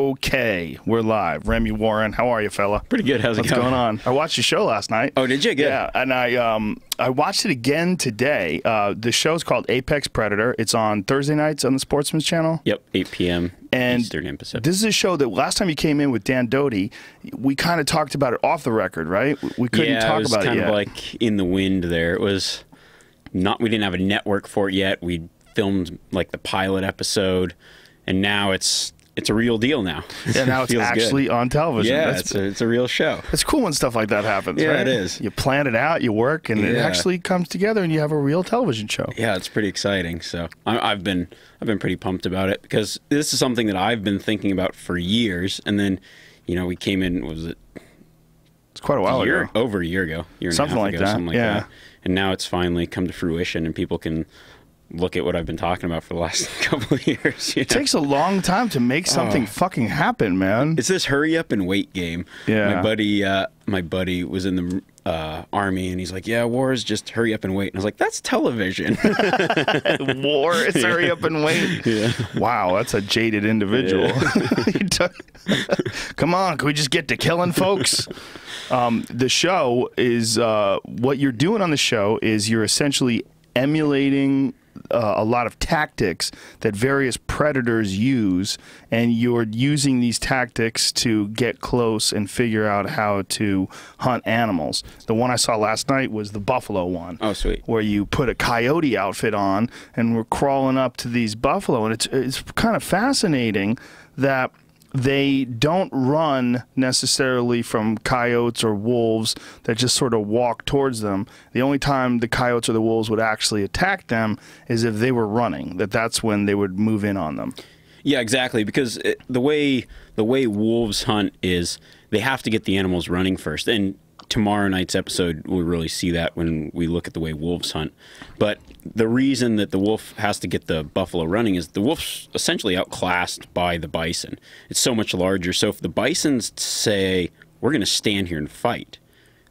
Okay, we're live. Remi Warren, how are you, fella? Pretty good. How's it going? What's going on? I watched your show last night. Oh, did you? Good. Yeah, and I watched it again today. The show's called Apex Predator. It's on Thursday nights on the Sportsman's Channel. Yep, 8 p.m. And Eastern and Pacific. This is a show that last time you came in with Dan Doty, we kind of talked about it off the record, right? We couldn't talk about it yet. Yeah, it was kind of like in the wind there. It was not. We didn't have a network for it yet. We filmed like the pilot episode, and now it's a real deal now. Yeah, now it's actually good on television. Yeah, it's a real show. It's cool when stuff like that happens, yeah, right? it is. You plan it out, you work, and it actually comes together, and you have a real television show. Yeah, it's pretty exciting. So I've been pretty pumped about it because this is something that I've been thinking about for years. And then, we came in. Was it? It's quite a while ago. Over a year ago. Something like that. Something like that. And now it's finally come to fruition, and people can look at what I've been talking about for the last couple of years. It takes a long time to make something fucking happen, man. It's this hurry up and wait game. Yeah. My buddy was in the army, and he's like, "Yeah, war is just hurry up and wait." And I was like, "That's television." War is hurry up and wait. Yeah. Wow, that's a jaded individual. Yeah. Come on, can we just get to killing folks? The show is what you're doing on the show is you're essentially emulating a lot of tactics that various predators use, and you're using these tactics to get close and figure out how to hunt animals. The one I saw last night was the buffalo one. Oh, sweet. Where you put a coyote outfit on and we're crawling up to these buffalo, and it's kind of fascinating that they don't run necessarily from coyotes or wolves that just sort of walk towards them. The only time the coyotes or the wolves would actually attack them is if they were running. That's when they would move in on them. Yeah, exactly. Because the way wolves hunt is they have to get the animals running first. And tomorrow night's episode, we'll really see that when we look at the way wolves hunt. But the reason that the wolf has to get the buffalo running is the wolf's essentially outclassed by the bison. It's so much larger. So if the bisons say, we're going to stand here and fight,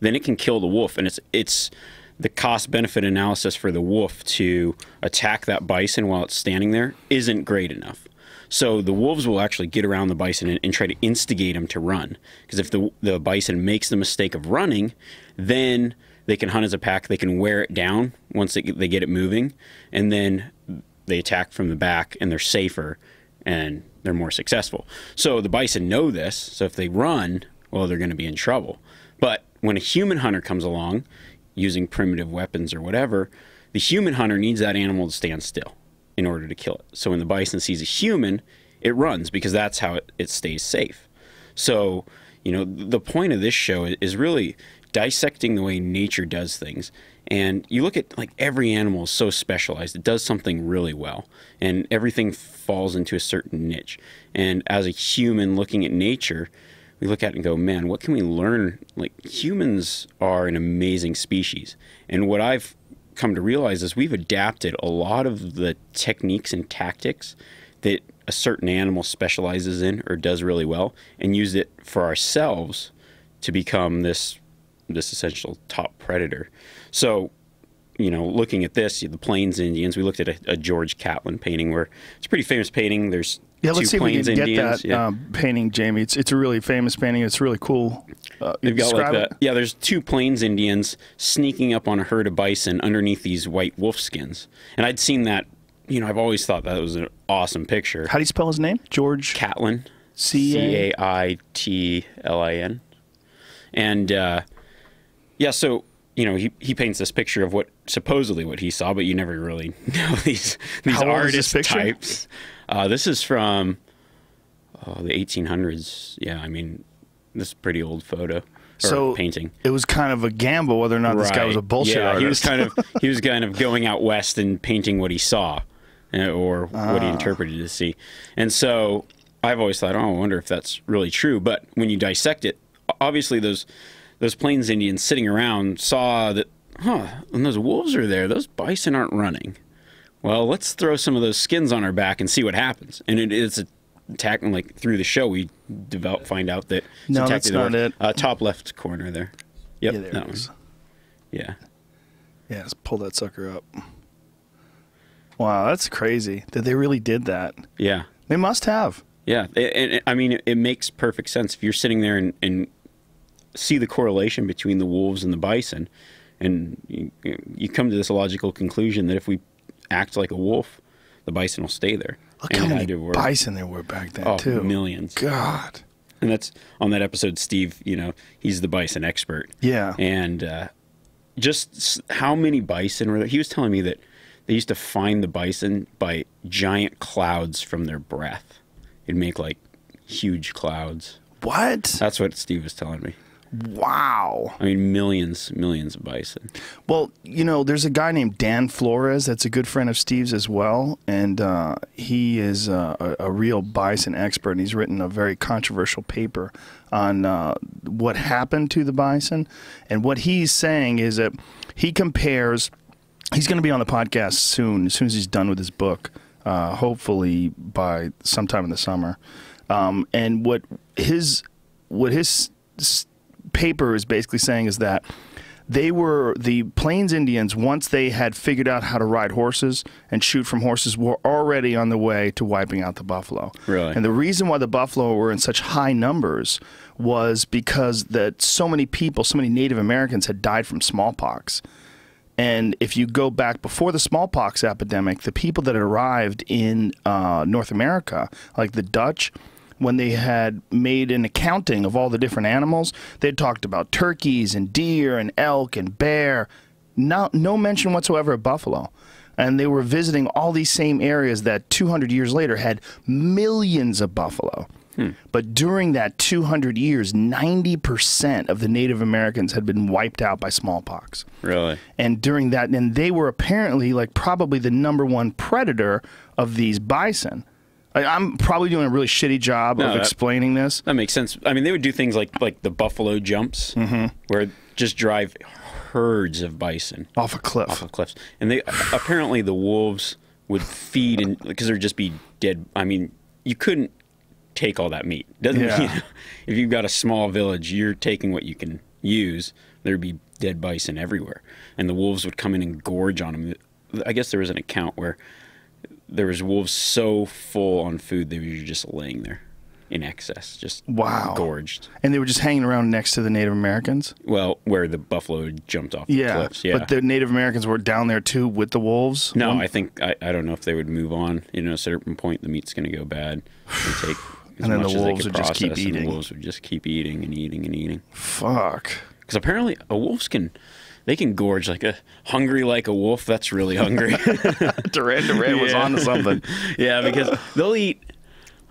then it can kill the wolf. And it's the cost-benefit analysis for the wolf to attack that bison while it's standing there isn't great enough. So the wolves will actually get around the bison and try to instigate him to run. Because if the bison makes the mistake of running, then they can hunt as a pack. They can wear it down once they get it moving. And then they attack from the back, and they're safer, and they're more successful. So the bison know this. So if they run, well, they're going to be in trouble. But when a human hunter comes along, using primitive weapons or whatever, the human hunter needs that animal to stand still in order to kill it. So when the bison sees a human, it runs because that's how it stays safe. So, the point of this show is really dissecting the way nature does things. And you look at, like, every animal is so specialized. It does something really well. And everything falls into a certain niche. And as a human looking at nature, we look at it and go, man, what can we learn? Like, humans are an amazing species. And what I've come to realize is we've adapted a lot of the techniques and tactics that a certain animal specializes in or does really well, and used it for ourselves to become this essential top predator. So, looking at this, the Plains Indians, we looked at a George Catlin painting where it's a pretty famous painting. There's let's see if we can Indians. Get that painting, Jamie. It's a really famous painting. It's really cool. They've got like that. Yeah, there's two Plains Indians sneaking up on a herd of bison underneath these white wolf skins. And I'd seen that. I've always thought that was an awesome picture. How do you spell his name? George Catlin. Caitlin. And so he paints this picture of supposedly what he saw, but you never really know these artist types. This is from the 1800s. Yeah, I mean, this is a pretty old photo. So painting. It was kind of a gamble whether or not this guy was a bullshit artist. he was kind of going out west and painting what he saw, or what he interpreted to see. And so I've always thought, I wonder if that's really true. But when you dissect it, obviously those Plains Indians sitting around saw that, when those wolves are there, those bison aren't running. Well, let's throw some of those skins on our back and see what happens. And it's attacking, like, through the show, we find out that it's no, that's not it. Top left corner there. Yep, yeah, there that it is. one. Yeah. Yeah, let's pull that sucker up. Wow, that's crazy that they really did that. Yeah. They must have. Yeah, and I mean, it makes perfect sense if you're sitting there and see the correlation between the wolves and the bison, and you come to this logical conclusion that if we act like a wolf, the bison will stay there. Look how many bison there were back then, too. Millions. God. And that's on that episode, Steve, he's the bison expert. Yeah. And just how many bison were there? He was telling me that they used to find the bison by giant clouds from their breath. It'd make like huge clouds. What? That's what Steve was telling me. Wow. I mean, millions of bison. Well, there's a guy named Dan Flores that's a good friend of Steve's as well, and he is a real bison expert, and he's written a very controversial paper on what happened to the bison. And what he's saying is that he compares, he's going to be on the podcast soon, as soon as he's done with his book, hopefully by sometime in the summer. And what his paper is basically saying is that the Plains Indians, once they had figured out how to ride horses and shoot from horses, were already on the way to wiping out the buffalo. Really? And the reason why the buffalo were in such high numbers was because that so many people, so many Native Americans had died from smallpox. And if you go back before the smallpox epidemic, the people that had arrived in North America, like the Dutch, when they had made an accounting of all the different animals, they'd talked about turkeys and deer and elk and bear. No mention whatsoever of buffalo. And they were visiting all these same areas that 200 years later had millions of buffalo. But during that 200 years, 90% of the Native Americans had been wiped out by smallpox. Really? And during that, and they were apparently like probably the #1 predator of these bison. I'm probably doing a really shitty job of explaining this. That makes sense. I mean, they would do things like the buffalo jumps, where just drive herds of bison off a cliff. Off of cliffs. And they apparently the wolves would feed, because there'd just be dead. I mean, you couldn't take all that meat. Doesn't if you've got a small village, you're taking what you can use. There'd be dead bison everywhere, and the wolves would come in and gorge on them. I guess there was an account where there was wolves so full on food they were just laying there in excess, just gorged. And they were just hanging around next to the Native Americans? Well, where the buffalo jumped off the cliffs. Yeah, but the Native Americans were down there too with the wolves? No, I think, I don't know if they would move on. At a certain point, the meat's going to go bad and take as much as they could process, just keep eating. And the wolves would just keep eating and eating and eating. Fuck. Because apparently wolves can gorge hungry like a wolf. That's really hungry. Duran was on to something. Yeah, because they'll eat.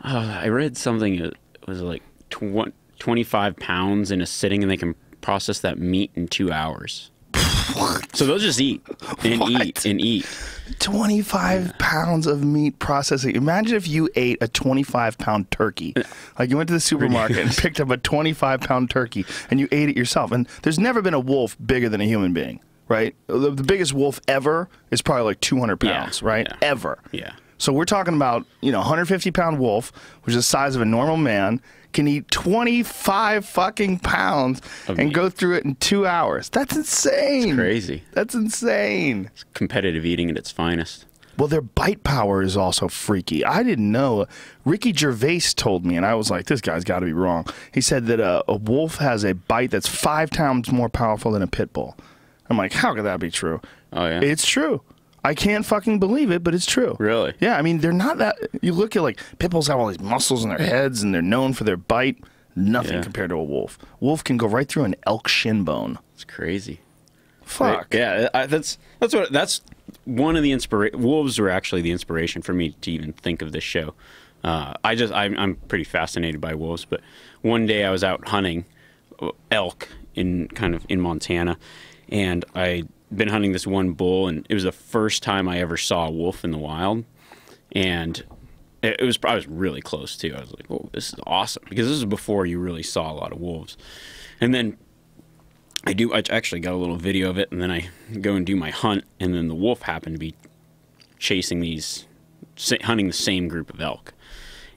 I read something. It was like 25 pounds in a sitting, and they can process that meat in 2 hours. So they'll just eat and eat and eat. 25 pounds of meat processing. Imagine if you ate a 25-pound turkey. Like you went to the supermarket and picked up a 25-pound turkey and you ate it yourself. And there's never been a wolf bigger than a human being, right? The biggest wolf ever is probably like 200 pounds, right? Yeah. Ever. Yeah. So we're talking about, 150-pound wolf, which is the size of a normal man, can eat 25 fucking pounds and go through it in 2 hours. That's insane. It's crazy. That's insane. It's competitive eating at its finest. Well, their bite power is also freaky. I didn't know. Ricky Gervais told me, and I was like, this guy's got to be wrong. He said that a wolf has a bite that's 5 times more powerful than a pit bull. I'm like, how could that be true? Oh, yeah? It's true. I can't fucking believe it, but it's true. Really? Yeah, I mean, they're not that... You look at, like, pit bulls have all these muscles in their heads, and they're known for their bite. Nothing compared to a wolf. Wolf can go right through an elk shin bone. It's crazy. Fuck. Yeah, that's one of the inspiration. Wolves were actually the inspiration for me to even think of this show. I'm pretty fascinated by wolves, but one day I was out hunting elk in Montana, and I'd been hunting this one bull, and it was the first time I ever saw a wolf in the wild, and I was really close too. I was like, "Oh, this is awesome!" Because this is before you really saw a lot of wolves. And then I actually got a little video of it, and then I go and do my hunt, and then the wolf happened to be hunting the same group of elk.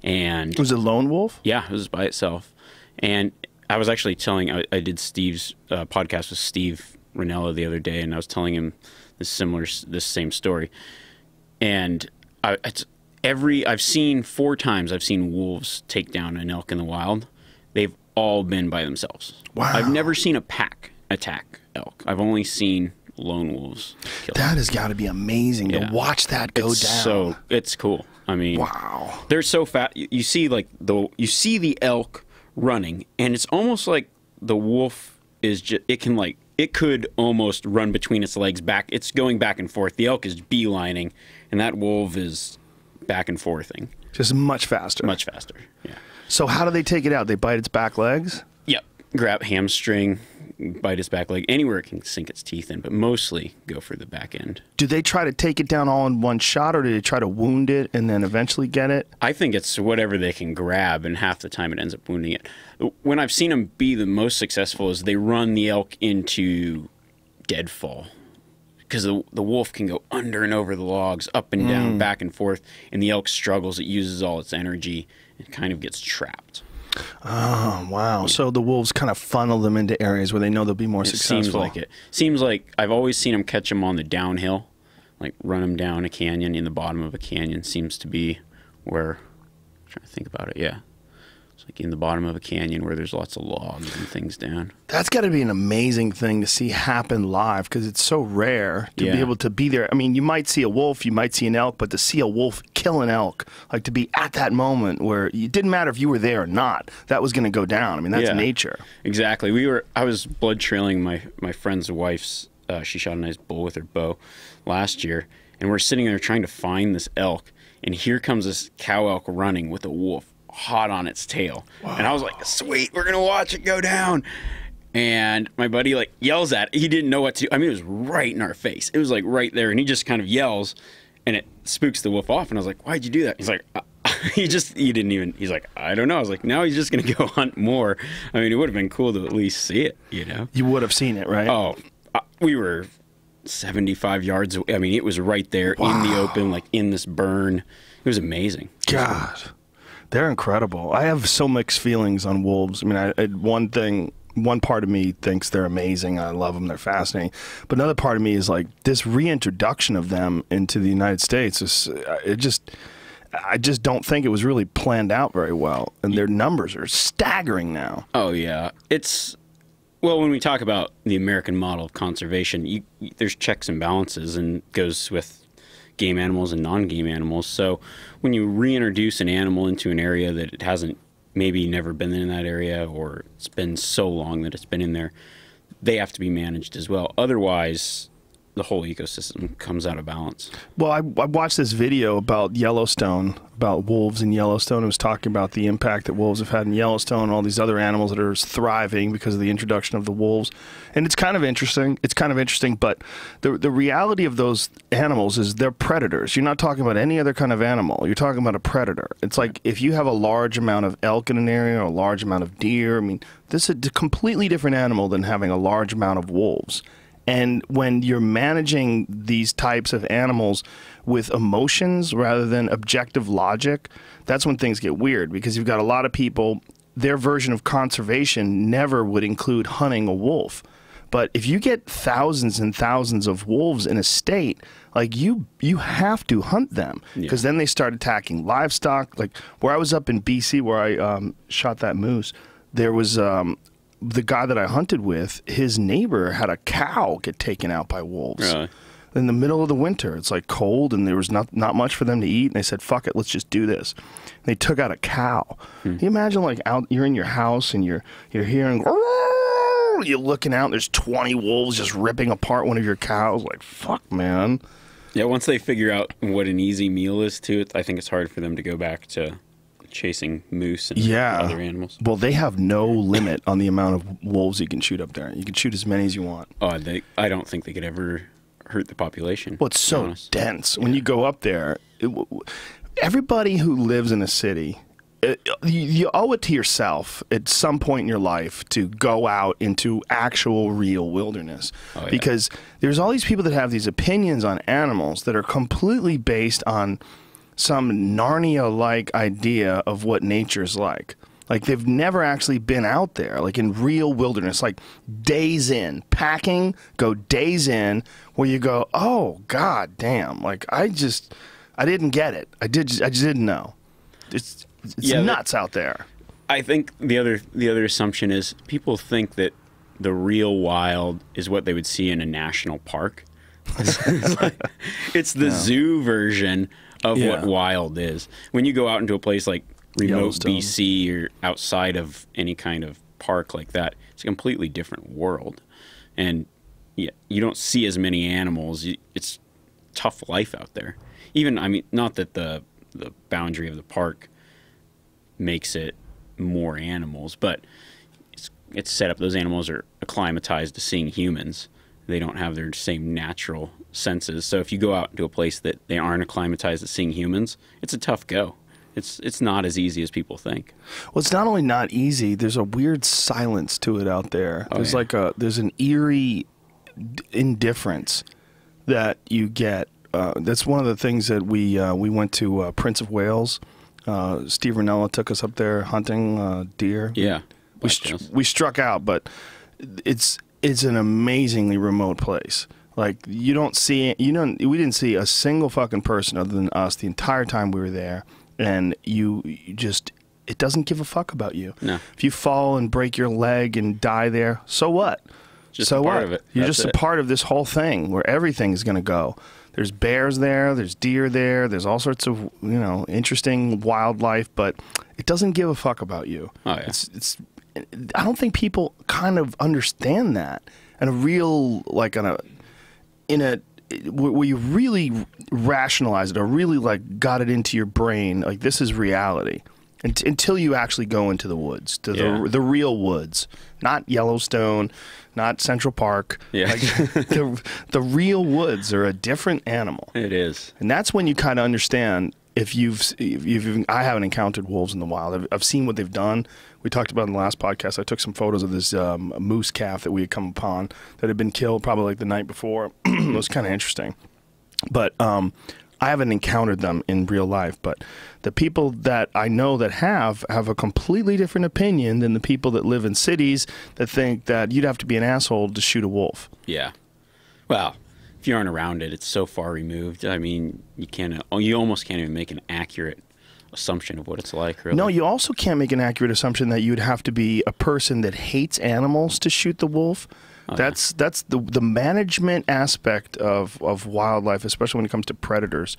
And was it a lone wolf? Yeah, it was by itself. And I was actually I did Steve's podcast with Steve Ranella the other day, and I was telling him this same story. And I've seen 4 times I've seen wolves take down an elk in the wild. They've all been by themselves. Wow. I've never seen a pack attack elk. I've only seen lone wolves kill That has got to be amazing to watch that go down. So it's cool. I mean, wow. They're so fast. You see the elk running, and it's almost like the wolf is just, it could almost run between its legs back. It's going back and forth. The elk is beelining, and that wolf is back and forthing. Just much faster. Much faster, yeah. So how do they take it out? They bite its back legs? Yep. Grab hamstring, bite its back leg, anywhere it can sink its teeth in, but mostly go for the back end. Do they try to take it down all in one shot, or do they try to wound it and then eventually get it? I think it's whatever they can grab, and half the time it ends up wounding it. When I've seen them be the most successful is they run the elk into deadfall, because the wolf can go under and over the logs, up and down, back and forth, and the elk struggles. It uses all its energy and kind of gets trapped. Oh, wow. So the wolves kind of funnel them into areas where they know they'll be more successful. Seems like it. Seems like I've always seen them catch them on the downhill, like run them down a canyon. In the bottom of a canyon seems to be where, I'm trying to think about it, yeah. It's like in the bottom of a canyon where there's lots of logs and things down. That's got to be an amazing thing to see happen live, because it's so rare to be able to be there. I mean, you might see a wolf, you might see an elk, but to see a wolf kill an elk, like to be at that moment where it didn't matter if you were there or not, that was going to go down. I mean, that's nature. Exactly. I was blood trailing my friend's wife's, she shot a nice bull with her bow last year, and we're sitting there trying to find this elk, and here comes this cow elk running with a wolf hot on its tail. Wow. And I was like, sweet, we're gonna watch it go down. And my buddy like yells at it. He didn't know what to do. I mean, it was right in our face. It was like right there, and he just kind of yells, and it spooks the wolf off. And I was like, why'd you do that? He's like, he's like, I don't know. I was like, now he's just gonna go hunt more. I mean, it would have been cool to at least see it, you know? You would have seen it, right? Oh, we were 75 yards away. I mean, it was right there in the open, like in this burn. It was amazing. God. They're incredible. I have so mixed feelings on wolves. I mean, one part of me thinks they're amazing. I love them. They're fascinating. But another part of me is like this reintroduction of them into the United States I just don't think it was really planned out very well. And their numbers are staggering now. Oh, yeah. Well, when we talk about the American model of conservation, there's checks and balances, and goes with game animals and non-game animals. So when you reintroduce an animal into an area that it hasn't maybe never been in that area, or it's been so long that it's been in there, they have to be managed as well. Otherwise, the whole ecosystem comes out of balance. Well, I watched this video about Yellowstone, about wolves in Yellowstone. It was talking about the impact that wolves have had in Yellowstone and all these other animals that are thriving because of the introduction of the wolves. And it's kind of interesting. But the reality of those animals is they're predators. You're not talking about any other kind of animal. You're talking about a predator. It's like if you have a large amount of elk in an area or a large amount of deer, I mean, this is a completely different animal than having a large amount of wolves. And when you're managing these types of animals with emotions rather than objective logic, that's when things get weird, because you've got a lot of people, their version of conservation never would include hunting a wolf. But if you get thousands and thousands of wolves in a state, like you have to hunt them, because then they start attacking livestock. Like where I was up in BC where I shot that moose, there was the guy that I hunted with, his neighbor had a cow get taken out by wolves. Really? In the middle of the winter. It's like cold and there was not much for them to eat. And they said, fuck it, let's just do this. And they took out a cow. Can you imagine like you're in your house and you're hearing, you're looking out and there's 20 wolves just ripping apart one of your cows. Like, fuck, man. Yeah, once they figure out what an easy meal is to it, I think it's hard for them to go back to chasing moose and other animals. Well, they have no limit on the amount of wolves you can shoot up there. You can shoot as many as you want. Oh, I don't think they could ever hurt the population. Well, it's so dense. When you go up there, everybody who lives in a city, you owe it to yourself at some point in your life to go out into actual real wilderness. Oh, yeah. Because there's all these people that have these opinions on animals that are completely based on some Narnia-like idea of what nature's like. Like they've never actually been out there, like in real wilderness, like days in. Packing, go days in, where you go, oh, god damn. Like I I didn't get it. I just didn't know. It's nuts out there. I think the other assumption is people think that the real wild is what they would see in a national park. It's the zoo version of what wild is. When you go out into a place like remote BC or outside of any kind of park like that, it's a completely different world. And yeah, you don't see as many animals. It's tough life out there. Even, I mean, not that the boundary of the park makes it more animals, but it's set up. Those animals are acclimatized to seeing humans. They don't have their same natural senses. So if you go out to a place that they aren't acclimatized to seeing humans, it's a tough go. It's not as easy as people think. Well, it's not only not easy. There's a weird silence to it out there. There's there's an eerie indifference that you get. That's one of the things that we went to Prince of Wales. Steve Ranella took us up there hunting deer. Yeah, we struck out, but it's an amazingly remote place. Like we didn't see a single fucking person other than us the entire time we were there, and it doesn't give a fuck about you. No. If you fall and break your leg and die there, so what? Just a part of it. You're just a part of this whole thing where everything is going to go. There's bears there, there's deer there, there's all sorts of interesting wildlife, but it doesn't give a fuck about you. Oh yeah. I don't think people kind of understand that, and where you really rationalize it or really got it into your brain, like this is reality. Until you actually go into the woods, the real woods, not Yellowstone, not Central Park. Yeah. The real woods are a different animal. It is, and that's when you kind of understand. I haven't encountered wolves in the wild. I've seen what they've done. We talked about in the last podcast. I took some photos of this moose calf that we had come upon that had been killed probably like the night before. It was kind of interesting, but I haven't encountered them in real life, but the people that I know that have a completely different opinion than the people that live in cities that think that you'd have to be an asshole to shoot a wolf. Yeah. Well, if you aren't around it, it's so far removed. I mean, you almost can't even make an accurate assumption of what it's like, really. No, you also can't make an accurate assumption that you'd have to be a person that hates animals to shoot the wolf. That's the management aspect of wildlife, especially when it comes to predators.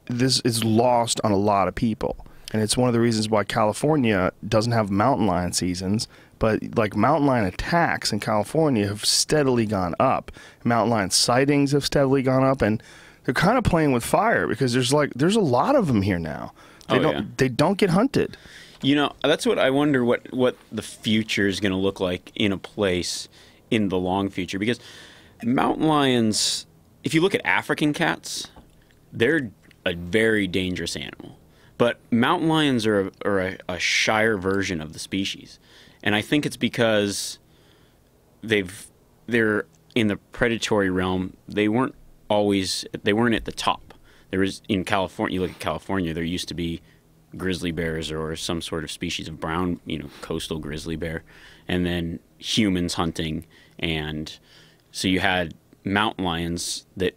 This is lost on a lot of people, and it's one of the reasons why California doesn't have mountain lion seasons. But like mountain lion attacks in California have steadily gone up. Mountain lion sightings have steadily gone up, and they're kind of playing with fire because there's a lot of them here now. They don't get hunted. That's what I wonder what the future is going to look like in a place in the long future, because mountain lions, if you look at African cats, they're a very dangerous animal, but mountain lions are a shyer version of the species, and I think it's because they're in the predatory realm. They weren't at the top. There was in California. You look at California, there used to be grizzly bears or some sort of species of brown, coastal grizzly bear, and then humans hunting, and so you had mountain lions that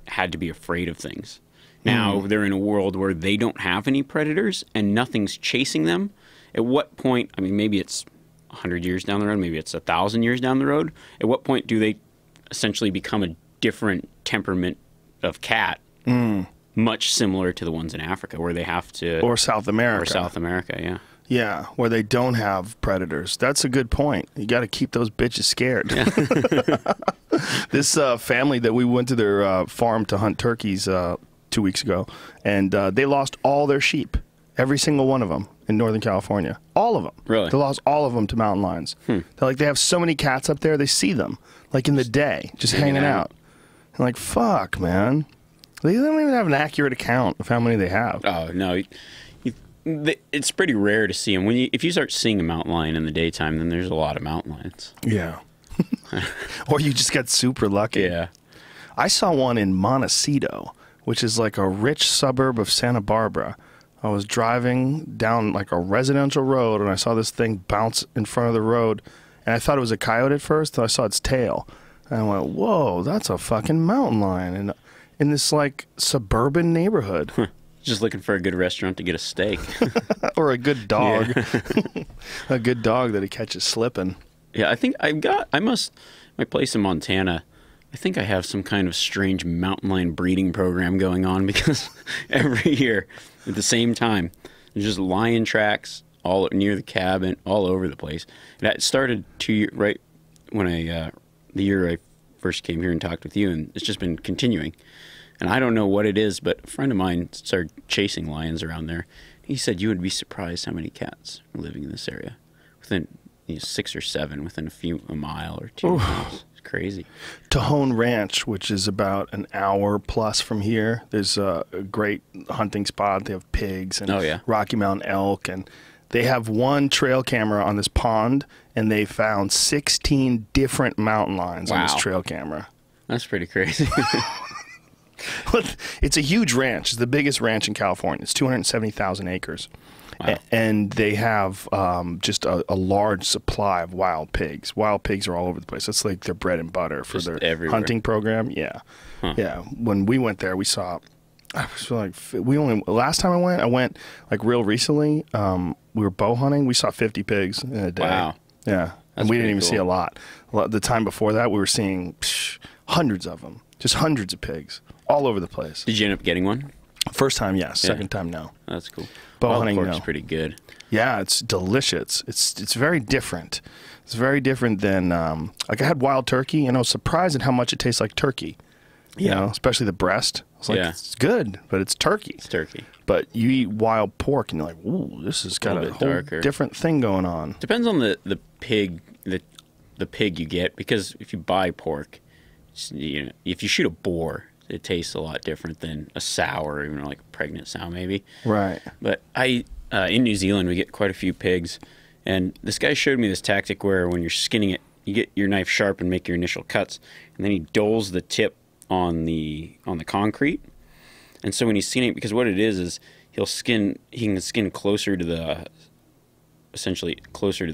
had to be afraid of things. Now they're in a world where they don't have any predators and nothing's chasing them. At what point, I mean, maybe it's 100 years down the road, maybe it's 1,000 years down the road, at what point do they essentially become a different temperament of cat, much similar to the ones in Africa where they have to... Or South America. Yeah. Yeah, where they don't have predators. That's a good point. You got to keep those bitches scared. Yeah. This family that we went to their farm to hunt turkeys 2 weeks ago, and they lost all their sheep, every single one of them in Northern California. All of them. Really? They lost all of them to mountain lions. They have so many cats up there, they see them, like in the day, just hanging out. And like, fuck, man. They don't even have an accurate account of how many they have. Oh, no. It's pretty rare to see them. If you start seeing a mountain lion in the daytime, then there's a lot of mountain lions. Yeah. Or you just got super lucky. Yeah. I saw one in Montecito, which is like a rich suburb of Santa Barbara. I was driving down like a residential road, and I saw this thing bounce in front of the road, and I thought it was a coyote at first, and I saw its tail. And I went, whoa, that's a fucking mountain lion. And in this like suburban neighborhood. Just looking for a good restaurant to get a steak. Or a good dog. A good dog that he catches slipping. Yeah, I think my place in Montana, I think I have some kind of strange mountain lion breeding program going on, because every year at the same time, there's just lion tracks all near the cabin, all over the place. That started right when the year I first came here and talked with you, and it's just been continuing. And I don't know what it is, but a friend of mine started chasing lions around there. He said you would be surprised how many cats are living in this area. Within 6 or 7, within a mile or 2 miles. It's crazy. Tejon Ranch, which is about an hour plus from here, there's a great hunting spot. They have pigs and Rocky Mountain elk, and they have one trail camera on this pond, and they found 16 different mountain lions on this trail camera. That's pretty crazy. It's a huge ranch. It's the biggest ranch in California. It's 270,000 acres. Wow. And they have just a large supply of wild pigs. Wild pigs are all over the place. That's like their bread and butter for just their everywhere. Hunting program. Yeah. Huh. Yeah. When we went there, we saw, last time I went like real recently, we were bow hunting. We saw 50 pigs in a day. Wow. Yeah. And we didn't even see a lot. The time before that, we were seeing hundreds of them. Just hundreds of pigs all over the place. Did you end up getting one? First time, yes. Yeah. Second time, no. That's cool. Bow hunting, pork's pretty good. Yeah, it's delicious. It's very different. It's very different than like I had wild turkey, and I was surprised at how much it tastes like turkey. You know, especially the breast. I was like, it's good, but it's turkey. It's turkey. But you eat wild pork, and you're like, ooh, this has got a whole different thing going on. Depends on the pig the pig you get, because if you buy pork, if you shoot a boar, it tastes a lot different than a sow, or even like a pregnant sow maybe. Right. But in New Zealand, we get quite a few pigs, and this guy showed me this tactic where when you're skinning it, you get your knife sharp and make your initial cuts, and then he doles the tip on the concrete. And so when he's skinning it, because what it is he can skin closer to the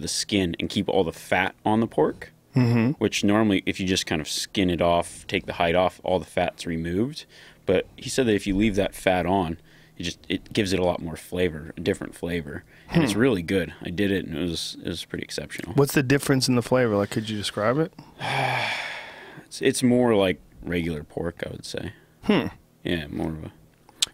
skin and keep all the fat on the pork. Mm-hmm. Which normally, if you just kind of skin it off, take the hide off, all the fat's removed. But he said that if you leave that fat on, it gives it a lot more flavor, a different flavor, and it's really good. I did it, and it was pretty exceptional. What's the difference in the flavor? Like, could you describe it? It's more like regular pork, I would say. Yeah, more of a.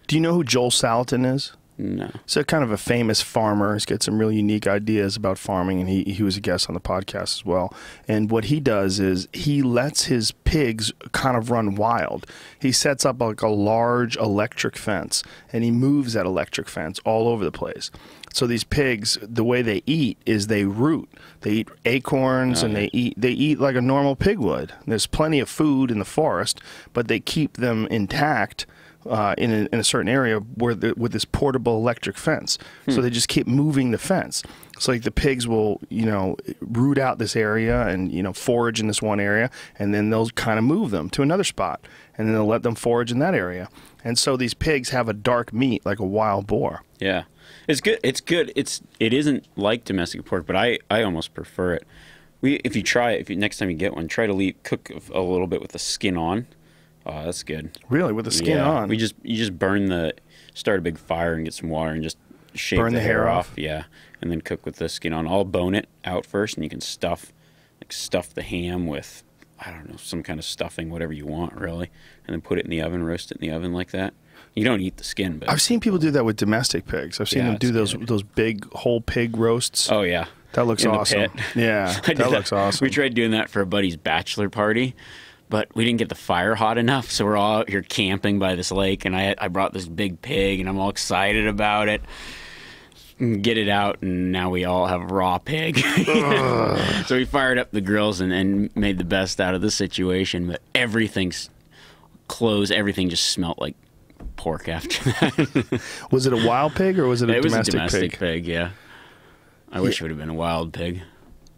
Do you know who Joel Salatin is? No. He's a kind of a famous farmer. He's got some really unique ideas about farming, and he was a guest on the podcast as well. And what he does is he lets his pigs kind of run wild. He sets up like a large electric fence, and he moves that electric fence all over the place. So these pigs, the way they eat is they root. They eat acorns, and they eat like a normal pig would. There's plenty of food in the forest, but they keep them intact in a certain area with this portable electric fence. So they just keep moving the fence. So like the pigs will, root out this area and, forage in this one area, and then they'll kind of move them to another spot, and then they'll let them forage in that area. And so these pigs have a dark meat like a wild boar. Yeah. It's good. It's good. It isn't like domestic pork, but I almost prefer it. If you next time you get one, try to cook a little bit with the skin on. Oh, that's good. Really, with the skin on? You just start a big fire and get some water and just shave the hair off. Yeah, and then cook with the skin on. I'll bone it out first, and you can stuff the ham with, I don't know, some kind of stuffing, whatever you want, really, and then put it in the oven, roast it in the oven like that. You don't eat the skin, but I've seen people do that with domestic pigs. I've seen them do those big whole pig roasts. Oh yeah, that looks awesome. Yeah, that looks awesome. We tried doing that for a buddy's bachelor party, but we didn't get the fire hot enough, so we're all out here camping by this lake, and I brought this big pig, and I'm all excited about it. Get it out, and now we all have raw pig. So we fired up the grills and made the best out of the situation, but everything's closed. Everything just smelled like pork after that. Was it a wild pig, or was it a domestic pig? It was a domestic pig, yeah. I wish it would have been a wild pig.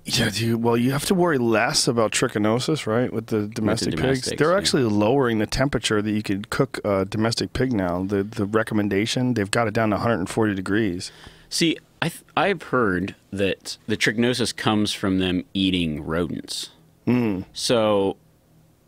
Yeah, you have to worry less about trichinosis, right, with the domestic pigs. They're actually lowering the temperature that you could cook a domestic pig now. The recommendation, they've got it down to 140 degrees. See, I've heard that the trichinosis comes from them eating rodents. So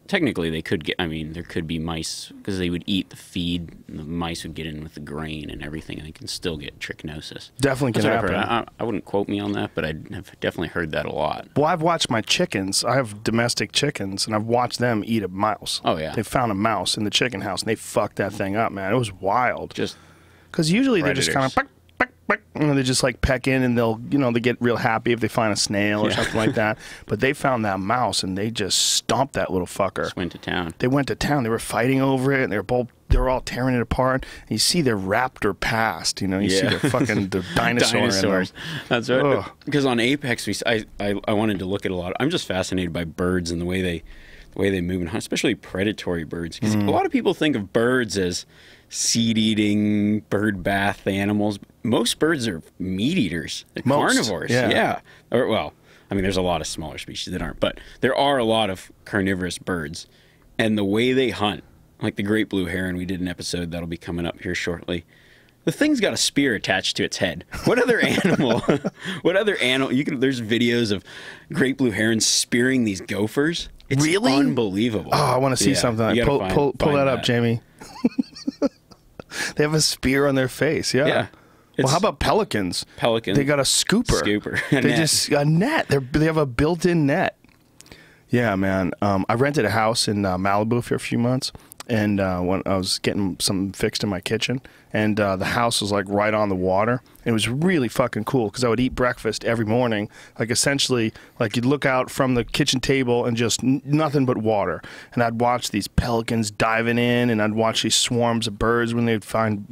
technically they could get. I mean, there could be mice because they would eat the feed, and the mice would get in with the grain and everything, and they can still get trichinosis. Definitely can That's what happen. I've heard. I wouldn't quote me on that, but I have definitely heard that a lot. Well, I've watched my chickens. I have domestic chickens, and I've watched them eat a mouse. Oh, yeah. They found a mouse in the chicken house, and they fucked that thing up, man. It was wild. Just Because usually they're just kind of, they just like peck in, and they'll, they get real happy if they find a snail or something like that. But they found that mouse, and they just stomped that little fucker. went to town. They went to town. They were fighting over it, and they were all tearing it apart. And you see their raptor past, you see their fucking their dinosaur Dinosaurs. in them. That's right. Ugh. Because on Apex, I wanted to look at a lot. I'm just fascinated by birds and the way they move and hunt, especially predatory birds. Because a lot of people think of birds as seed-eating, bird bath animals. Most birds are meat eaters. They're carnivores. Yeah. Or, well, I mean, there's a lot of smaller species that aren't, but there are a lot of carnivorous birds. And the way they hunt, like the great blue heron, we did an episode that'll be coming up here shortly. The thing's got a spear attached to its head. What other animal? There's videos of great blue herons spearing these gophers. It's really unbelievable. Oh, I want to see something. Pull that up, Jamie. They have a spear on their face. Yeah. Well, how about pelicans? Pelicans. They got a scooper. A net. They have a built-in net. Yeah, man. I rented a house in Malibu for a few months, and when I was getting something fixed in my kitchen, and the house was like right on the water. It was really fucking cool because I would eat breakfast every morning, like essentially, like you'd look out from the kitchen table and just nothing but water, and I'd watch these pelicans diving in, and I'd watch these swarms of birds when they'd find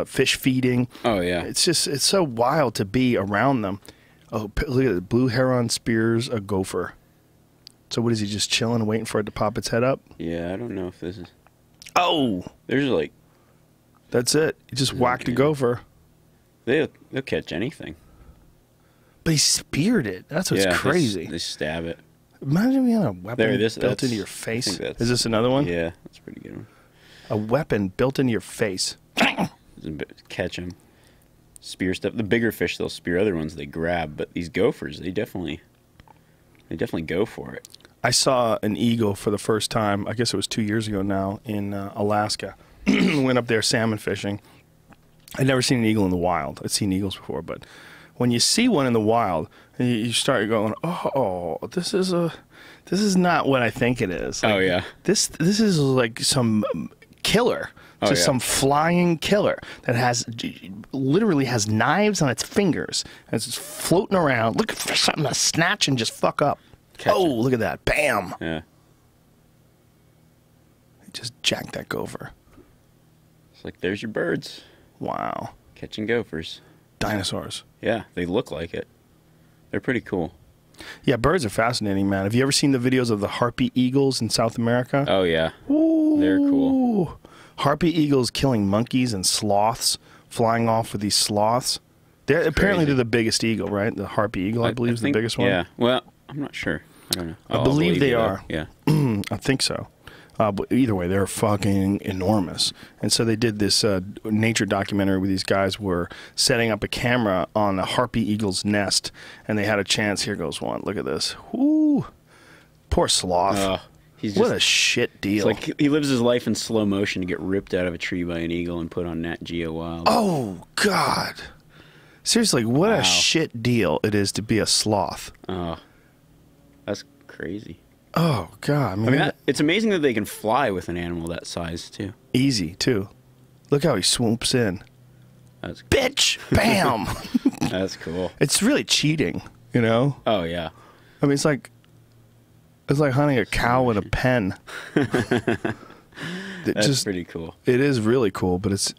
fish feeding. Oh yeah, it's so wild to be around them. Oh, look at it. Blue heron spears a gopher. So what is he, just chilling, waiting for it to pop its head up? Yeah, I don't know if this is... Oh! There's like... That's it. He just whacked a gopher. They'll catch anything. But he speared it. That's what's crazy. They stab it. Imagine you had a weapon built into your face. Is this another one? Yeah, that's a pretty good one. A weapon built into your face. Catch them. Spear stuff. The bigger fish, they'll spear. Other ones, they grab. But these gophers, they definitely go for it. I saw an eagle for the first time, I guess it was 2 years ago now, in Alaska. Went up there salmon fishing. I'd never seen an eagle in the wild. I'd seen eagles before, but when you see one in the wild, you start going, oh, this is not what I think it is. Like, oh yeah, this is like some killer. Just some flying killer that literally has knives on its fingers and it's just floating around looking for something to snatch and just fuck up. Look at that. Bam. Yeah. Just jacked that gopher. It's like, there's your birds. Wow. Catching gophers. Dinosaurs. Yeah, they look like it. They're pretty cool. Yeah, birds are fascinating, man. Have you ever seen the videos of the harpy eagles in South America? Oh, yeah. Ooh. They're cool. Harpy eagles killing monkeys and sloths, flying off with these sloths. Apparently they're the biggest eagle, right? The harpy eagle, I believe, is the biggest one. Yeah. Well, I'm not sure. I don't know. I believe they are. Yeah. I think so. But either way, they're fucking enormous. And so they did this nature documentary where these guys were setting up a camera on a harpy eagle's nest, and they had a chance. Here goes one. Look at this. Whoo! Poor sloth. What a shit deal. It's like he lives his life in slow motion to get ripped out of a tree by an eagle and put on Nat Geo Wild. Oh, God. Seriously, what a shit deal it is to be a sloth. Oh, that's crazy. Oh, God. I mean it's amazing that they can fly with an animal that size, too. Easy, too. Look how he swoops in. That's Bitch! Bam! That's cool. It's really cheating, you know? Oh, yeah. I mean, it's like hunting a cow in a pen. That's pretty cool. It is really cool, but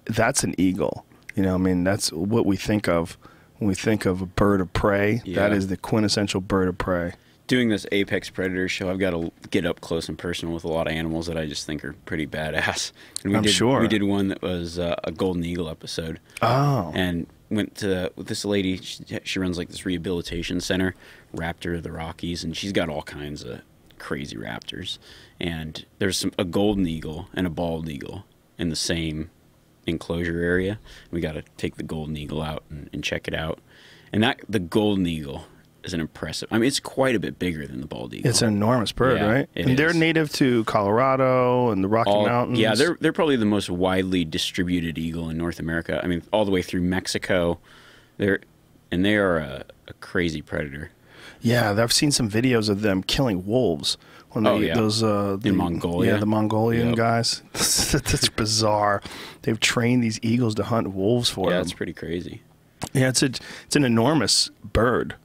that's an eagle. You know, I mean, that's what we think of when we think of a bird of prey. Yeah. That is the quintessential bird of prey. Doing this Apex Predator show, I've got to get up close and personal with a lot of animals that I just think are pretty badass. And we did one that was a golden eagle episode. Oh. And went to with this lady. She runs like this rehabilitation center, Raptor of the Rockies, and she's got all kinds of crazy raptors. And there's a golden eagle and a bald eagle in the same enclosure area. We got to take the golden eagle out and check it out. And the golden eagle is an impressive. I mean, it's quite a bit bigger than the bald eagle. It's an enormous bird, Yeah, right? it And they're is. native to Colorado and the Rocky Mountains. Yeah, they're probably the most widely distributed eagle in North America. I mean, all the way through Mexico. They are a crazy predator. Yeah, I've seen some videos of them killing wolves. When they, In Mongolia. Yeah, the Mongolian Yep. guys. That's bizarre. They've trained these eagles to hunt wolves for Yeah, them. it's pretty crazy. Yeah, it's an enormous bird.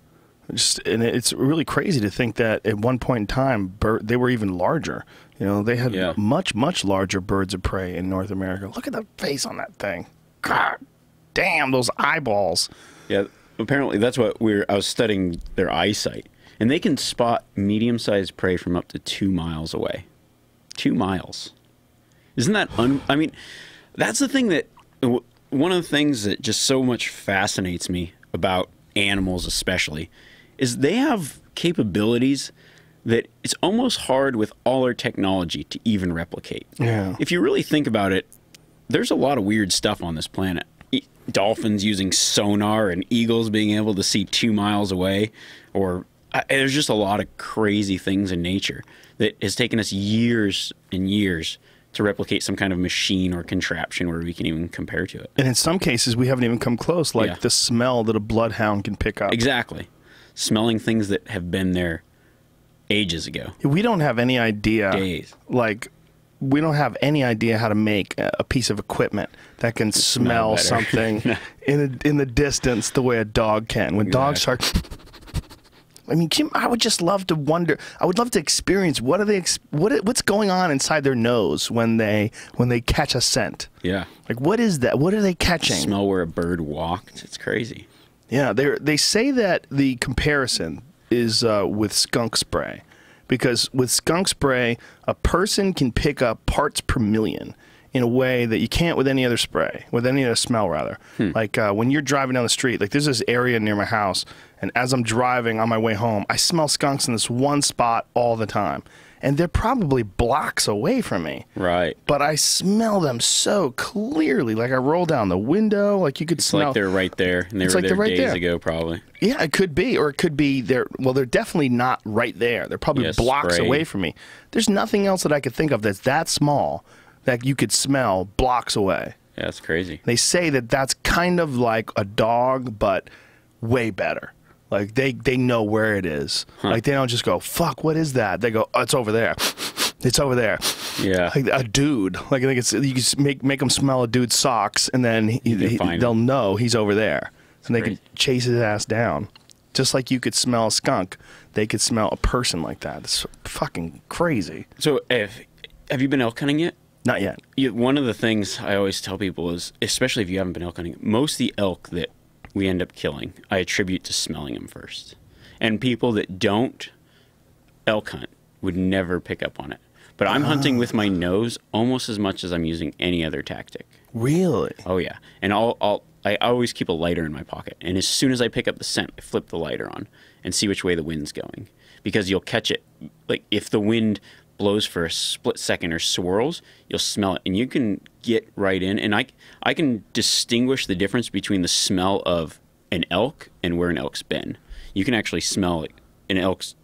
And it's really crazy to think that at one point in time, they were even larger. You know, they had much, much larger birds of prey in North America. Look at the face on that thing. God damn, those eyeballs. Yeah, apparently that's what I was studying their eyesight. And they can spot medium-sized prey from up to 2 miles away. 2 miles. Isn't that I mean, that's the thing that one of the things that just so much fascinates me about animals especially is they have capabilities that it's almost hard with all our technology to even replicate. Yeah. If you really think about it, there's a lot of weird stuff on this planet. Dolphins using sonar and eagles being able to see 2 miles away, or there's just a lot of crazy things in nature that has taken us years and years to replicate some kind of machine or contraption where we can even compare to it. And in some cases, we haven't even come close, like the smell that a bloodhound can pick up. Exactly. Smelling things that have been there ages ago. We don't have any idea. Days. Like, we don't have any idea how to make a piece of equipment that can smell better. something in the distance the way a dog can. When dogs start... I mean, I would just love to wonder. I would love to experience what's going on inside their nose when they catch a scent. Yeah. Like, what is that? What are they catching? Smell where a bird walked. It's crazy. Yeah, they say that the comparison is with skunk spray, because with skunk spray, a person can pick up parts per million in a way that you can't with any other spray, with any other smell, rather. Like when you're driving down the street, like there's this area near my house, and as I'm driving on my way home, I smell skunks in this one spot all the time. And they're probably blocks away from me. Right. But I smell them so clearly. Like I roll down the window, like you could It's smell. like they're right there, and they were like there they're right days there. ago, probably. Yeah, it could be, or it could be they're definitely not right there. They're probably blocks spray. away from me. There's nothing else that I could think of that's that small that you could smell blocks away. Yeah, it's crazy. They say that that's kind of like a dog, but way better. Like they know where it is. Like they don't just go, "Fuck, what is that?" They go, "Oh, it's over there. It's over there." Yeah. Like a dude. Like I think it's you can make them smell a dude's socks, and then they'll know he's over there, and they can chase his ass down. Just like you could smell a skunk, they could smell a person like that. It's fucking crazy. So, have you been elk hunting yet? Not yet. One of the things I always tell people is, especially if you haven't been elk hunting, most of the elk that we end up killing, I attribute to smelling them first. And people that don't elk hunt would never pick up on it. But I'm hunting with my nose almost as much as I'm using any other tactic. Really? Oh yeah, and I always keep a lighter in my pocket, and as soon as I pick up the scent, I flip the lighter on and see which way the wind's going, because you'll catch it. Like if the wind blows for a split second or swirls, you'll smell it, and you can get right in. And I can distinguish the difference between the smell of an elk and where an elk's been. You can actually smell like an elk's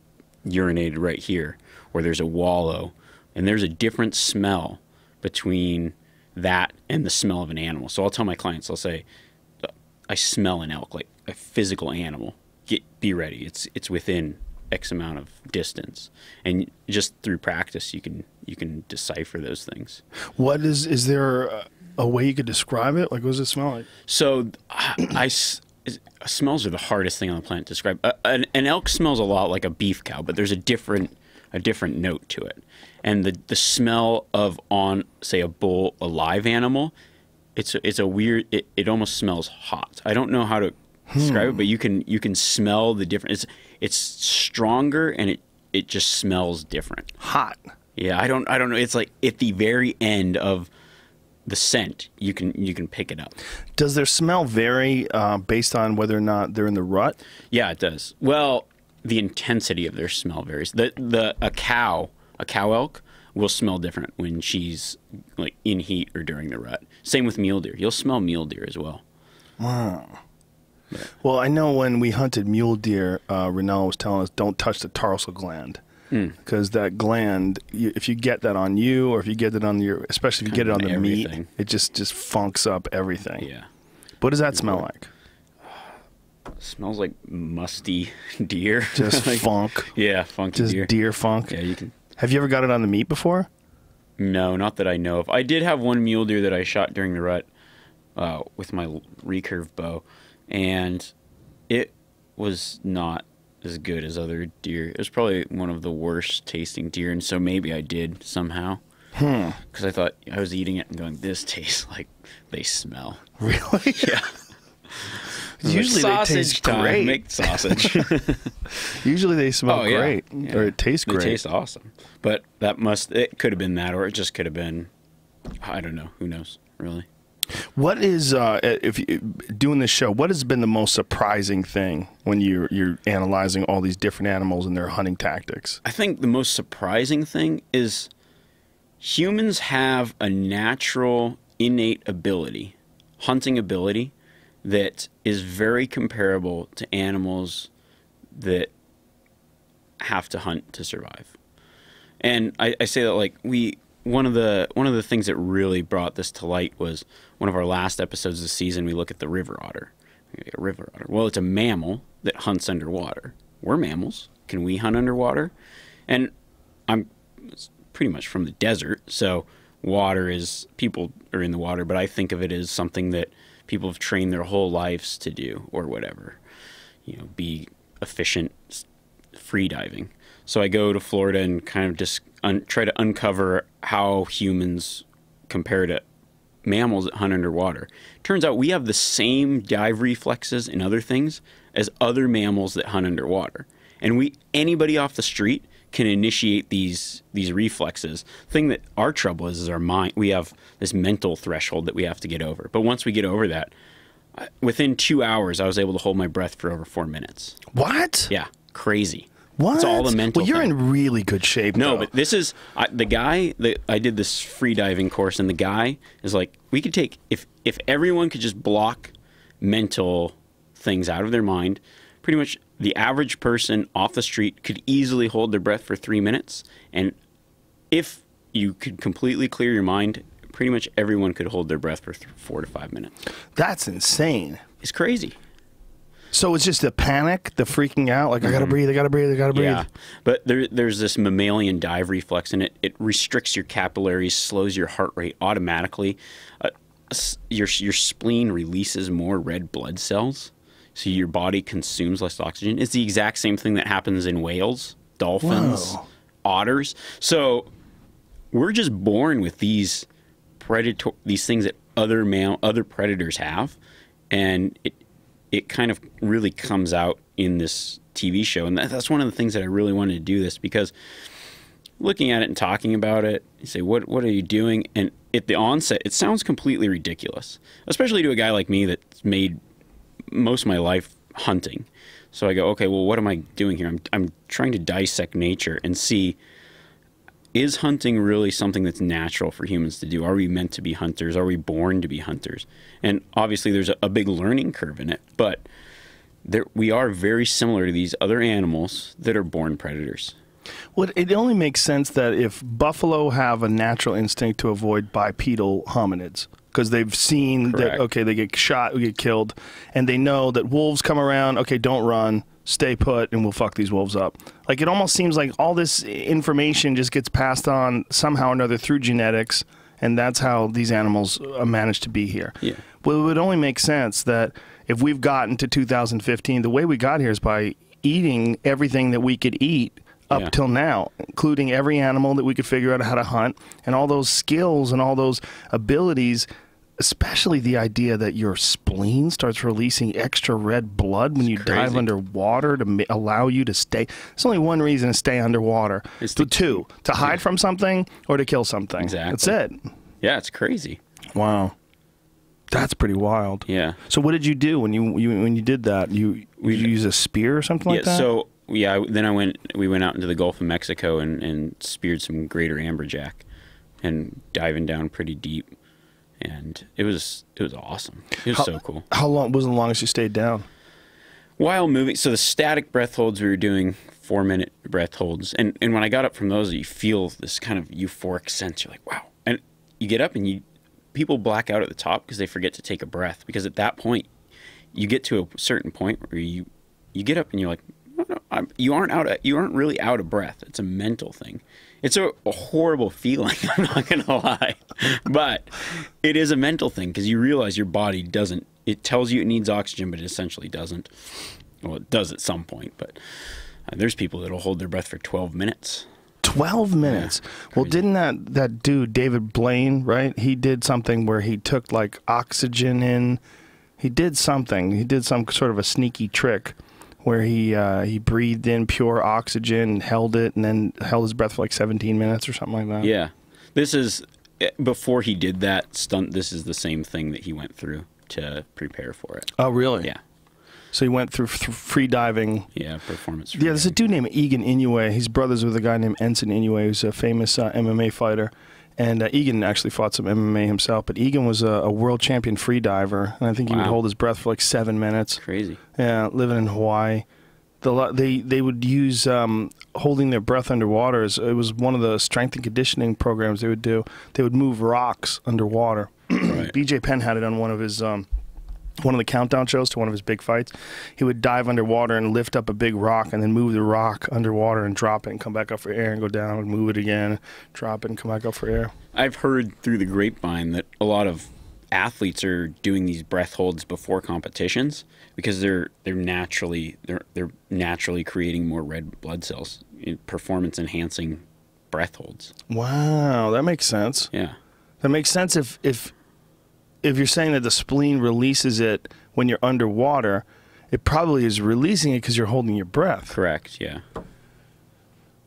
urinated right here, or there's a wallow, and there's a different smell between that and the smell of an animal. So I'll tell my clients, I'll say, I smell an elk, like a physical animal. Be ready. It's within X amount of distance, and just through practice, you can decipher those things. What is there a way you could describe it? Like, what does it smell like? So, smells are the hardest thing on the planet to describe. An elk smells a lot like a beef cow, but there's a different note to it. And the smell of, on say, a bull, a live animal, it's a weird. It almost smells hot. I don't know how to describe it, but you can smell the difference. It's stronger, and it just smells different. Hot. Yeah, I don't know. It's like at the very end of the scent, you can pick it up. Does their smell vary based on whether or not they're in the rut? Yeah, it does. Well, the intensity of their smell varies. A cow elk will smell different when she's like in heat or during the rut. Same with mule deer. You'll smell mule deer as well. Wow. Well, I know when we hunted mule deer, Renell was telling us don't touch the tarsal gland. Because that gland, if you get that on you, or if you get it on your, especially if you get it on the meat, it just funks up everything. Yeah. What does that smell like? It smells like musty deer. Just funk. Yeah, funky deer. Just deer funk. Yeah, you can. Have you ever got it on the meat before? No, not that I know of. I did have one mule deer that I shot during the rut with my recurve bow, and it was not as good as other deer. It was probably one of the worst tasting deer, and so maybe I did somehow. Because I thought I was eating it and going, this tastes like they smell. Really? Yeah. Usually they taste great. Make sausage. Usually they smell great, yeah. or it tastes great. They taste awesome. But it could have been that, or it just could have been, I don't know. Who knows, really? What is, if you, doing this show, what has been the most surprising thing when you're analyzing all these different animals and their hunting tactics? I think the most surprising thing is humans have a natural, innate ability, hunting ability, that is very comparable to animals that have to hunt to survive. And I say that like one of the things that really brought this to light was one of our last episodes of the season. We look at the river otter. Well, it's a mammal that hunts underwater. We're mammals. Can we hunt underwater? And I'm pretty much from the desert, so water is, people are in the water, but I think of it as something that people have trained their whole lives to do, or whatever. Be efficient free diving. So I go to Florida and kind of just try to uncover how humans compare to mammals that hunt underwater. Turns out we have the same dive reflexes and other things as other mammals that hunt underwater. And anybody off the street can initiate these reflexes. The thing that our trouble is our mind. We have this mental threshold that we have to get over. But once we get over that, within 2 hours, I was able to hold my breath for over 4 minutes. What? Yeah, crazy. What? It's all a mental Well, you're thing. in really good shape, No, though. but this is the guy that I did this free diving course, and the guy is like, we could take, if everyone could just block mental things out of their mind, pretty much the average person off the street could easily hold their breath for 3 minutes. And if you could completely clear your mind, pretty much everyone could hold their breath for 4 to 5 minutes. That's insane. It's crazy. So it's just the panic, the freaking out, like I gotta breathe, I gotta breathe, I gotta breathe. Yeah, but there's this mammalian dive reflex, and it restricts your capillaries, slows your heart rate automatically. Your spleen releases more red blood cells, so your body consumes less oxygen. It's the exact same thing that happens in whales, dolphins, otters. So we're just born with these things that other predators have, and it kind of really comes out in this TV show. And that's one of the things that I really wanted to do this, because looking at it and talking about it, you say, what are you doing? And at the onset, it sounds completely ridiculous, especially to a guy like me that's made most of my life hunting. So I go, okay, well, what am I doing here? I'm trying to dissect nature and see, is hunting really something that's natural for humans to do? Are we meant to be hunters? Are we born to be hunters? And obviously there's a big learning curve in it, but we are very similar to these other animals that are born predators. Well, it only makes sense that if buffalo have a natural instinct to avoid bipedal hominids, because they've seen that, okay, they get shot, we get killed, and they know that wolves come around, okay, don't run, stay put, and we'll fuck these wolves up. Like, it almost seems like all this information just gets passed on somehow or another through genetics, and that's how these animals manage to be here. Yeah. Well, it would only make sense that if we've gotten to 2015, the way we got here is by eating everything that we could eat up till now, including every animal that we could figure out how to hunt, and all those skills and all those abilities, especially the idea that your spleen starts releasing extra red blood when you dive underwater to allow you to stay. There's only one reason to stay underwater. It's to hide from something or to kill something. Exactly. That's it. Yeah, it's crazy. Wow. That's pretty wild. Yeah. So what did you do when you did that? You use a spear or something like that? So then we went out into the Gulf of Mexico and speared some greater amberjack, and diving down pretty deep, and it was awesome. It was so cool. How long was the longest you stayed down? while moving. So the static breath holds, we were doing 4-minute breath holds. And when I got up from those, you feel this kind of euphoric sense. You're like, wow. And you get up and people black out at the top because they forget to take a breath. Because at that point, you get to a certain point where you get up and you're like, no, you aren't really out of breath. It's a mental thing. It's a horrible feeling, I'm not going to lie. But it is a mental thing because you realize your body doesn't. It tells you it needs oxygen, but it essentially doesn't. Well, it does at some point, but there's people that'll hold their breath for 12 minutes. 12 minutes. Yeah, well, didn't that dude, David Blaine, right? He did something where he took like oxygen in. He did something. He did some sort of a sneaky trick where he breathed in pure oxygen, held it, and then held his breath for like 17 minutes or something like that. Yeah. This is, before he did that stunt, this is the same thing that he went through to prepare for it. Oh, really? Yeah. So he went through free diving. Yeah, performance. Yeah, there's a dude named Egan Inoue. He's brothers with a guy named Ensign Inoue, who's a famous MMA fighter. And Egan actually fought some MMA himself, but Egan was a world champion free diver, and I think he would hold his breath for like 7 minutes. Crazy. Yeah, living in Hawaii. They would use holding their breath underwater. It was one of the strength and conditioning programs they would do. They would move rocks underwater. Right. BJ Penn had it on one of his one of the countdown shows to one of his big fights. He would dive underwater and lift up a big rock and then move the rock underwater and drop it and come back up for air and go down and move it again, drop it and come back up for air. I've heard through the grapevine that a lot of athletes are doing these breath holds before competitions because they're naturally creating more red blood cells, performance enhancing breath holds. Wow, that makes sense. Yeah. That makes sense if you're saying that the spleen releases it when you're underwater, it probably is releasing it because you're holding your breath. Correct, yeah.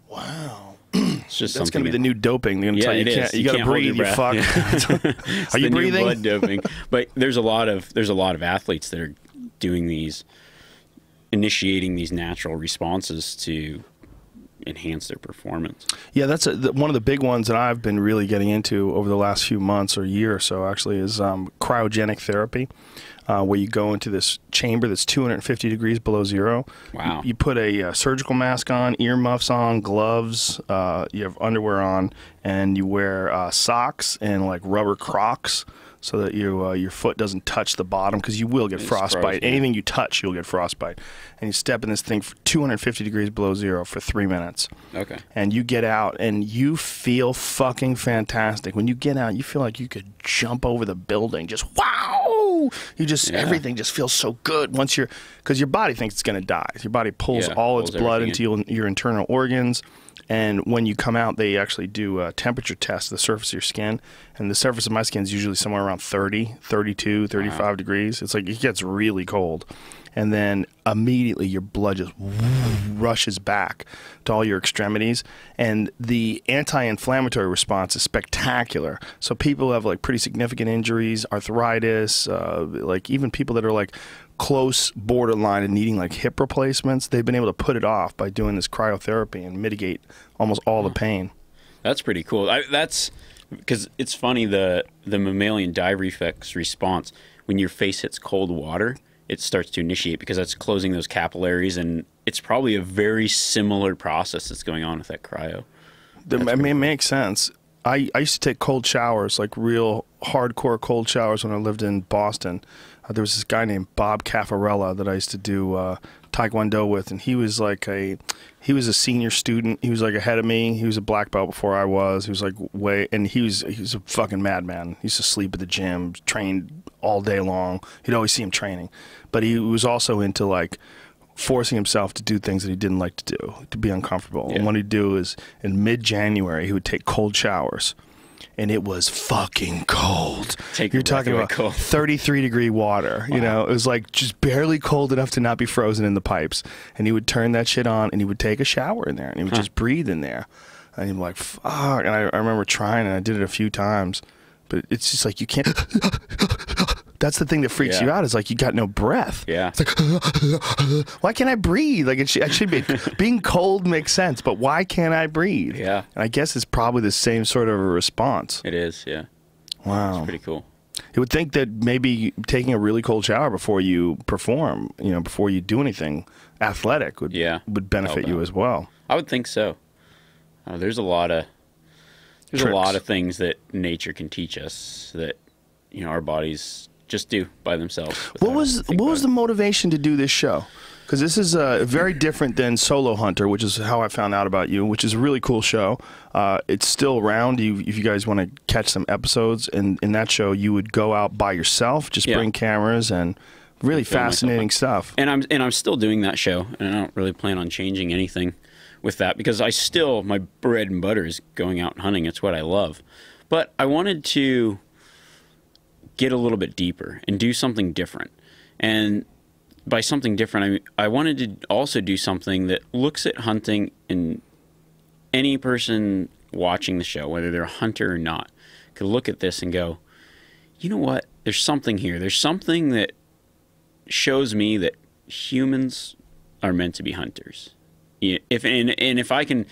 Wow. It's just That's going to be the new doping. They're going to tell you you got to breathe, you fuck. Yeah. Are you breathing? New blood doping. But there's a lot of athletes that are initiating these natural responses to enhance their performance. Yeah, that's one of the big ones that I've been really getting into over the last few months or year or so actually is cryogenic therapy, where you go into this chamber that's 250 degrees below zero. Wow. You put a surgical mask on, earmuffs on, gloves, you have underwear on, and you wear socks and like rubber Crocs so that your foot doesn't touch the bottom because you will get frostbite. Anything you touch, you'll get frostbite. And you step in this thing for 250 degrees below zero for 3 minutes. Okay. And you get out, and you feel fucking fantastic. When you get out, you feel like you could jump over the building. Just wow! You just everything just feels so good once because your body thinks it's gonna die. Your body pulls all its blood into your internal organs. And when you come out, they actually do a temperature test of the surface of your skin. And the surface of my skin is usually somewhere around 30, 32, 35 degrees. It's like it gets really cold. And then immediately your blood just rushes back to all your extremities. And the anti-inflammatory response is spectacular. So people who have like pretty significant injuries, arthritis, like even people that are like close borderline and needing like hip replacements, they've been able to put it off by doing this cryotherapy and mitigate almost all the pain. That's pretty cool. That's because it's funny, the mammalian dive reflex response, when your face hits cold water, it starts to initiate because that's closing those capillaries, and it's probably a very similar process that's going on with that cryo. I mean, it makes sense. I used to take cold showers, like real hardcore cold showers when I lived in Boston. There was this guy named Bob Caffarella that I used to do Taekwondo with, and he was a senior student. He was like ahead of me. He was a black belt before I was. He was like and he was a fucking madman. He used to sleep at the gym, trained all day long. You'd always see him training, but he was also into like forcing himself to do things that he didn't like to do, to be uncomfortable. Yeah. And what he'd do is in mid-January, he would take cold showers. And it was fucking cold. You're talking about 33-degree water. Wow. You know, it was like just barely cold enough to not be frozen in the pipes. And he would turn that shit on, and he would take a shower in there, and he would just breathe in there. And he'd be like, fuck. And I remember trying, and I did it a few times. But it's just like you can't. That's the thing that freaks you out, is like you got no breath. Yeah. It's like, why can't I breathe? Like it should be, being cold makes sense, but why can't I breathe? Yeah. And I guess it's probably the same sort of a response. It is, yeah. Wow. It's pretty cool. You would think that maybe taking a really cold shower before you perform, before you do anything athletic would benefit you as well. I would think so. There's a lot of things that nature can teach us that our bodies just do by themselves. What was the motivation to do this show? Because this is very different than Solo Hunter, which is how I found out about you, which is a really cool show. It's still around. If you guys want to catch some episodes, and in that show, you would go out by yourself, just bring cameras, and really fascinating stuff. And I'm still doing that show, and I don't really plan on changing anything with that because my bread and butter is going out and hunting. It's what I love. But I wanted to get a little bit deeper and do something different. And by something different, I wanted to also do something that looks at hunting, and any person watching the show, whether they're a hunter or not, could look at this and go, you know what? There's something here. There's something that shows me that humans are meant to be hunters. If I can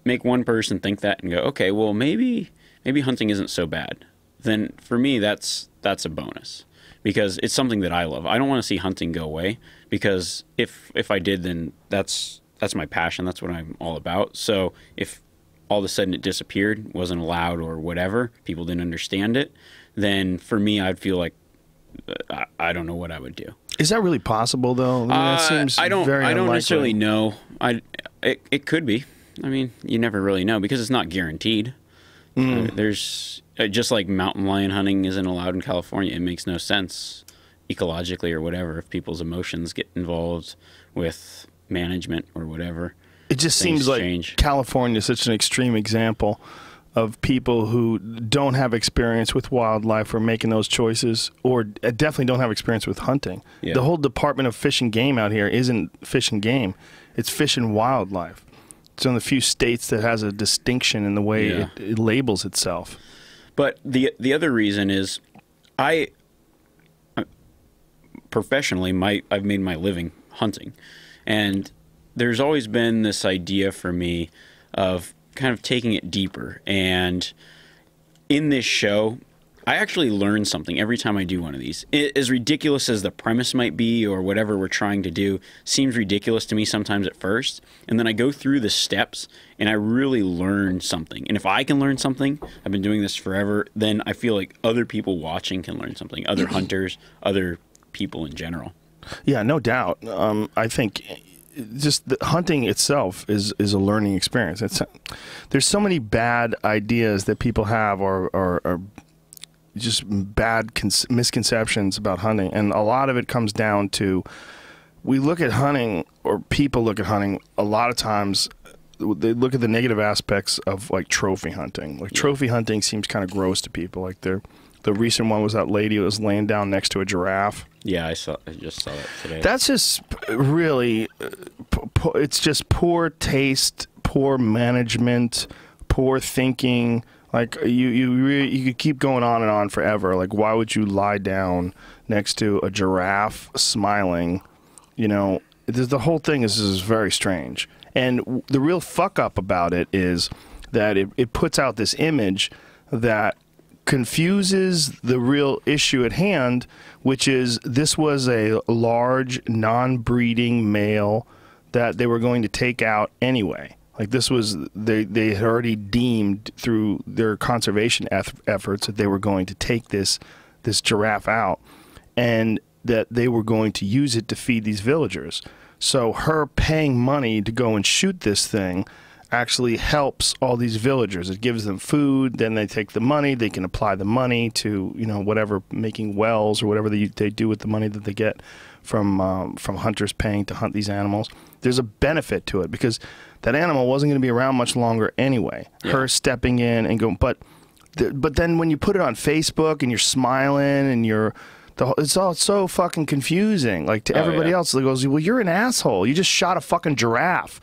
make one person think that and go, okay, well, maybe hunting isn't so bad, then for me, that's a bonus. Because it's something that I love. I don't want to see hunting go away, because if I did, then that's my passion. That's what I'm all about. So if all of a sudden it disappeared, wasn't allowed or whatever, people didn't understand it, then for me, I'd feel like I don't know what I would do. Is that really possible, though? I mean, that seems I don't very unlikely. necessarily know. It could be. I mean, you never really know because it's not guaranteed. There's just like mountain lion hunting isn't allowed in California. It makes no sense ecologically or whatever if people's emotions get involved with management or whatever. It just seems like California is such an extreme example of people who don't have experience with wildlife or making those choices, or definitely don't have experience with hunting. The whole Department of Fish and Game out here isn't fish and game. It's fish and wildlife. It's one of the few states that has a distinction in the way it labels itself. But the other reason is I professionally, I've made my living hunting. And there's always been this idea for me of kind of taking it deeper. And in this show, I actually learn something every time I do one of these. As ridiculous as the premise might be or whatever we're trying to do seems ridiculous to me sometimes at first. And then I go through the steps and I really learn something. And if I can learn something, I've been doing this forever, then I feel like other people watching can learn something. Other hunters, other people in general. Yeah, no doubt. I think just the hunting itself is a learning experience. There's so many bad ideas that people have or just bad misconceptions about hunting, and a lot of it comes down to we look at hunting, or people look at hunting a lot of times, they look at the negative aspects of like trophy hunting. Like trophy hunting seems kind of gross to people. Like the recent one was that lady who was laying down next to a giraffe. Yeah, I just saw that today. That's just really it's just poor taste, poor management, poor thinking. Like you could keep going on and on forever. Like, why would you lie down next to a giraffe smiling? You know, the whole thing is very strange. And the real fuck up about it is that it puts out this image that confuses the real issue at hand, which is this was a large non-breeding male that they were going to take out anyway. Like this was, they had already deemed through their conservation efforts that they were going to take this giraffe out, and that they were going to use it to feed these villagers. So her paying money to go and shoot this thing actually helps all these villagers. It gives them food, then they take the money, they can apply the money to, you know, whatever, making wells or whatever they do with the money that they get from hunters paying to hunt these animals. There's a benefit to it because that animal wasn't going to be around much longer anyway. Yeah. Her stepping in and going, but then when you put it on Facebook and you're smiling and it's all so fucking confusing. Like to everybody else, that goes, well, you're an asshole. You just shot a fucking giraffe.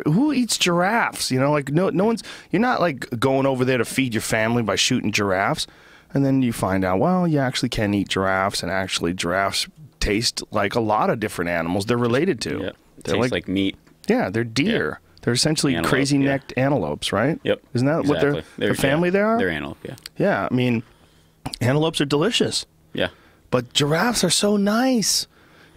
Who eats giraffes? You know, like no one's. You're not like going over there to feed your family by shooting giraffes, and then you find out, well, you actually can eat giraffes, and actually giraffes taste like a lot of different animals they're related to. Yeah, tastes like meat. Yeah, they're deer. Yeah. They're essentially crazy-necked antelopes, right? Yep. Isn't that what the family they are? They're antelope. Yeah. Yeah, I mean, Antelopes are delicious. Yeah. But giraffes are so nice.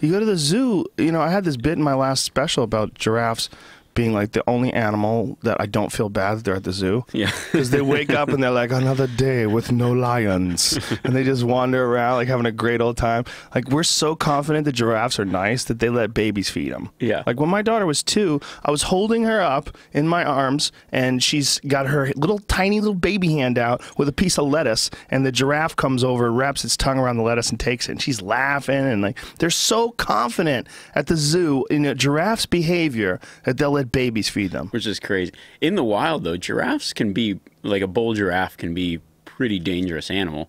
You go to the zoo, you know, I had this bit in my last special about giraffes being like the only animal that I don't feel bad that they're at the zoo. Yeah. Because they wake up and they're like, another day with no lions. And they just wander around like having a great old time. Like, we're so confident that giraffes are nice that they let babies feed them. Yeah. Like, when my daughter was 2, I was holding her up in my arms and she's got her little tiny little baby hand out with a piece of lettuce, and the giraffe comes over, wraps its tongue around the lettuce and takes it. And she's laughing, and like, they're so confident at the zoo in a giraffe's behavior that they'll let babies feed them. Which is crazy. In the wild, though, giraffes can be, like a bull giraffe can be pretty dangerous animal.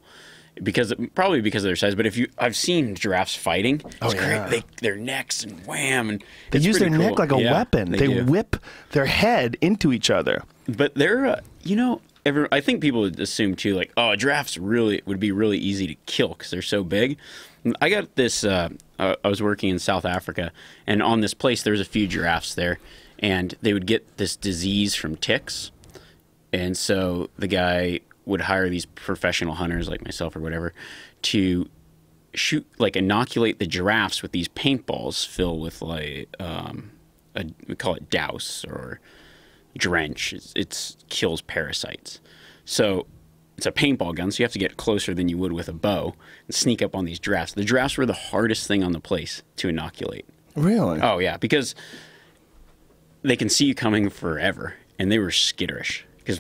Probably because of their size, but I've seen giraffes fighting. It's great. Their necks and wham, and they use their neck like a weapon. They do. whip their head into each other. But they're, you know, I think people would assume too, like, oh, giraffes would be really easy to kill because they're so big. I got this. I was working in South Africa, and on this place, there's a few giraffes there, and they would get this disease from ticks, and so the guy would hire these professional hunters like myself or whatever to inoculate the giraffes with these paintballs filled with like we call it douse or drench. It kills parasites. So it's a paintball gun, so you have to get closer than you would with a bow and sneak up on these giraffes. The giraffes were the hardest thing on the place to inoculate. Really? Oh yeah, because they can see you coming forever, and they were skitterish. Because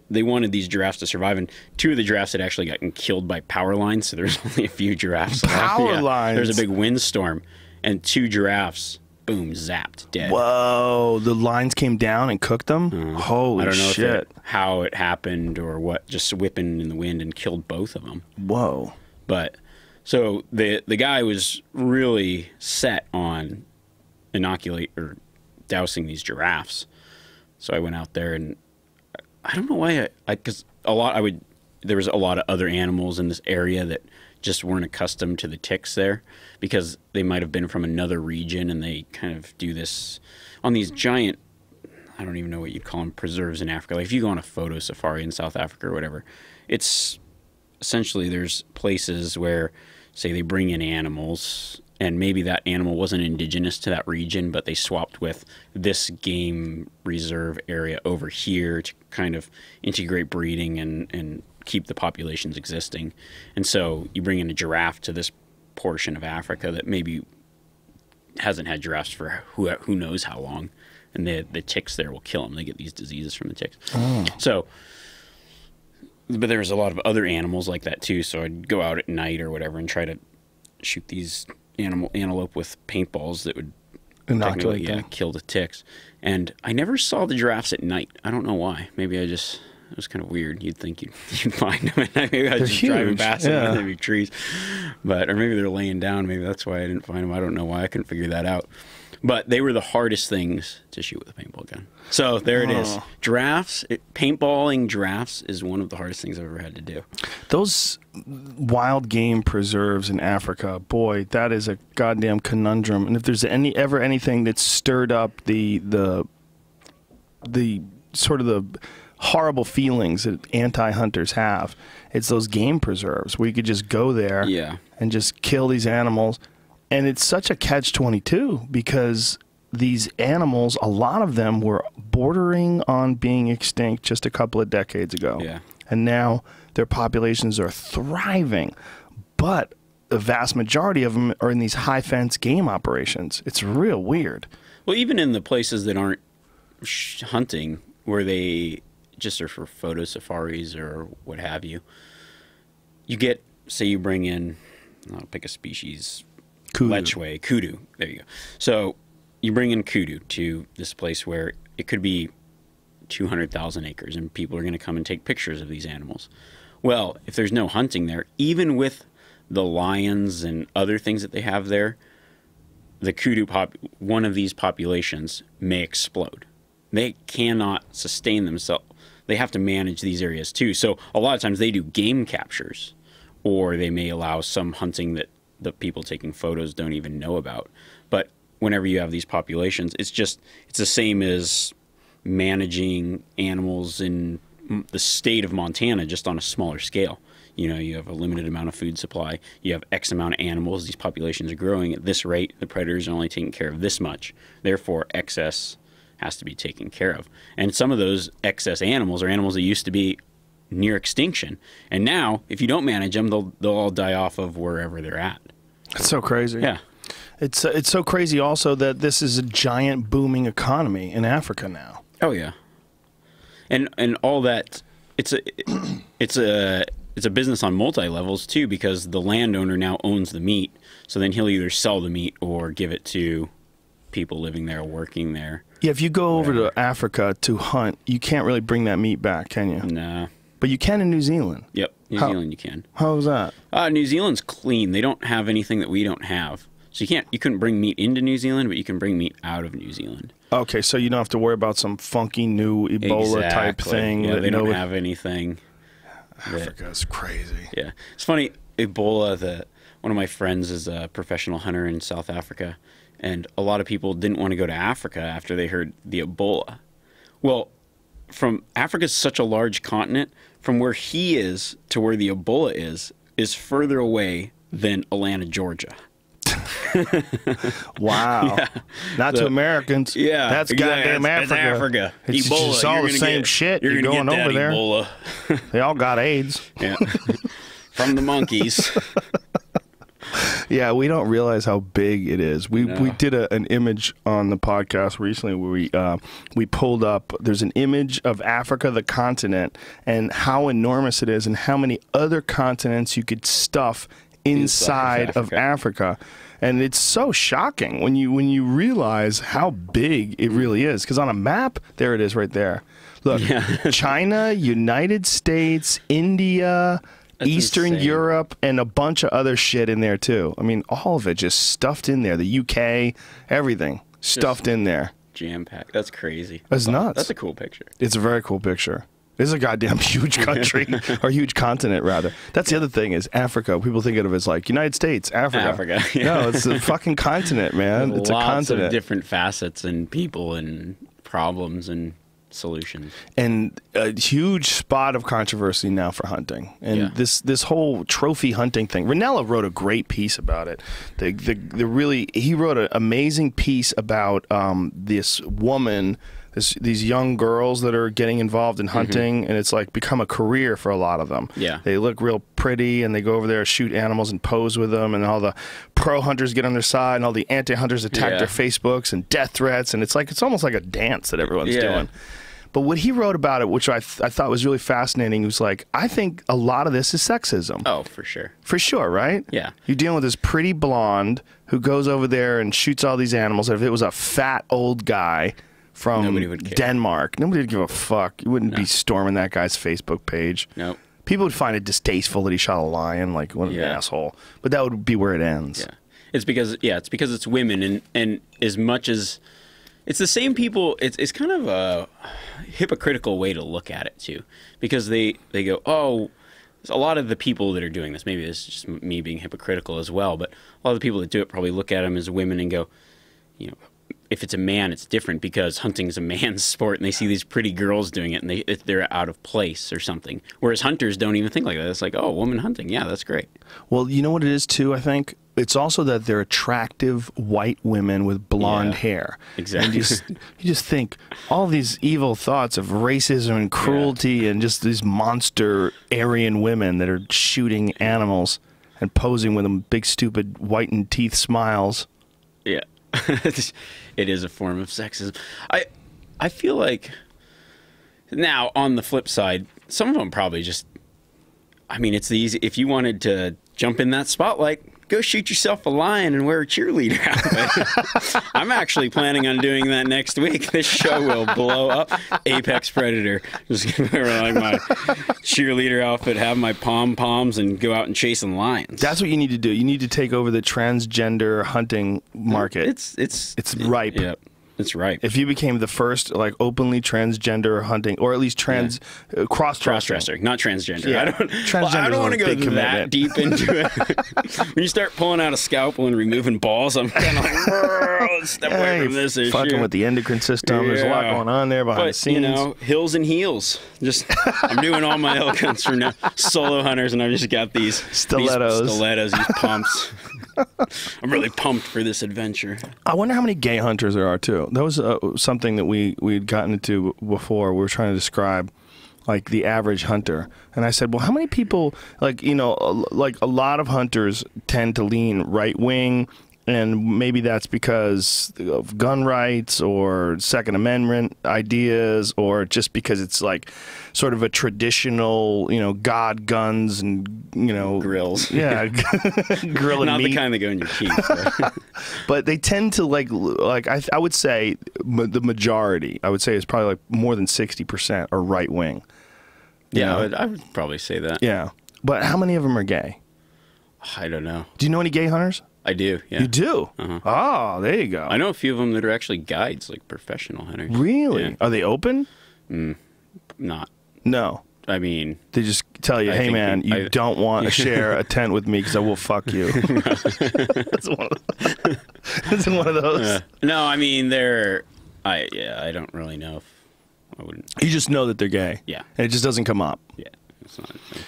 they wanted these giraffes to survive, and 2 of the giraffes had actually gotten killed by power lines, so there's only a few giraffes left. Power lines? There's a big windstorm, and 2 giraffes, boom, zapped, dead. Whoa, the lines came down and cooked them? Holy I don't know shit. how it happened or what, just whipping in the wind and killed both of them. Whoa. But, so the guy was really set on dousing these giraffes. So I went out there, and I don't know why because there was a lot of other animals in this area that just weren't accustomed to the ticks there, because they might have been from another region, and they kind of do this on these giant, I don't even know what you'd call them, preserves in Africa. Like if you go on a photo safari in South Africa or whatever, it's essentially there's places where, say, they bring in animals, and maybe that animal wasn't indigenous to that region, but they swapped with this game reserve area over here to kind of integrate breeding and keep the populations existing. And so you bring in a giraffe to this portion of Africa that maybe hasn't had giraffes for who knows how long, and the ticks there will kill them. They get these diseases from the ticks. Oh. So, but there was a lot of other animals like that too, so I'd go out at night or whatever and try to shoot these antelope with paintballs that would kill the ticks. And I never saw the giraffes at night. I don't know why. Maybe it was kind of weird. You'd think you'd find them, and maybe I was just driving past them and there'd be trees. Or maybe they're laying down. Maybe that's why I didn't find them. I don't know why. I couldn't figure that out. But they were the hardest things to shoot with a paintball gun. So there it is. Paintballing giraffes is one of the hardest things I've ever had to do. Those wild game preserves in Africa, boy, that is a goddamn conundrum. And if there's ever anything that stirred up the sort of the horrible feelings that anti-hunters have, it's those game preserves where you could just go there and just kill these animals. And it's such a catch-22 because these animals, a lot of them were bordering on being extinct just a couple of decades ago. Yeah. And now their populations are thriving. But the vast majority of them are in these high-fence game operations. It's real weird. Well, even in the places that aren't hunting, where they just are for photo safaris or what have you, you get, say you bring in, I'll pick a species, Lechwe, kudu. There you go. So you bring in kudu to this place where it could be 200,000 acres, and people are going to come and take pictures of these animals. Well, if there's no hunting there, even with the lions and other things that they have there, the kudu one of these populations may explode. They cannot sustain themselves. They have to manage these areas too. So a lot of times they do game captures, or they may allow some hunting that the people taking photos don't even know about. But whenever you have these populations, it's the same as managing animals in the state of Montana, just on a smaller scale. you have a limited amount of food supply. You have X amount of animals. These populations are growing at this rate. The predators are only taking care of this much. Therefore, excess has to be taken care of. And some of those excess animals are animals that used to be near extinction. And now, if you don't manage them, they'll all die off of wherever they're at. It's so crazy. Yeah. It's so crazy also that this is a giant booming economy in Africa now. Oh yeah. And all that, it's a business on multi levels too, because the landowner now owns the meat. So then he'll either sell the meat or give it to people living there, working there. Yeah, if you go over to Africa to hunt, you can't really bring that meat back, can you? Nah. But you can in New Zealand. Yep, New Zealand you can. How is that? New Zealand's clean. They don't have anything that we don't have. So you couldn't bring meat into New Zealand, but you can bring meat out of New Zealand. Okay, so you don't have to worry about some funky new Ebola type thing. Yeah, they don't have anything. Africa's crazy. Yeah, it's funny. Ebola. One of my friends is a professional hunter in South Africa, and a lot of people didn't want to go to Africa after they heard the Ebola. Well, from Africa's such a large continent, from where he is to where the Ebola is further away than Atlanta, Georgia. Wow. Yeah. Not to Americans. Yeah. That's goddamn Africa. That's Africa. It's Ebola. It's all the same shit. You're going over there. Ebola. They all got AIDS. Yeah. From the monkeys. Yeah, we don't realize how big it is. We did an image on the podcast recently where we pulled up. There's an image of Africa, the continent, and how enormous it is, and how many other continents you could stuff inside of Africa. And it's so shocking when you realize how big it really is. Because on a map, there it is right there. Look, China, United States, India. That's Eastern insane. Europe, and a bunch of other shit in there too. I mean, all of it just stuffed in there. The UK, everything stuffed in there. Jam-packed. That's crazy. That's nuts. That's a cool picture. It's a very cool picture. It's a goddamn huge country, or huge continent, rather. That's the other thing is Africa. People think of it as like United States, Africa. Yeah. No, it's a fucking continent, man. It's a continent. Lots of different facets and people and problems and solutions. And a huge spot of controversy now for hunting. And this whole trophy hunting thing. Ranella wrote a great piece about it. He wrote an amazing piece about this woman, these young girls that are getting involved in hunting, and it's like become a career for a lot of them. Yeah. They look real pretty, and they go over there, shoot animals, and pose with them, and all the pro hunters get on their side, and all the anti-hunters attack their Facebooks and death threats, and it's almost like a dance that everyone's doing. But what he wrote about it, which I thought was really fascinating, was like, I think a lot of this is sexism. Oh, for sure. For sure, right? Yeah. You're dealing with this pretty blonde who goes over there and shoots all these animals. If it was a fat old guy from Denmark, nobody would give a fuck. You wouldn't be storming that guy's Facebook page. Nope. People would find it distasteful that he shot a lion, like, what an asshole. But that would be where it ends. Yeah. It's because it's women, and as much as... It's the same people. It's kind of a hypocritical way to look at it too, because they go, oh, a lot of the people that are doing this, maybe this is just me being hypocritical as well, but a lot of the people that do it probably look at them as women and go, if it's a man, it's different because hunting is a man's sport, and they see these pretty girls doing it, and they're out of place or something. Whereas hunters don't even think like that. It's like, oh, woman hunting, yeah, that's great. Well, you know what it is too, I think? It's also that they're attractive white women with blonde hair. Exactly. And you just think all these evil thoughts of racism and cruelty and just these monster Aryan women that are shooting animals and posing with them big, stupid, whitened teeth smiles. Yeah. It is a form of sexism. I feel like, now, on the flip side, some of them probably just, I mean, it's the easy, if you wanted to jump in that spotlight, go shoot yourself a lion and wear a cheerleader outfit. I'm actually planning on doing that next week. This show will blow up. Apex Predator. Just gonna wear like my cheerleader outfit, have my pom-poms, and go out and chase some lions. That's what you need to do. You need to take over the transgender hunting market. It's ripe. Yep. It's right. If you became the first openly transgender hunting, or at least cross-dressing, not transgender. Yeah. I don't want to go that deep into it. When you start pulling out a scalpel and removing balls, I'm kind of like, Step away from this issue. Fucking with the endocrine system. There's a lot going on there behind the scenes. You know, hills and heels. Just I'm doing all my elk hunts for now. Solo hunters, and I've just got these stilettos, these pumps. I'm really pumped for this adventure. I wonder how many gay hunters there are too. That was something that we'd gotten into before. We were trying to describe like the average hunter, and I said, well, how many people, like, you know, like a lot of hunters tend to lean right wing, and maybe that's because of gun rights or Second Amendment ideas, or just because it's like sort of a traditional, you know, God, guns, and, you know, grills. Yeah, grill and not meat. the kind that go in your teeth. But they tend to like I would say the majority, I would say, is probably like more than 60% are right wing. Yeah, I would probably say that. Yeah, but how many of them are gay? I don't know. Do you know any gay hunters? I do. Yeah. You do? Oh, there you go. I know a few of them that are actually guides, like professional hunters. Really? Yeah. Are they open? Not. No. I mean, they just tell you, hey man, you don't want to share a tent with me because I will fuck you. That's one of those. No, I mean I don't really know if I wouldn't. You just know that they're gay. Yeah. And it just doesn't come up. Yeah. It's not a thing.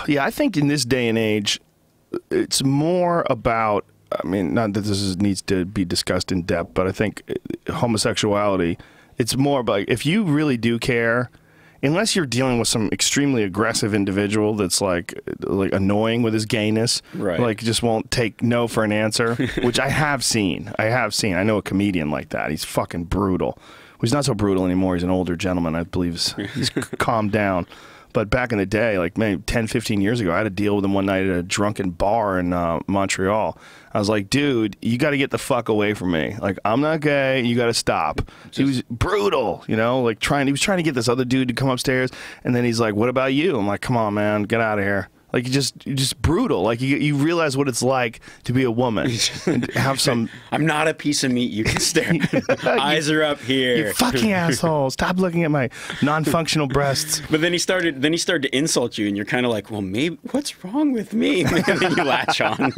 Yeah, I think in this day and age, it's more about, I mean, not that needs to be discussed in depth, but I think homosexuality, it's more about, if you really do care, unless you're dealing with some extremely aggressive individual that's like annoying with his gayness, right? Like just won't take no for an answer, which I have seen. I know a comedian like that. He's fucking brutal. He's not so brutal anymore. He's an older gentleman, I believe. He's calmed down. But back in the day, like maybe 10, 15 years ago, I had to deal with him one night at a drunken bar in Montreal. I was like, dude, you got to get the fuck away from me. Like, I'm not gay. You got to stop. He was brutal, you know, like he was trying to get this other dude to come upstairs. And then he's like, what about you? I'm like, come on, man, get out of here. Like, you're just brutal. Like, you realize what it's like to be a woman and have some... I'm not a piece of meat you can stare at. Eyes are up here. You fucking asshole. Stop looking at my non-functional breasts. But then he started to insult you, and you're kind of like, well, maybe, what's wrong with me? And then you latch on.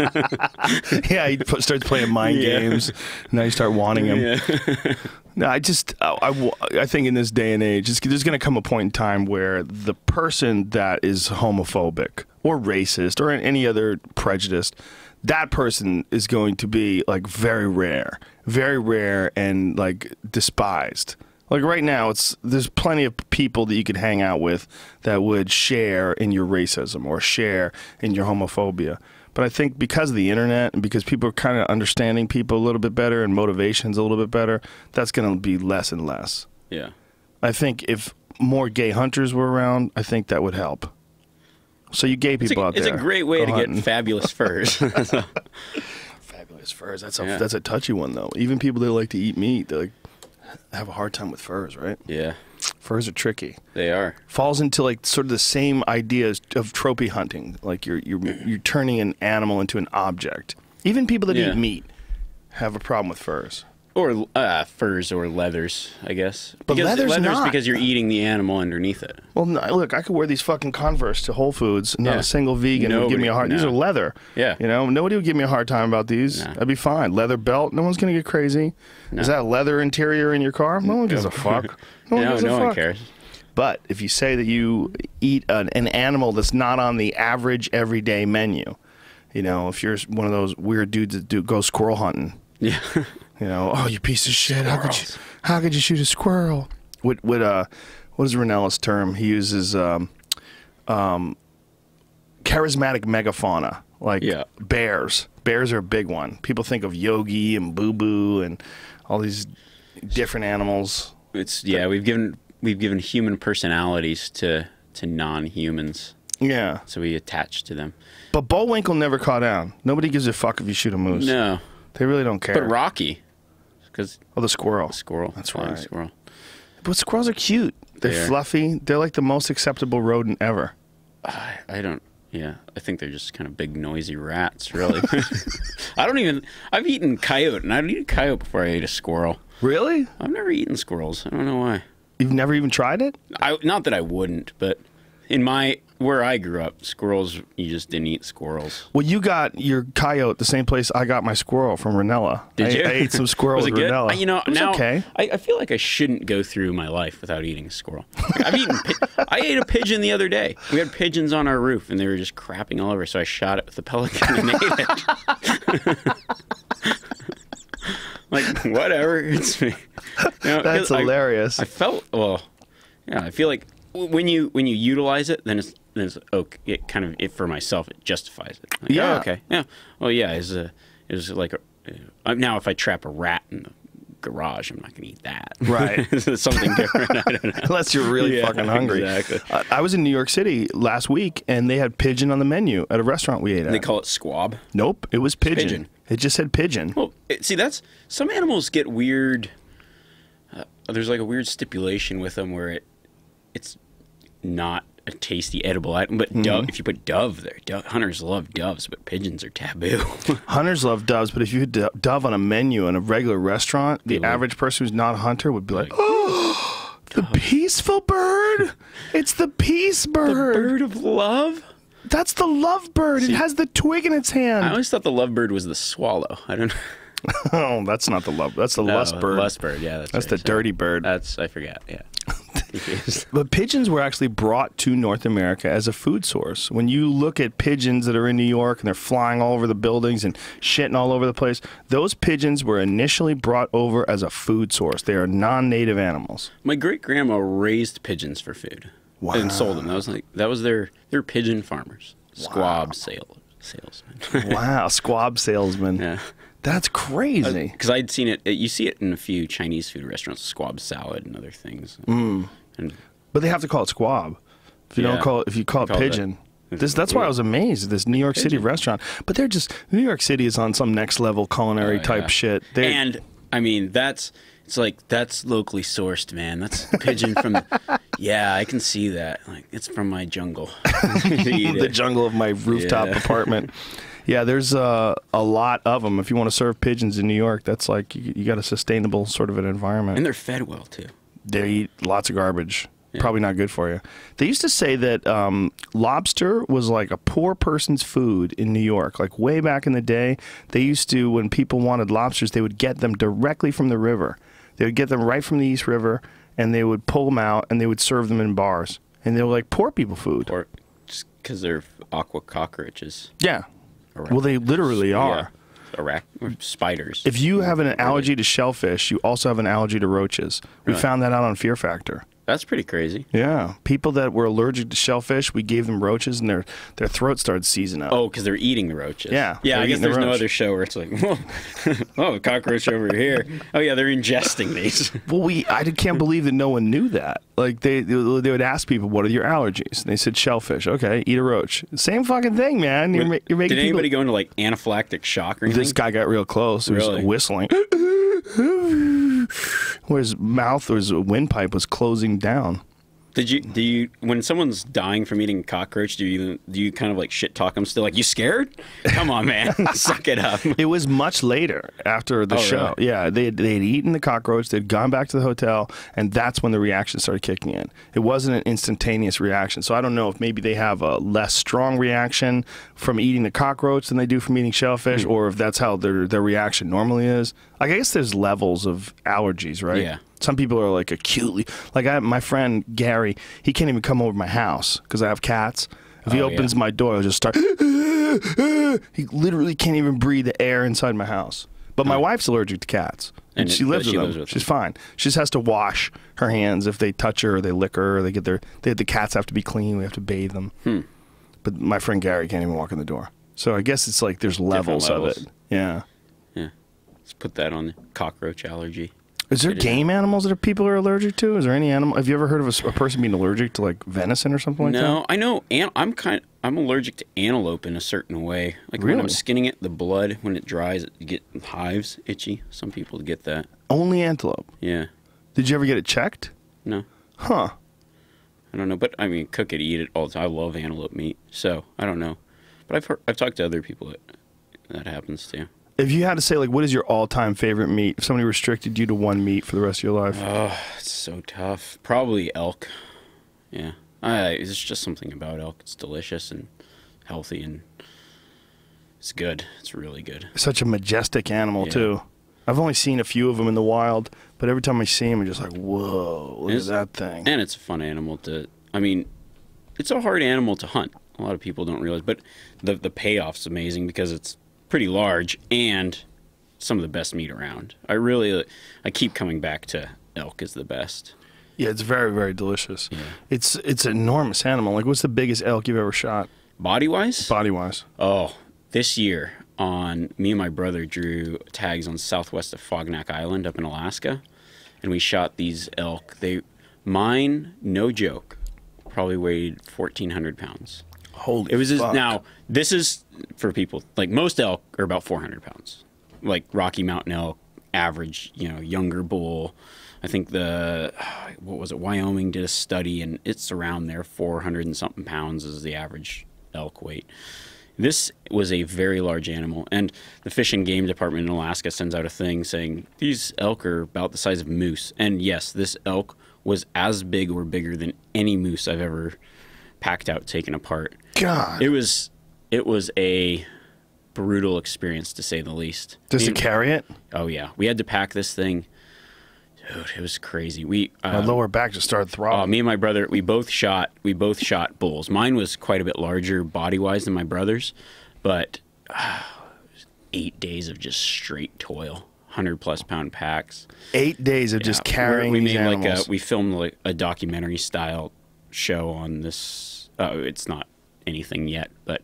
Yeah, he starts playing mind games. Now you start wanting him. Yeah. No, I think in this day and age, there's going to come a point in time where the person that is homophobic or racist or any other prejudice, that person is going to be like very rare and like despised. Like right now, there's plenty of people that you could hang out with that would share in your racism or share in your homophobia. But I think because of the internet and because people are kind of understanding people a little bit better and motivations a little bit better, that's going to be less and less. Yeah. I think if more gay hunters were around, I think that would help. So you gay people out there. It's a great way to get fabulous furs. Fabulous furs. That's a touchy one, though. Even people that like to eat meat, they have a hard time with furs, right? Yeah. Furs are tricky. They are. Falls into like sort of the same ideas of trophy hunting. Like you're turning an animal into an object. Even people that eat meat have a problem with furs. Or furs or leathers, I guess. But leather's not. Because you're eating the animal underneath it. Well, no, look, I could wear these fucking Converse to Whole Foods. Not a single vegan would give me a hard. These are leather. Yeah. You know, nobody would give me a hard time about these. I'd be fine. Leather belt. No one's gonna get crazy. Is that leather interior in your car? No one gives a fuck. No one cares. But if you say that you eat an animal that's not on the average everyday menu, you know, if you're one of those weird dudes that go squirrel hunting. Yeah. You know, oh, you piece of shit! How could you shoot a squirrel? What is Ranello's term? He uses charismatic megafauna, like bears. Bears are a big one. People think of Yogi and Boo Boo and all these different animals. We've given human personalities to non-humans. Yeah. So we attach to them. But Bullwinkle never caught down. Nobody gives a fuck if you shoot a moose. No. They really don't care. But Rocky. The squirrel. The squirrel. That's right. Squirrel. But squirrels are cute. They're fluffy. They're like the most acceptable rodent ever. I think they're just kind of big, noisy rats, really. I've eaten coyote, and I'd eat a coyote before I ate a squirrel. Really? I've never eaten squirrels. I don't know why. You've never even tried it? Not that I wouldn't, but when where I grew up, squirrels, you just didn't eat squirrels. Well, you got your coyote the same place I got my squirrel from Ranella. Did you? I ate some squirrel Was with it good? Ranella. You know, it was now okay. I feel like I shouldn't go through my life without eating a squirrel. Like, I ate a pigeon the other day. We had pigeons on our roof, and they were just crapping all over, so I shot it with a pelican and ate it. Like, whatever, it's me. You know, That's hilarious. I felt, well, yeah, I feel like when you utilize it, then it's okay. It kind of, for myself, it justifies it. Like, Yeah. oh, okay. Yeah. Well, yeah. It was like now if I trap a rat in the garage, I'm not going to eat that. Right. It's something different. I don't know. Unless you're really fucking hungry. Exactly. I was in New York City last week, and they had pigeon on the menu at a restaurant we ate at. They call it squab. Nope, it was pigeon. pigeon. It just said pigeon. Well, see, that's some animals get weird. There's like a weird stipulation with them where it's not a tasty edible item. But dove, if you put dove there, hunters love doves, but pigeons are taboo. Hunters love doves, but if you had dove on a menu in a regular restaurant, the average person who's not a hunter would be like, oh, the peaceful bird. It's the peace bird. The bird of love? That's the lovebird. It has the twig in its hand. I always thought the lovebird was the swallow. I don't know. Oh, that's not the love. That's the lust bird. Lust bird, yeah. That's the right. dirty bird. I forgot, yeah. But pigeons were actually brought to North America as a food source. When you look at pigeons that are in New York and they're flying all over the buildings and shitting all over the place, those pigeons were initially brought over as a food source. They are non-native animals. My great-grandma raised pigeons for food. Wow. And sold them. That was their pigeon farmers. Squab salesmen. Wow, squab salesman. Yeah. That's crazy. Because I'd seen it. You see it in a few Chinese food restaurants, squab salad and other things. And But they have to call it squab. If you don't call it, if you call it pigeon. That's why I was amazed at this New York City restaurant. But they're just, New York City is on some next level culinary type shit. And I mean, that's locally sourced, man. That's pigeon from. Yeah, I can see that. Like, it's from my jungle. The jungle of my rooftop apartment. Yeah, there's a lot of them. If you want to serve pigeons in New York, that's like you got a sustainable sort of an environment. And they're fed well too. They eat lots of garbage. Yeah. Probably not good for you. They used to say that lobster was like a poor person's food in New York. Like way back in the day, they used to, when people wanted lobsters, they would get them directly from the river. They would get them right from the East River, and they would pull them out, and they would serve them in bars. And they were like poor people food. Or just because they're aqua cockroaches. Yeah. Well, they literally are. Yeah. Or spiders. If you have an allergy to shellfish, you also have an allergy to roaches. We found that out on Fear Factor. That's pretty crazy. Yeah. People that were allergic to shellfish, we gave them roaches, and their throat started seizing up. Oh, because they're eating the roaches. Yeah. Yeah, I guess there's no other show where it's like, oh, cockroach over here. Oh, yeah, they're ingesting these. Well, I can't believe that no one knew that. Like, they would ask people, what are your allergies? And they said shellfish. Okay, eat a roach. Same fucking thing, man. You're making Did anybody go into, like, anaphylactic shock or anything? This guy got real close. He was whistling. Where his mouth or his windpipe was closing down. Do you when someone's dying from eating cockroach, do you kind of like shit talk them still? Like, you scared? Come on, man, suck it up. It was much later after the show. Really? Yeah, they'd eaten the cockroach, they'd gone back to the hotel, and that's when the reaction started kicking in. It wasn't an instantaneous reaction, so I don't know if maybe they have a less strong reaction from eating the cockroach than they do from eating shellfish, or if that's how their reaction normally is. Like, I guess there's levels of allergies, right? Yeah. Some people are like acutely, like my friend Gary, he can't even come over to my house because I have cats. If he opens my door, I'll just start. He literally can't even breathe the air inside my house. But my wife's allergic to cats, and she lives with them. She's fine. She just has to wash her hands if they touch her or they lick her or the cats have to be clean. We have to bathe them. But my friend Gary can't even walk in the door. So I guess it's like there's levels of it. Yeah. Yeah. Let's put that on the cockroach allergy. Is there game animals that people are allergic to? Is there any animal? Have you ever heard of a person being allergic to like venison or something like that? No, I know. I'm allergic to antelope in a certain way. Like when I'm skinning it, the blood when it dries, you get hives, itchy. Some people get that. Only antelope. Yeah. Did you ever get it checked? No. Huh. I don't know, but I mean, cook it, eat it all the time. I love antelope meat, so I don't know. But I've talked to other people that happens to. If you had to say, like, what is your all-time favorite meat? If somebody restricted you to one meat for the rest of your life. Oh, it's so tough. Probably elk. Yeah. There's just something about elk. It's delicious and healthy, and it's good. It's really good. Such a majestic animal, too. I've only seen a few of them in the wild, but every time I see them, I'm just like, whoa, look at that thing. And it's a fun animal to, I mean, it's a hard animal to hunt. A lot of people don't realize, but the payoff's amazing because it's pretty large and some of the best meat around. I keep coming back to elk is the best. Yeah, it's very, very delicious. Yeah. It's an enormous animal. Like, what's the biggest elk you've ever shot? Body-wise? Body-wise. Oh, this year, me and my brother drew tags on southwest of Fognak Island up in Alaska, and we shot these elk. Mine, no joke, probably weighed 1,400 pounds. Holy It was fuck. Now, this is for people, like most elk are about 400 pounds. Like Rocky Mountain elk, average, younger bull. I think Wyoming did a study, and it's around there, 400 and something pounds is the average elk weight. This was a very large animal, and the Fish and Game Department in Alaska sends out a thing saying these elk are about the size of moose. And yes, this elk was as big or bigger than any moose I've ever packed out, taken apart. God. It was a brutal experience, to say the least. Does it carry it? Oh yeah, we had to pack this thing. Dude, it was crazy. My lower back just started throbbing. Me and my brother, we both shot bulls. Mine was quite a bit larger body-wise than my brother's, but 8 days of just straight toil, 100+ pound packs. 8 days of just carrying these animals. We filmed like a documentary style show on this. It's not anything yet, but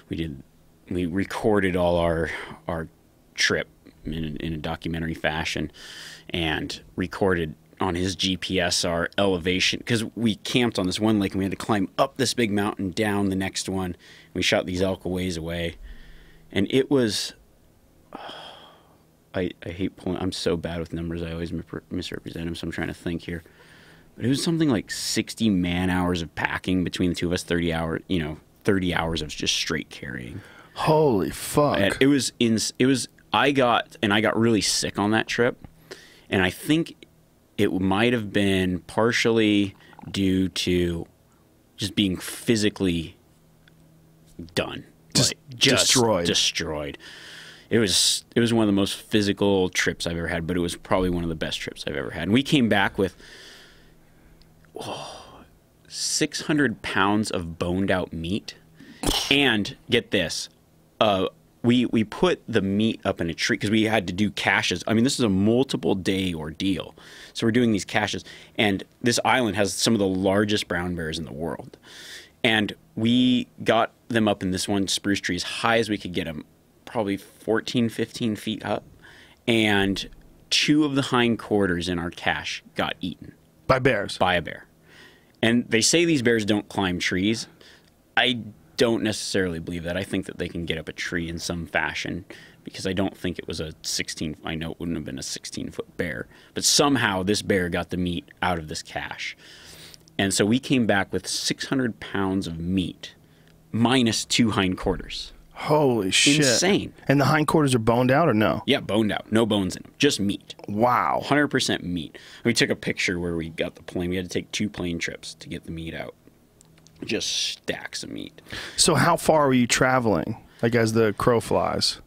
we recorded all our trip in a documentary fashion, and recorded on his GPS our elevation, because we camped on this one lake and we had to climb up this big mountain, down the next one. We shot these elk a ways away, and it was I hate pulling. I'm so bad with numbers. I always misrepresent them, so I'm trying to think here. But it was something like 60 man hours of packing between the two of us. 30 hours of just straight carrying. Holy fuck! And it was. I got really sick on that trip, and I think it might have been partially due to just being physically done, just destroyed. It was one of the most physical trips I've ever had, but it was probably one of the best trips I've ever had. And we came back with 600 pounds of boned out meat, and get this. We put the meat up in a tree because we had to do caches. I mean, this is a multiple day ordeal. So we're doing these caches, and this island has some of the largest brown bears in the world. And we got them up in this one spruce tree as high as we could get them, probably 14, 15 feet up. And 2 of the hindquarters in our cache got eaten. By bears? By a bear. And they say these bears don't climb trees. I don't necessarily believe that. I think that they can get up a tree in some fashion, because I don't think it was a 16. I know it wouldn't have been a 16-foot bear, but somehow this bear got the meat out of this cache. And so we came back with 600 pounds of meat minus 2 hindquarters. Holy shit. Insane. And the hindquarters are boned out or no? Yeah, boned out. No bones in them. Just meat. Wow. 100% meat. We took a picture where we got the plane. We had to take 2 plane trips to get the meat out. Just stacks of meat. So how far were you traveling, like as the crow flies?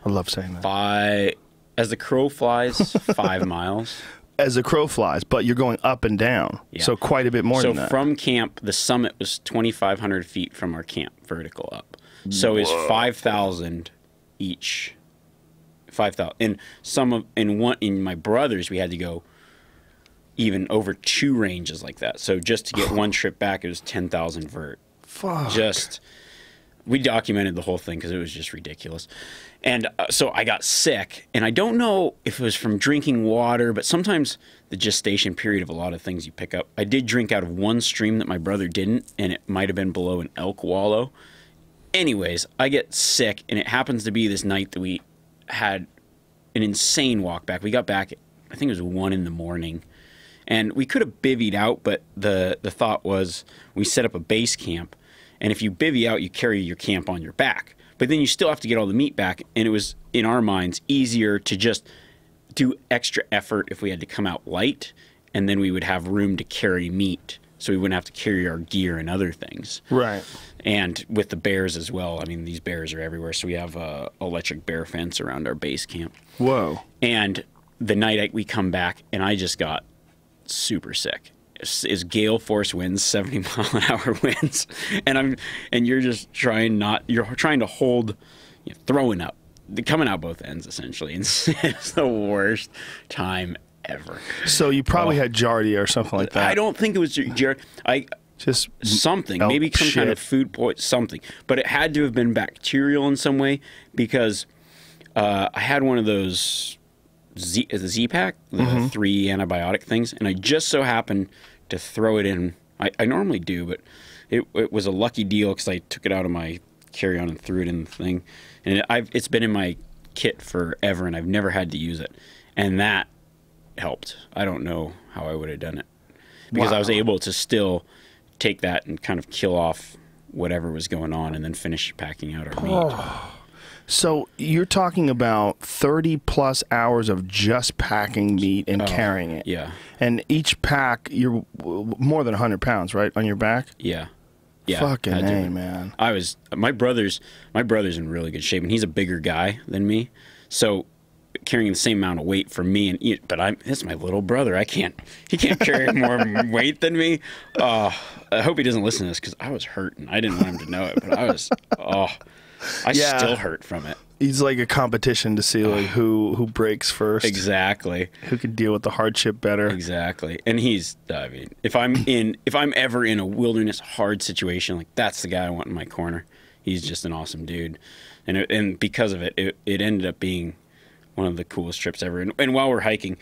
I love saying that. As the crow flies, 5 miles. As the crow flies, but you're going up and down, so quite a bit more than that. So from camp, the summit was 2,500 feet from our camp, vertical up. So it's 5,000 each. 5,000. In my brother's, we had to go even over 2 ranges like that. So just to get one trip back, it was 10,000 vert. Fuck. We documented the whole thing because it was just ridiculous. And so I got sick, and I don't know if it was from drinking water, but sometimes the gestation period of a lot of things you pick up. I did drink out of one stream that my brother didn't, and it might have been below an elk wallow. Anyways, I get sick, and it happens to be this night that we had an insane walk back. We got back, I think it was 1 in the morning, and we could have bivvied out, but the thought was we set up a base camp, and if you bivvy out, you carry your camp on your back. But then you still have to get all the meat back, and it was, in our minds, easier to just do extra effort if we had to come out light, and then we would have room to carry meat so we wouldn't have to carry our gear and other things. Right. And with the bears as well. I mean, these bears are everywhere. So we have a electric bear fence around our base camp. Whoa. And the night we come back, and I just got super sick. Is gale force winds, 70-mile-an-hour winds, and you're just trying to hold, throwing up, coming out both ends essentially. And it's the worst time ever. So you probably had Giardia or something like that. I don't think it was Giardia. Just something, maybe some kind of food poison, something. But it had to have been bacterial in some way, because I had one of those the Z-Pack, the 3 antibiotic things, and I just so happened to throw it in. I normally do, but it was a lucky deal because I took it out of my carry-on and threw it in the thing. And it's been in my kit forever, and I've never had to use it. And that helped. I don't know how I would have done it, because I was able to still take that and kind of kill off whatever was going on and then finish packing out our meat. So you're talking about 30-plus hours of just packing meat and carrying it. Yeah. And each pack, you're more than 100 pounds, right, on your back? Yeah. Yeah. Fucking A, man. My brother's in really good shape, and he's a bigger guy than me. So carrying the same amount of weight for me, it's my little brother. He can't carry more weight than me. I hope he doesn't listen to this, because I was hurting. I didn't want him to know it, but I was, I still hurt from it. He's like a competition to see like who breaks first. Exactly. Who can deal with the hardship better. Exactly. And if I'm ever in a wilderness hard situation, like, that's the guy I want in my corner. He's just an awesome dude. And because of it, it ended up being one of the coolest trips ever. And while we're hiking,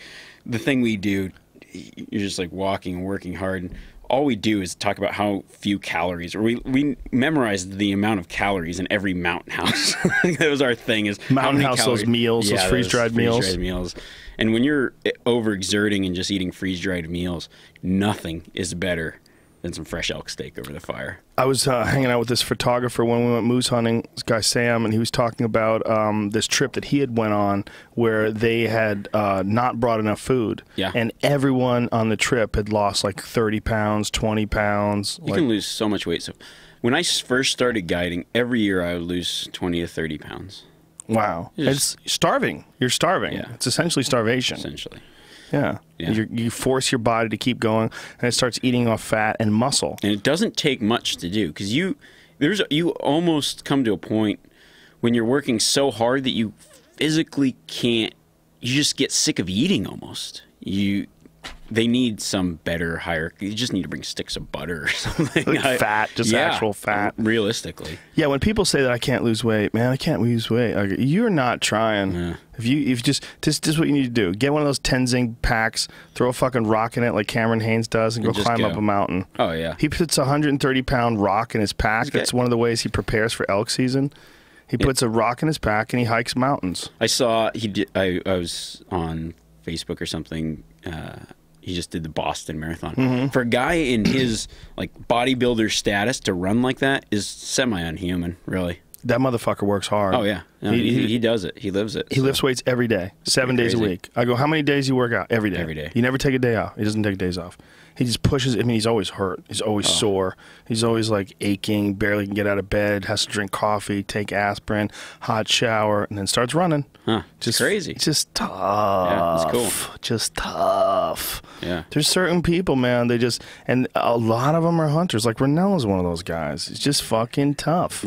the thing we do, you're just like walking and working hard, and all we do is talk about how few calories, or we memorized the amount of calories in every mountain house. That was our thing, is mountain house, those meals, those freeze-dried meals. And when you're overexerting and just eating freeze-dried meals, nothing is better than some fresh elk steak over the fire. I was hanging out with this photographer when we went moose hunting, this guy Sam, and he was talking about this trip that he had went on where they had not brought enough food. Yeah. And everyone on the trip had lost like 30 pounds, 20 pounds. You can lose so much weight. So when I first started guiding, every year I would lose 20 to 30 pounds. Wow. It's starving. You're starving. Yeah. It's essentially starvation. Essentially. Yeah. You force your body to keep going, and it starts eating off fat and muscle. And it doesn't take much to do, because you almost come to a point when you're working so hard that you physically can't. You just get sick of eating almost. They need some better, higher. You just need to bring sticks of butter or something. Like fat, just actual fat. Realistically. Yeah, when people say that I can't lose weight, man, I can't lose weight. Like, you're not trying. Yeah. If you just what you need to do. Get one of those Tenzing packs, throw a fucking rock in it like Cameron Haynes does, and go climb up a mountain. Oh, yeah. He puts a 130-pound rock in his pack. That's one of the ways he prepares for elk season. He puts a rock in his pack and he hikes mountains. I saw he did. I was on Facebook or something. He just did the Boston Marathon. For a guy in his like bodybuilder status to run like that is semi-unhuman, really. That motherfucker works hard. Oh, yeah. No, he does it. He lives it. He lifts weights every day, 7 days a week. I go, how many days do you work out? Every day. Every day. You never take a day off. He doesn't take days off. He just pushes. I mean, he's always hurt. He's always sore. He's always like aching, barely can get out of bed, has to drink coffee, take aspirin, hot shower, and then starts running. Huh. Just crazy. Just tough. Yeah, it's cool. Just tough. Yeah. There's certain people, man, and a lot of them are hunters. Like Renella's one of those guys. It's just fucking tough.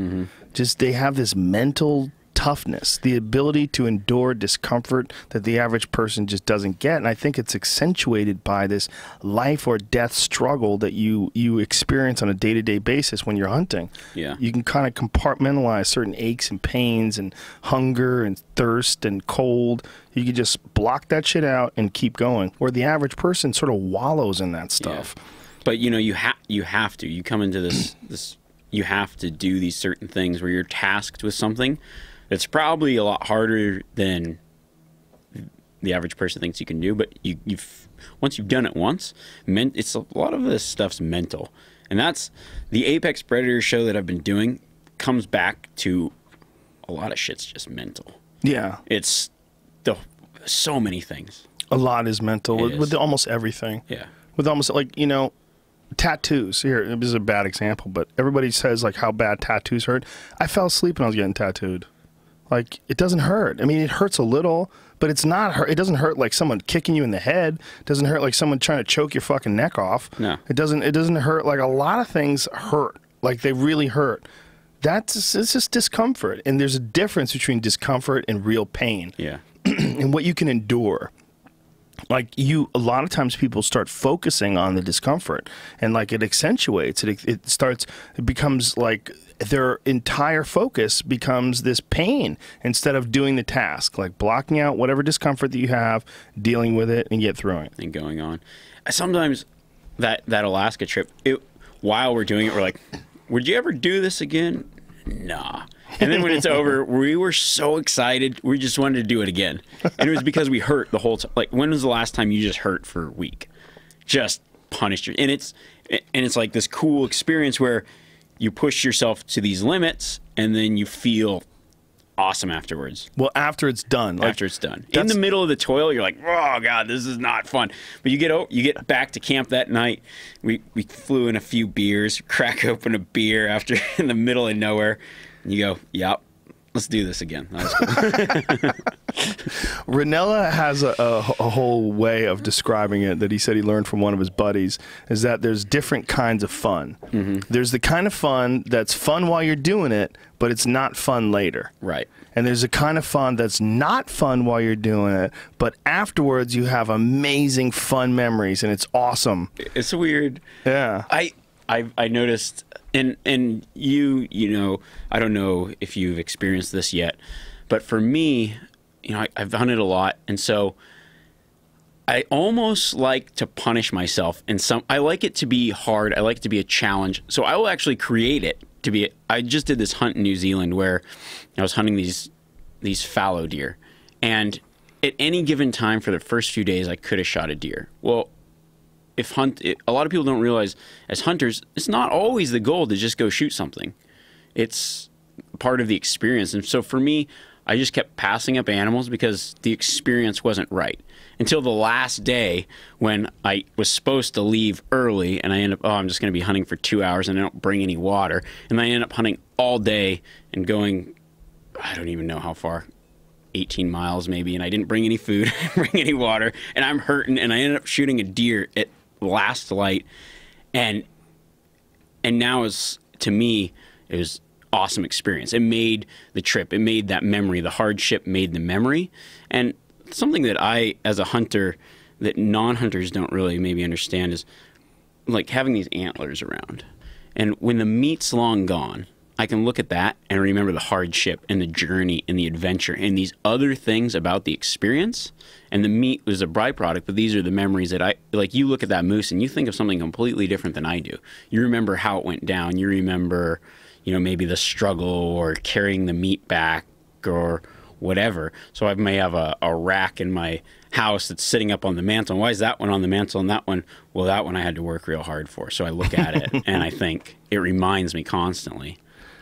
Just they have this mental toughness, the ability to endure discomfort that the average person just doesn't get. And I think it's accentuated by this life or death struggle that you experience on a day-to-day basis when you're hunting. Yeah. You can kind of compartmentalize certain aches and pains and hunger and thirst and cold. You can just block that shit out and keep going, where the average person sort of wallows in that stuff. Yeah. But you have to. You come into this you have to do these certain things where you're tasked with something that's probably a lot harder than the average person thinks you can do. But once you've done it once, it's a lot of this stuff's mental. And that's the Apex Predator show that I've been doing comes back to a lot of shit's just mental. Yeah. It's so many things. A lot is mental with almost everything. Yeah. With almost, like, tattoos. Here, this is a bad example, but everybody says like how bad tattoos hurt. I fell asleep when I was getting tattooed. Like, it doesn't hurt. I mean, it hurts a little, but it's not hurt. It doesn't hurt like someone kicking you in the head. It doesn't hurt like someone trying to choke your fucking neck off. No. It doesn't hurt. Like, a lot of things hurt. Like, they really hurt. It's just discomfort. And there's a difference between discomfort and real pain. Yeah. And what you can endure. Like, a lot of times people start focusing on the discomfort, and like it accentuates it. It becomes like their entire focus becomes this pain instead of doing the task, like blocking out whatever discomfort that you have, dealing with it, and get through it. And going on. Sometimes that Alaska trip, while we're doing it, we're like, would you ever do this again? Nah. And then when it's over, we were so excited, we just wanted to do it again. And it was because we hurt the whole time. Like, when was the last time you just hurt for a week? Just punished you. And it's like this cool experience where you push yourself to these limits, and then you feel awesome afterwards. Well, after it's done. Like, after it's done. In the middle of the toil, you're like, oh, God, this is not fun. But you get back to camp that night. We flew in a few beers, crack open a beer after in the middle of nowhere. And you go, yep, let's do this again. That was cool. Ranella has a whole way of describing it that he said he learned from one of his buddies, is that there's different kinds of fun. Mm-hmm. There's the kind of fun that's fun while you're doing it, but it's not fun later. Right. And there's a kind of fun that's not fun while you're doing it, but afterwards you have amazing fun memories, and it's awesome. It's weird. Yeah. I noticed, and you know, I don't know if you've experienced this yet, but for me, you know, I've hunted a lot, and so I almost like to punish myself. And I like it to be hard. I like it to be a challenge. So I will actually create it to be. I just did this hunt in New Zealand where I was hunting these fallow deer, and at any given time for the first few days, I could have shot a deer. Well, a lot of people don't realize, as hunters, it's not always the goal to just go shoot something. It's part of the experience. And so for me, I just kept passing up animals because the experience wasn't right. Until the last day when I was supposed to leave early, and I ended up, I'm just going to be hunting for 2 hours, and I don't bring any water. And I ended up hunting all day and going, I don't even know how far, 18 miles maybe, and I didn't bring any food, bring any water, and I'm hurting, and I ended up shooting a deer at last light, and now to me, it was awesome experience. It made the trip, it made that memory, the hardship made the memory. And something that I, as a hunter, that non-hunters don't really maybe understand is like having these antlers around. And when the meat's long gone, I can look at that and remember the hardship and the journey and the adventure and these other things about the experience. And the meat was a byproduct, but these are the memories that like. You look at that moose and you think of something completely different than I do. You remember how it went down. You remember, you know, maybe the struggle or carrying the meat back or whatever. So I may have a rack in my house that's sitting up on the mantle. And why is that one on the mantle and that one? Well, that one I had to work real hard for. So I look at it and I think it reminds me constantly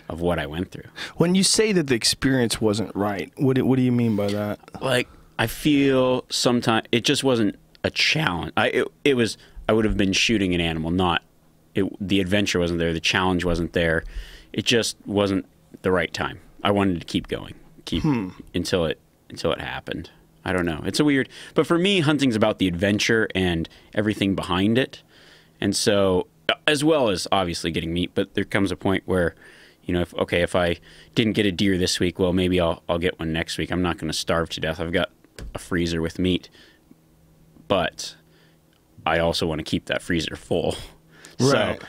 of what I went through. When you say that the experience wasn't right, what do you mean by that? Like, I feel sometimes it just wasn't a challenge. It was. I would have been shooting an animal, not the adventure wasn't there. The challenge wasn't there. It just wasn't the right time. I wanted to keep going, until it happened. I don't know. It's a weird. But for me, hunting's about the adventure and everything behind it, and so as well as obviously getting meat. But there comes a point where, you know, if I didn't get a deer this week, well, maybe I'll get one next week. I'm not going to starve to death. I've got a freezer with meat, but I also want to keep that freezer full. Right.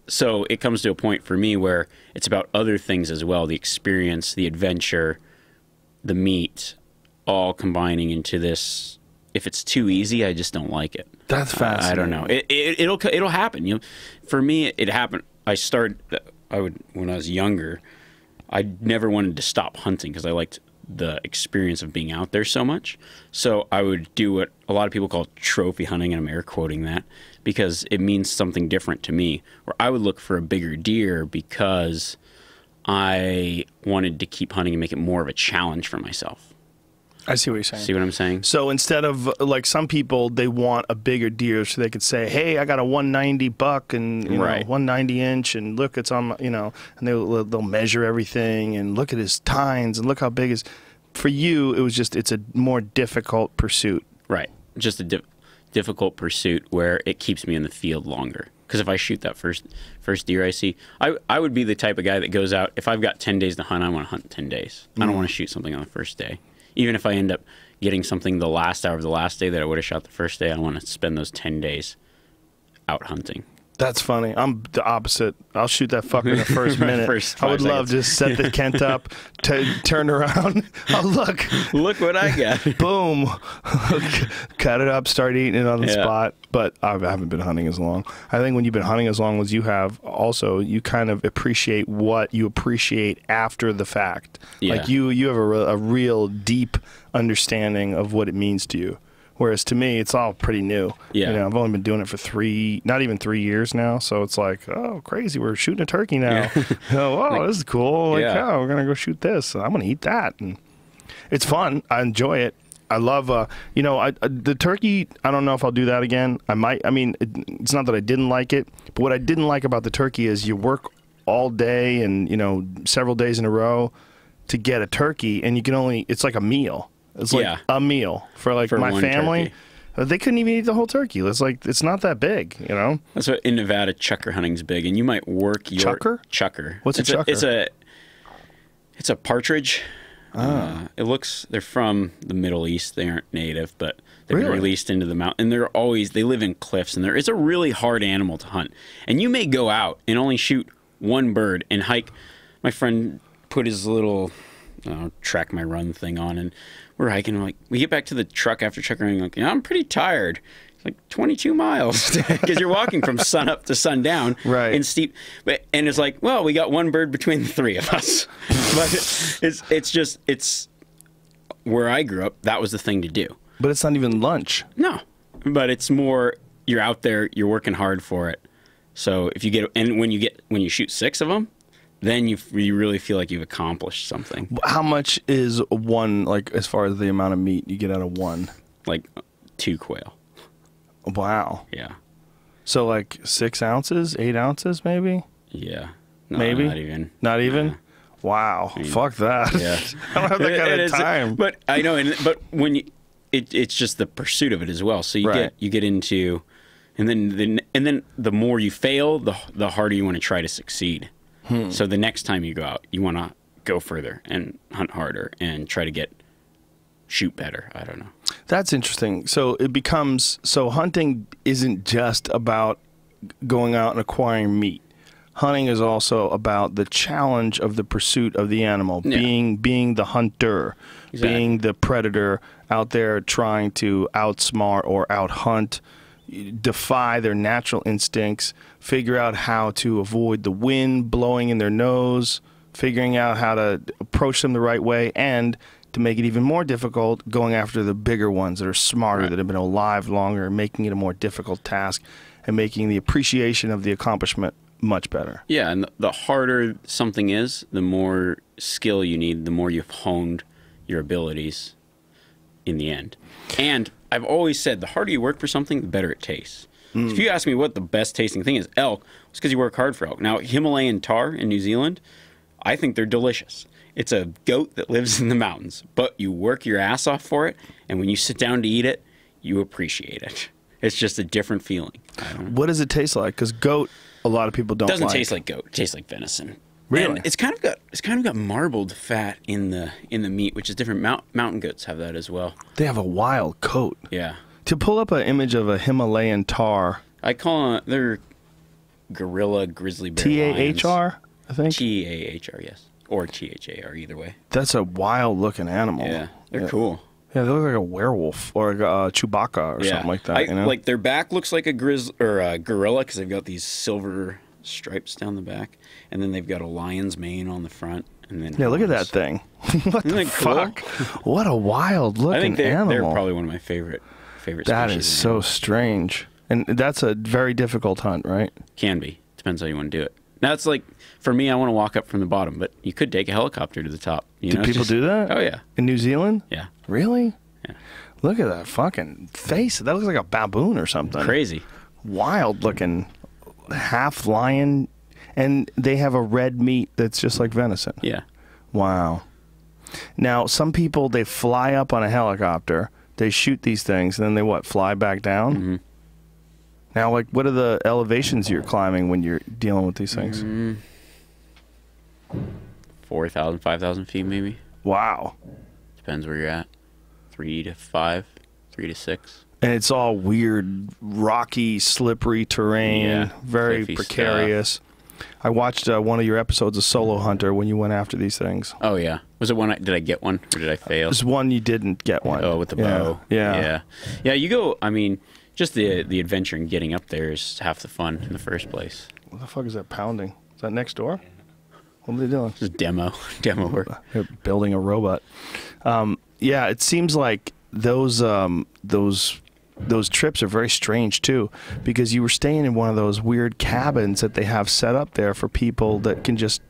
So it comes to a point for me where it's about other things as well: the experience, the adventure, the meat, all combining into this. If it's too easy, I just don't like it. That's fascinating. I don't know. It'll happen. You know, for me, it happened. When I was younger, I never wanted to stop hunting because I liked the experience of being out there so much. So I would do what a lot of people call trophy hunting, and I'm air quoting that because it means something different to me, where I would look for a bigger deer because I wanted to keep hunting and make it more of a challenge for myself. I see what you're saying. See what I'm saying? So instead of like some people, they want a bigger deer so they could say, "Hey, I got a 190 buck and you know, 190 inch, and look, it's on my, you know," and they'll measure everything and look at his tines and look how big his. For you, it was just it's a more difficult pursuit. Right, just a difficult pursuit where it keeps me in the field longer. Because if I shoot that first deer I see, I would be the type of guy that goes out. If I've got 10 days to hunt, I want to hunt 10 days. I don't want to shoot something on the first day. Even if I end up getting something the last hour of the last day that I would have shot the first day, I want to spend those 10 days out hunting. That's funny. I'm the opposite. I'll shoot that fucker in the first minute. I would love to just set the Kent up, turn around. Oh, look what I got. Boom. Cut it up, start eating it on the spot. But I haven't been hunting as long. I think when you've been hunting as long as you have, also, you kind of appreciate what you appreciate after the fact. Yeah. Like you have a real deep understanding of what it means to you. Whereas to me, it's all pretty new. Yeah. You know, I've only been doing it for not even 3 years now. So it's like, oh, crazy. We're shooting a turkey now. Yeah. Oh, wow, this is cool. Like, yeah. oh, we're going to go shoot this. I'm going to eat that. And it's fun. I enjoy it. I love, you know, the turkey, I don't know if I'll do that again. I might. I mean, it's not that I didn't like it. But what I didn't like about the turkey is you work all day and, you know, several days in a row to get a turkey. And you can only, it's like a meal. It's like a meal for like my family. Turkey. They couldn't even eat the whole turkey. It's like it's not that big, you know. That's what in Nevada chucker hunting's big, and you might work your chucker. What's a chucker? It's a partridge. They're from the Middle East. They aren't native, but they've been released into the mountain. And they live in cliffs, and it's a really hard animal to hunt. And you may go out and only shoot one bird and hike. My friend put his little track my run thing on, and we're hiking. Like, we get back to the truck after chuck hunting. Like, I'm pretty tired. It's like 22 miles because you're walking from sun up to sundown, right? And steep. And it's like, well, we got one bird between the three of us. But it's where I grew up. That was the thing to do. But it's not even lunch. No, but it's more. You're out there. You're working hard for it. So if you get when you shoot 6 of them. Then you really feel like you've accomplished something. How much is one, like, as far as the amount of meat you get out of one? Like 2 quail. Wow. Yeah. So like 6 ounces, 8 ounces, maybe? Yeah. No, maybe? Not even. Not even? Nah. Wow. I mean, fuck that. Yeah. I don't have that kind of time. But I know, but when it's just the pursuit of it as well. So you get into, and then the more you fail, the harder you want to try to succeed. So the next time you go out, you want to go further and hunt harder and try to shoot better. I don't know. That's interesting. So it becomes, hunting isn't just about going out and acquiring meat. Hunting is also about the challenge of the pursuit of the animal, being the hunter, being the predator out there trying to outsmart or outhunt, defy their natural instincts, figure out how to avoid the wind blowing in their nose, figuring out how to approach them the right way, and to make it even more difficult, going after the bigger ones that are smarter, that have been alive longer, making it a more difficult task, and making the appreciation of the accomplishment much better. Yeah, and the harder something is, the more skill you need, the more you've honed your abilities in the end. And I've always said the harder you work for something, the better it tastes. So if you ask me what the best tasting thing is, elk, it's because you work hard for elk. Now, Himalayan tar in New Zealand, I think they're delicious. It's a goat that lives in the mountains, but you work your ass off for it, and when you sit down to eat it, you appreciate it. It's just a different feeling. What does it taste like? Because goat, a lot of people don't like. It doesn't taste like goat. It tastes like venison. Really? And it's kind of got marbled fat in the meat, which is different. Mountain goats have that as well. They have a wild coat. Yeah. To pull up an image of a Himalayan tar, I call they're gorilla grizzly bear T-A-H-R, I think. T-A-H-R, yes, or T-H-A-R, either way. That's a wild looking animal. Yeah, they're cool. Yeah, they look like a werewolf or a Chewbacca or something like that. Like their back looks like a gorilla because they've got these silver stripes down the back, and then they've got a lion's mane on the front. And then look at that thing. What the fuck? What a wild looking animal. They're probably one of my favorite species. That is so strange. And that's a very difficult hunt, right? Can be. Depends how you want to do it. That's like, for me, I want to walk up from the bottom, but you could take a helicopter to the top. Do people do that? Oh, yeah. In New Zealand? Yeah. Really? Yeah. Look at that fucking face. That looks like a baboon or something. Crazy. Wild looking, half lion, and they have a red meat that's just like venison. Yeah. Wow. Now, some people, they fly up on a helicopter, they shoot these things, and then they what, fly back down? Mm-hmm. Now, like, what are the elevations you're climbing when you're dealing with these things? 4,000, 5,000 feet, maybe. Wow. Depends where you're at. 3 to 5, 3 to 6. And it's all weird, rocky, slippery terrain, Yeah, very cliffy precarious. I watched one of your episodes of Solo Hunter when you went after these things. Oh, yeah. Was it one? Did I get one, or did I fail? There's one you didn't get one. Oh, with the Yeah. bow. Yeah. Yeah, you go, I mean, just the adventure and getting up there is half the fun in the first place. What the fuck is that pounding? Is that next door? What are they doing? Just demo work. They're building a robot. Yeah, it seems like those trips are very strange too, because you were staying in one of those weird cabins that they have set up there for people that could just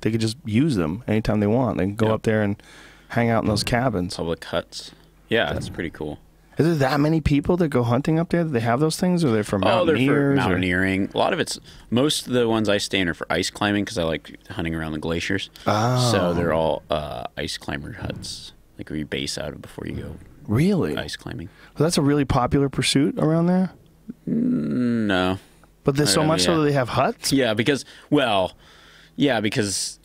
use them anytime they want. They can go up there and hang out in those cabins. Public huts. Yeah, that's pretty cool. Is there that many people that go hunting up there? Do they have those things, or are they for Oh, they're mountaineers? for mountaineering. A lot of it's, most of the ones I stay in are for ice climbing because I like hunting around the glaciers. Oh. So they're all ice climber huts, like where you base out of before you go Really? ice climbing. Well, that's a really popular pursuit around there? No. But there's so much so yeah. that they have huts? Yeah, because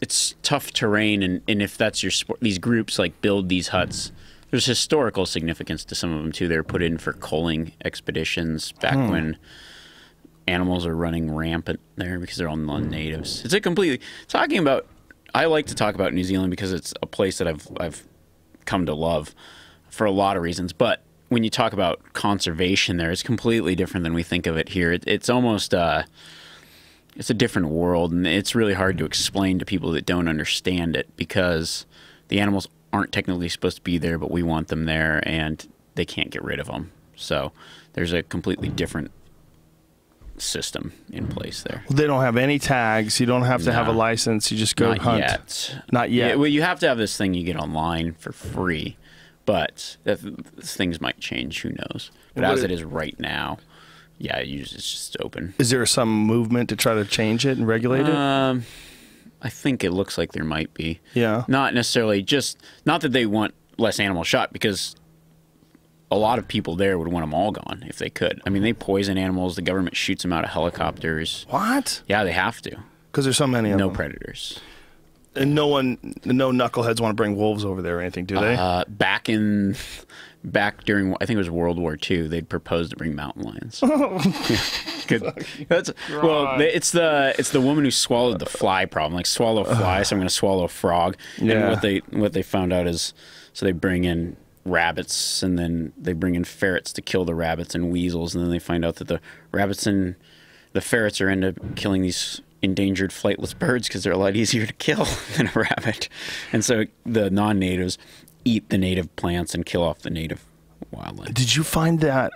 it's tough terrain, and if that's your sport, these groups like build these huts. There's historical significance to some of them too. They're put in for coaling expeditions back when animals are running rampant there because they're all non-natives. It's a completely talking about. I like to talk about New Zealand because it's a place that I've come to love for a lot of reasons. But when you talk about conservation there, it's completely different than we think of it here. It's almost it's a different world, and it's really hard to explain to people that don't understand it because the animals aren't technically supposed to be there, but we want them there, and they can't get rid of them. So there's a completely different system in place there. Well, they don't have any tags. You don't have to have a license. You just go hunt. Not yet. Yeah, well, you have to have this thing you get online for free, but things might change. Who knows? But as it is right now, yeah, it's just open. Is there some movement to try to change it and regulate it? I think it looks like there might be. Yeah. Not necessarily not that they want less animals shot, because a lot of people there would want them all gone if they could. I mean, they poison animals. The government shoots them out of helicopters. What? Yeah, they have to. Because there's so many of them. No predators. And no knuckleheads want to bring wolves over there or anything, do they? Back during, I think it was World War II, they'd proposed to bring mountain lions. Good. It's the woman who swallowed the fly problem. Like, swallow a fly, so I'm going to swallow a frog. Yeah. And what they found out is, so they bring in rabbits, and then they bring in ferrets to kill the rabbits, and weasels, and then they find out that the rabbits and the ferrets are into killing these endangered flightless birds because they're a lot easier to kill than a rabbit. And so the non-natives eat the native plants and kill off the native wildlife. Did you find that?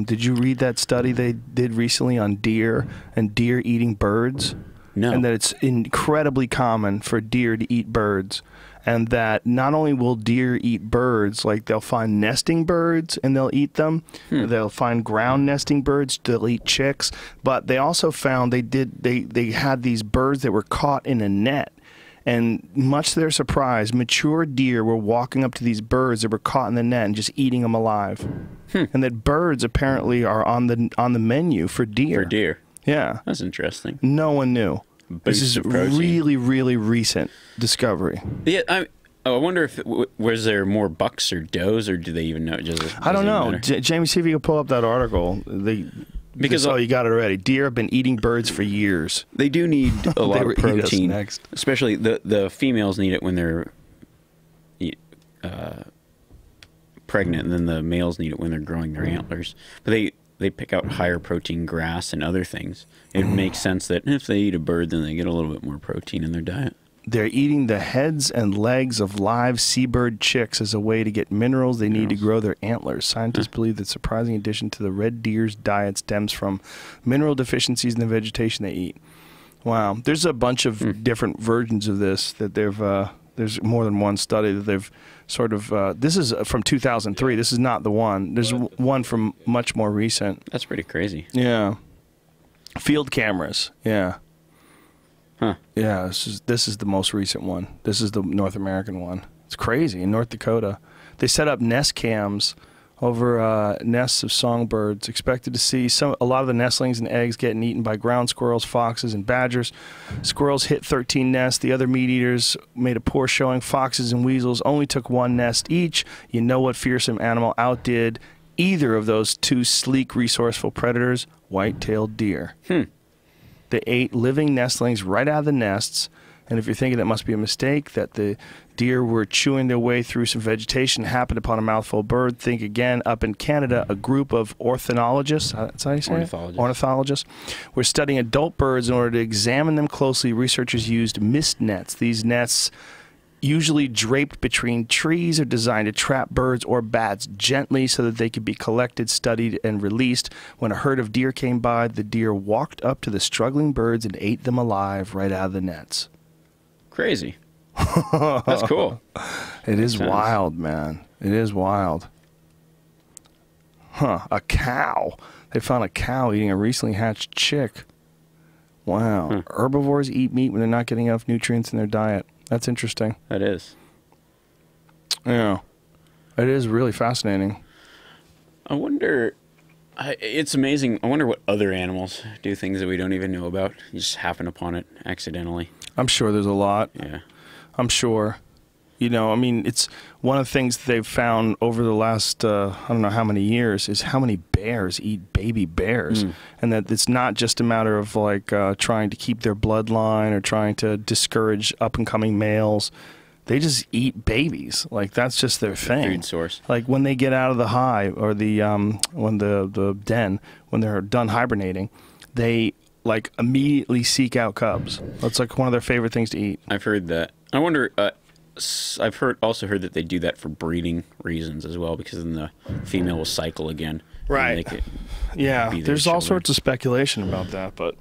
Did you read that study they did recently on deer and deer eating birds? No. And that it's incredibly common for deer to eat birds. And that not only will deer eat birds, like they'll find nesting birds and they'll eat them. They'll find ground nesting birds, they'll eat chicks. But they also found they had these birds that were caught in a net. And much to their surprise, mature deer were walking up to these birds that were caught in the net and just eating them alive. And that birds apparently are on the menu for deer. For deer. Yeah. That's interesting. No one knew. This is really, really recent discovery. Yeah, I wonder if was there more bucks or does, or do they even know? I don't know. Jamie, see if you can pull up that article. Because you got it already. Deer have been eating birds for years. They do need a lot of protein. Next. Especially the females need it when they're pregnant, and then the males need it when they're growing their antlers. But they pick out higher protein grass and other things. It makes sense that if they eat a bird, then they get a little bit more protein in their diet. They're eating the heads and legs of live seabird chicks as a way to get minerals they need to grow their antlers. Scientists believe that surprising addition to the red deer's diet stems from mineral deficiencies in the vegetation they eat. Wow. There's a bunch of different versions of this that they've. There's more than one study that they've sort of. This is from 2003. This is not the one. There's one from much more recent. That's pretty crazy. Yeah. Field cameras. Yeah. Huh. Yeah. This is the most recent one. This is the North American one. It's crazy in North Dakota. They set up nest cams over nests of songbirds, expected to see a lot of the nestlings and eggs getting eaten by ground squirrels, foxes, and badgers. Squirrels hit 13 nests. The other meat eaters made a poor showing. Foxes and weasels only took one nest each. You know what fearsome animal outdid either of those two sleek, resourceful predators? White-tailed deer. They ate living nestlings right out of the nests. And if you're thinking that must be a mistake, that the deer were chewing their way through some vegetation, happened upon a mouthful of bird, think again. Up in Canada, a group of ornithologists, that's how you say it? Ornithologists, were studying adult birds in order to examine them closely. Researchers used mist nets. These nets, usually draped between trees, are designed to trap birds or bats gently so that they could be collected, studied, and released. When a herd of deer came by, the deer walked up to the struggling birds and ate them alive right out of the nets. Crazy. That's cool. It is wild, man. It is wild. Huh. A cow. They found a cow eating a recently hatched chick. Wow. Herbivores eat meat when they're not getting enough nutrients in their diet. That's interesting. That is. Yeah. It is really fascinating. I wonder... it's amazing. I wonder what other animals do things that we don't even know about. You just happen upon it accidentally. I'm sure there's a lot. Yeah. I'm sure. You know, I mean, it's one of the things they've found over the last, I don't know how many years, is how many bears eat baby bears. And that it's not just a matter of, like, trying to keep their bloodline or trying to discourage up-and-coming males. They just eat babies. Like, that's just their thing. Food source. Like, when they get out of the hive or the den, when they're done hibernating, they, like, immediately seek out cubs. That's, like, one of their favorite things to eat. I've heard that. I wonder, I've also heard that they do that for breeding reasons as well, because then the female will cycle again. Right. Yeah, there's all sorts of speculation about that, but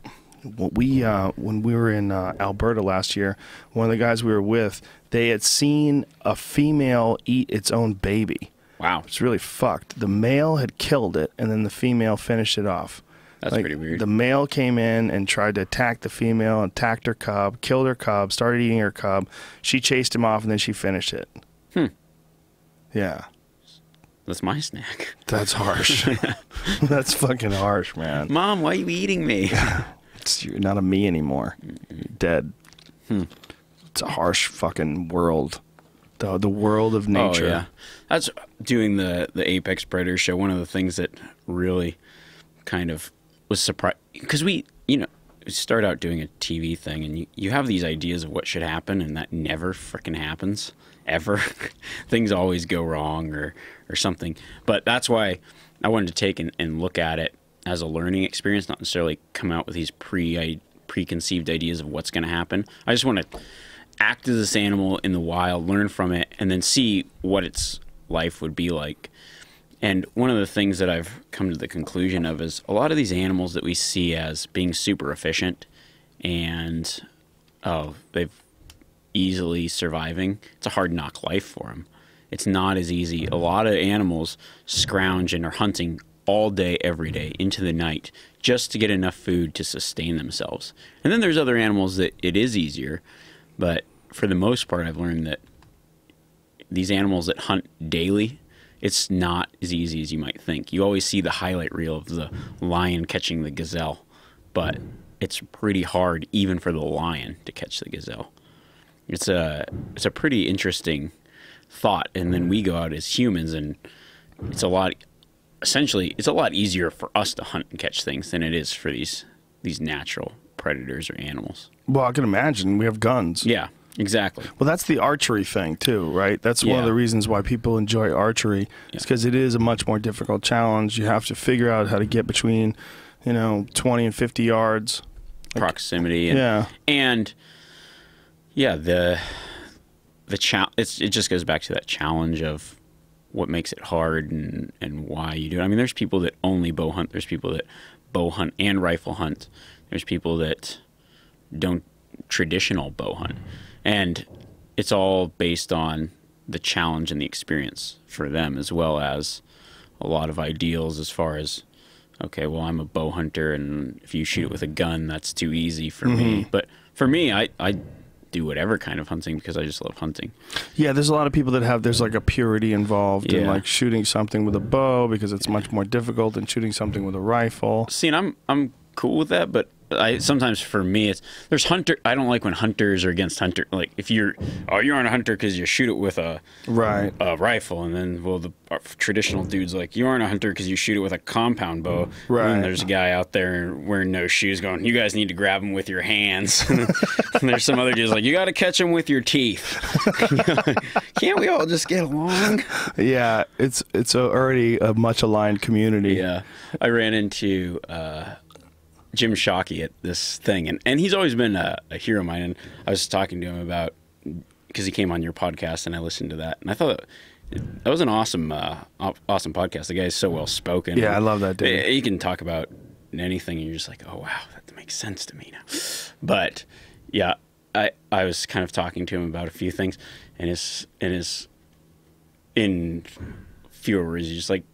when we were in Alberta last year, one of the guys we were with, they had seen a female eat its own baby. Wow. It's really fucked. The male had killed it, and then the female finished it off. That's pretty weird. The male came in and tried to attack the female, attacked her cub, killed her cub, started eating her cub. She chased him off, and then she finished it. Yeah. That's my snack. That's harsh. That's fucking harsh, man. Mom, why are you eating me? You're not a me anymore. You're dead. It's a harsh fucking world. The world of nature. Oh, yeah. That's doing the Apex Predator show. One of the things that really kind of was surprised, because we start out doing a TV thing, and you have these ideas of what should happen, and that never freaking happens ever. Things always go wrong or something. But that's why I wanted to take and look at it as a learning experience, not necessarily come out with these preconceived ideas of what's going to happen. I just want to act as this animal in the wild, learn from it, and then see what its life would be like. And one of the things that I've come to the conclusion of is a lot of these animals that we see as being super efficient and they've easily surviving, it's a hard knock life for them. It's not as easy. A lot of animals scrounge and are hunting all day, every day, into the night, just to get enough food to sustain themselves. And then there's other animals that it is easier, but for the most part, I've learned that these animals that hunt daily, it's not as easy as you might think. You always see the highlight reel of the lion catching the gazelle, but it's pretty hard even for the lion to catch the gazelle. It's a pretty interesting thought, and then we go out as humans, and it's a lot easier for us to hunt and catch things than it is for these natural predators or animals. Well, I can imagine. We have guns. Yeah, exactly. Well, that's the archery thing too, right? That's one of the reasons why people enjoy archery. It's because it is a much more difficult challenge. You have to figure out how to get between, 20 and 50 yards. Proximity. And it just goes back to that challenge of what makes it hard and why you do it. I mean, there's people that only bow hunt. There's people that bow hunt and rifle hunt. There's people that don't traditional bow hunt. And it's all based on the challenge and the experience for them, as well as a lot of ideals as far as, okay, well, I'm a bow hunter, and if you shoot it with a gun, that's too easy for me. But for me, I do whatever kind of hunting because I just love hunting. Yeah, there's a lot of people that have, there's like a purity involved in like shooting something with a bow because it's much more difficult than shooting something with a rifle. See, and I'm cool with that, but sometimes for me there's hunter. I don't like when hunters are against hunter. Like if you're on a hunter because you shoot it with a rifle, and then the traditional dude's like, you aren't a hunter because you shoot it with a compound bow. Right. And then there's a guy out there wearing no shoes going, you guys need to grab him with your hands. And there's some other dudes like, you got to catch him with your teeth. Can't we all just get along? Yeah, it's already a much aligned community. Yeah, I ran into Jim Shockey at this thing, and he's always been a hero of mine. And I was talking to him about, because he came on your podcast, and I listened to that, and I thought that was an awesome podcast. The guy's so well spoken. Yeah, I love that dude. He can talk about anything, and you're just like, oh wow, that makes sense to me now. But yeah, I was kind of talking to him about a few things, and in fewer words, he's just like,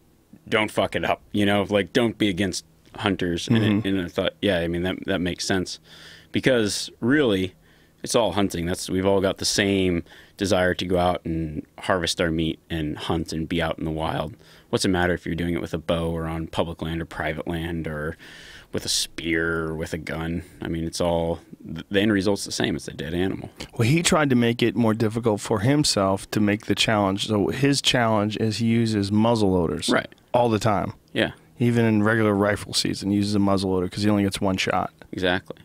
don't fuck it up, like don't be against hunters. And I thought, yeah, I mean that makes sense, because really it's all hunting. We've all got the same desire to go out and harvest our meat and hunt and be out in the wild. What's it matter if you're doing it with a bow or on public land or private land or with a spear or with a gun? I mean, it's all, the end result's the same. It's a dead animal. Well, he tried to make it more difficult for himself to make the challenge. So his challenge is he uses muzzle loaders all the time. Yeah. Even in regular rifle season, he uses a muzzleloader because he only gets one shot. Exactly.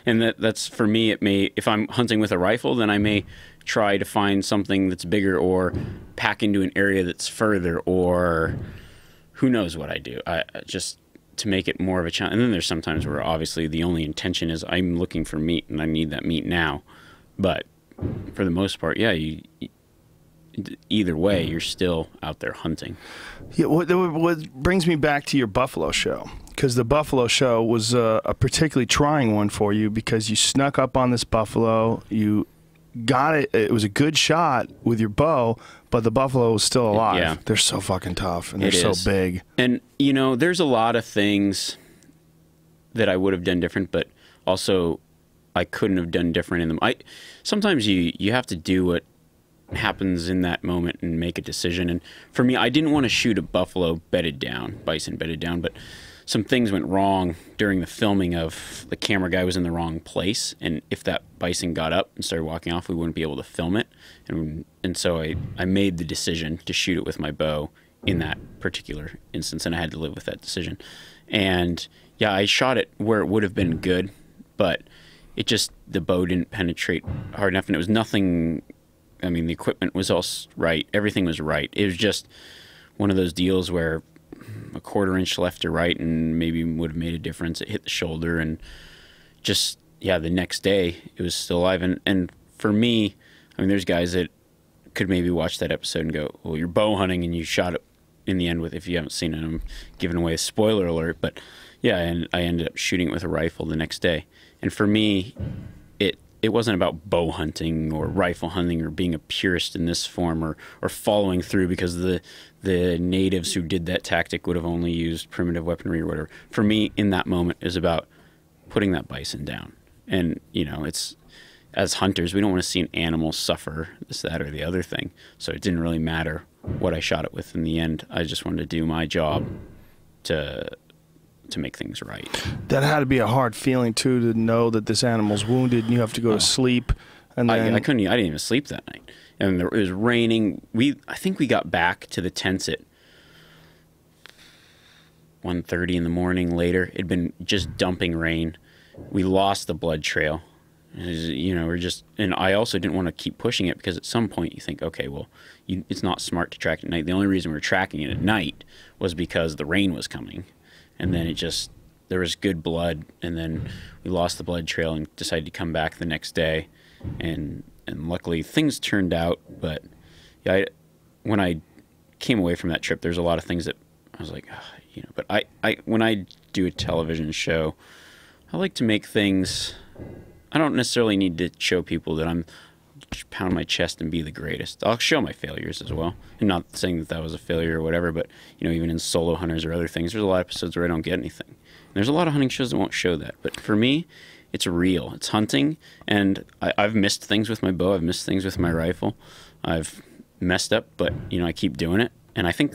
And that's for me, if I'm hunting with a rifle, then I may try to find something that's bigger or pack into an area that's further, or who knows what I do. I just to make it more of a challenge. And then there's sometimes where obviously the only intention is I'm looking for meat and I need that meat now. But for the most part, yeah, either way, you're still out there hunting. Yeah, what brings me back to your buffalo show, because the buffalo show was a particularly trying one for you because you snuck up on this buffalo, you got it, it was a good shot with your bow, but the buffalo was still alive. Yeah. They're so fucking tough, and they're so big. And, there's a lot of things that I would have done different, but also I couldn't have done different in them. Sometimes you have to do what happens in that moment and make a decision. And for me, I didn't want to shoot a bison bedded down, but some things went wrong during the filming of the camera guy was in the wrong place. And if that bison got up and started walking off, we wouldn't be able to film it. And so I made the decision to shoot it with my bow in that particular instance, and I had to live with that decision. And yeah, I shot it where it would have been good, but the bow didn't penetrate hard enough, and it was nothing. I mean, the equipment was all right. Everything was right. It was just one of those deals where a quarter inch left or right and maybe would have made a difference. It hit the shoulder, and the next day it was still alive. And for me, I mean, there's guys that could maybe watch that episode and go, well, you're bow hunting and you shot it in the end with, if you haven't seen it, I'm giving away a spoiler alert. But yeah, and I ended up shooting it with a rifle the next day. And for me, it wasn't about bow hunting or rifle hunting or being a purist in this form or following through because the natives who did that tactic would have only used primitive weaponry or whatever. For me, in that moment, is about putting that bison down. And, it's, as hunters, we don't want to see an animal suffer this, that, or the other thing. So it didn't really matter what I shot it with in the end. I just wanted to do my job to make things right. That had to be a hard feeling too, to know that this animal's wounded and you have to go to sleep. And then I didn't even sleep that night. And it was raining. I think we got back to the tents at 1:30 in the morning later. It'd been just dumping rain. We lost the blood trail. And I also didn't want to keep pushing it because at some point you think, okay, well, it's not smart to track at night. The only reason we were tracking it at night was because the rain was coming. And then there was good blood, and then we lost the blood trail and decided to come back the next day. And luckily things turned out, but yeah, when I came away from that trip, there's a lot of things that I was like, but when I do a television show, I like to make things I don't necessarily need to show people that I'm pound my chest and be the greatest. I'll show my failures as well. I'm not saying that that was a failure or whatever, but you know, even in Solo Hunters or other things, there's a lot of episodes where I don't get anything. And there's a lot of hunting shows that won't show that. But for me, it's real. It's hunting, and I've missed things with my bow. I've missed things with my rifle. I've messed up, but you know, I keep doing it. And I think,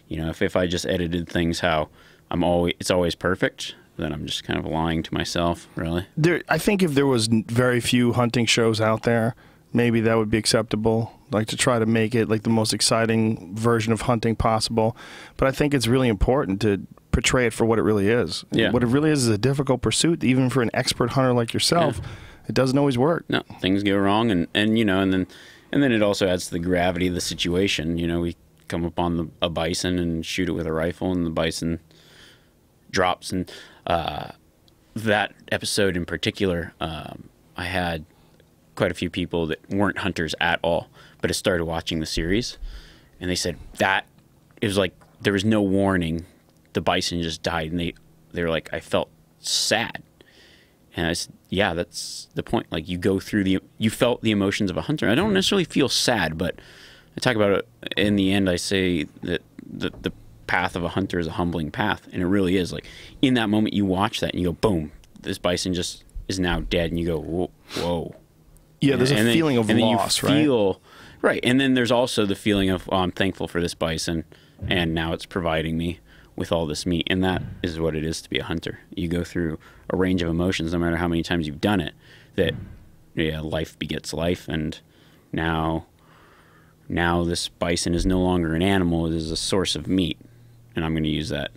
you know, if I just edited things how it's always perfect, then I'm just kind of lying to myself, really. I think if there was very few hunting shows out there, maybe that would be acceptable, like to try to make it like the most exciting version of hunting possible. But I think it's really important to portray it for what it really is. Yeah. What it really is a difficult pursuit, even for an expert hunter like yourself. Yeah. It doesn't always work. No, things go wrong, and you know, and then it also adds to the gravity of the situation. You know, we come upon a bison and shoot it with a rifle, and the bison drops. And that episode in particular, I had quite a few people that weren't hunters at all, but had started watching the series, and they said that it was like there was no warning. The bison just died, and they were like, I felt sad. And I said, yeah, that's the point. Like, you felt the emotions of a hunter. I don't necessarily feel sad, but I talk about it in the end. I say that the path of a hunter is a humbling path, and it really is. Like, in that moment, you watch that and you go, boom, this bison just is now dead, and you go, whoa. Yeah, there's a feeling of loss, right? Right, and then there's also the feeling of, oh, I'm thankful for this bison, and now it's providing me with all this meat, and that is what it is to be a hunter. You go through a range of emotions, no matter how many times you've done it, that, yeah, life begets life, and now this bison is no longer an animal, it is a source of meat, and I'm going to use that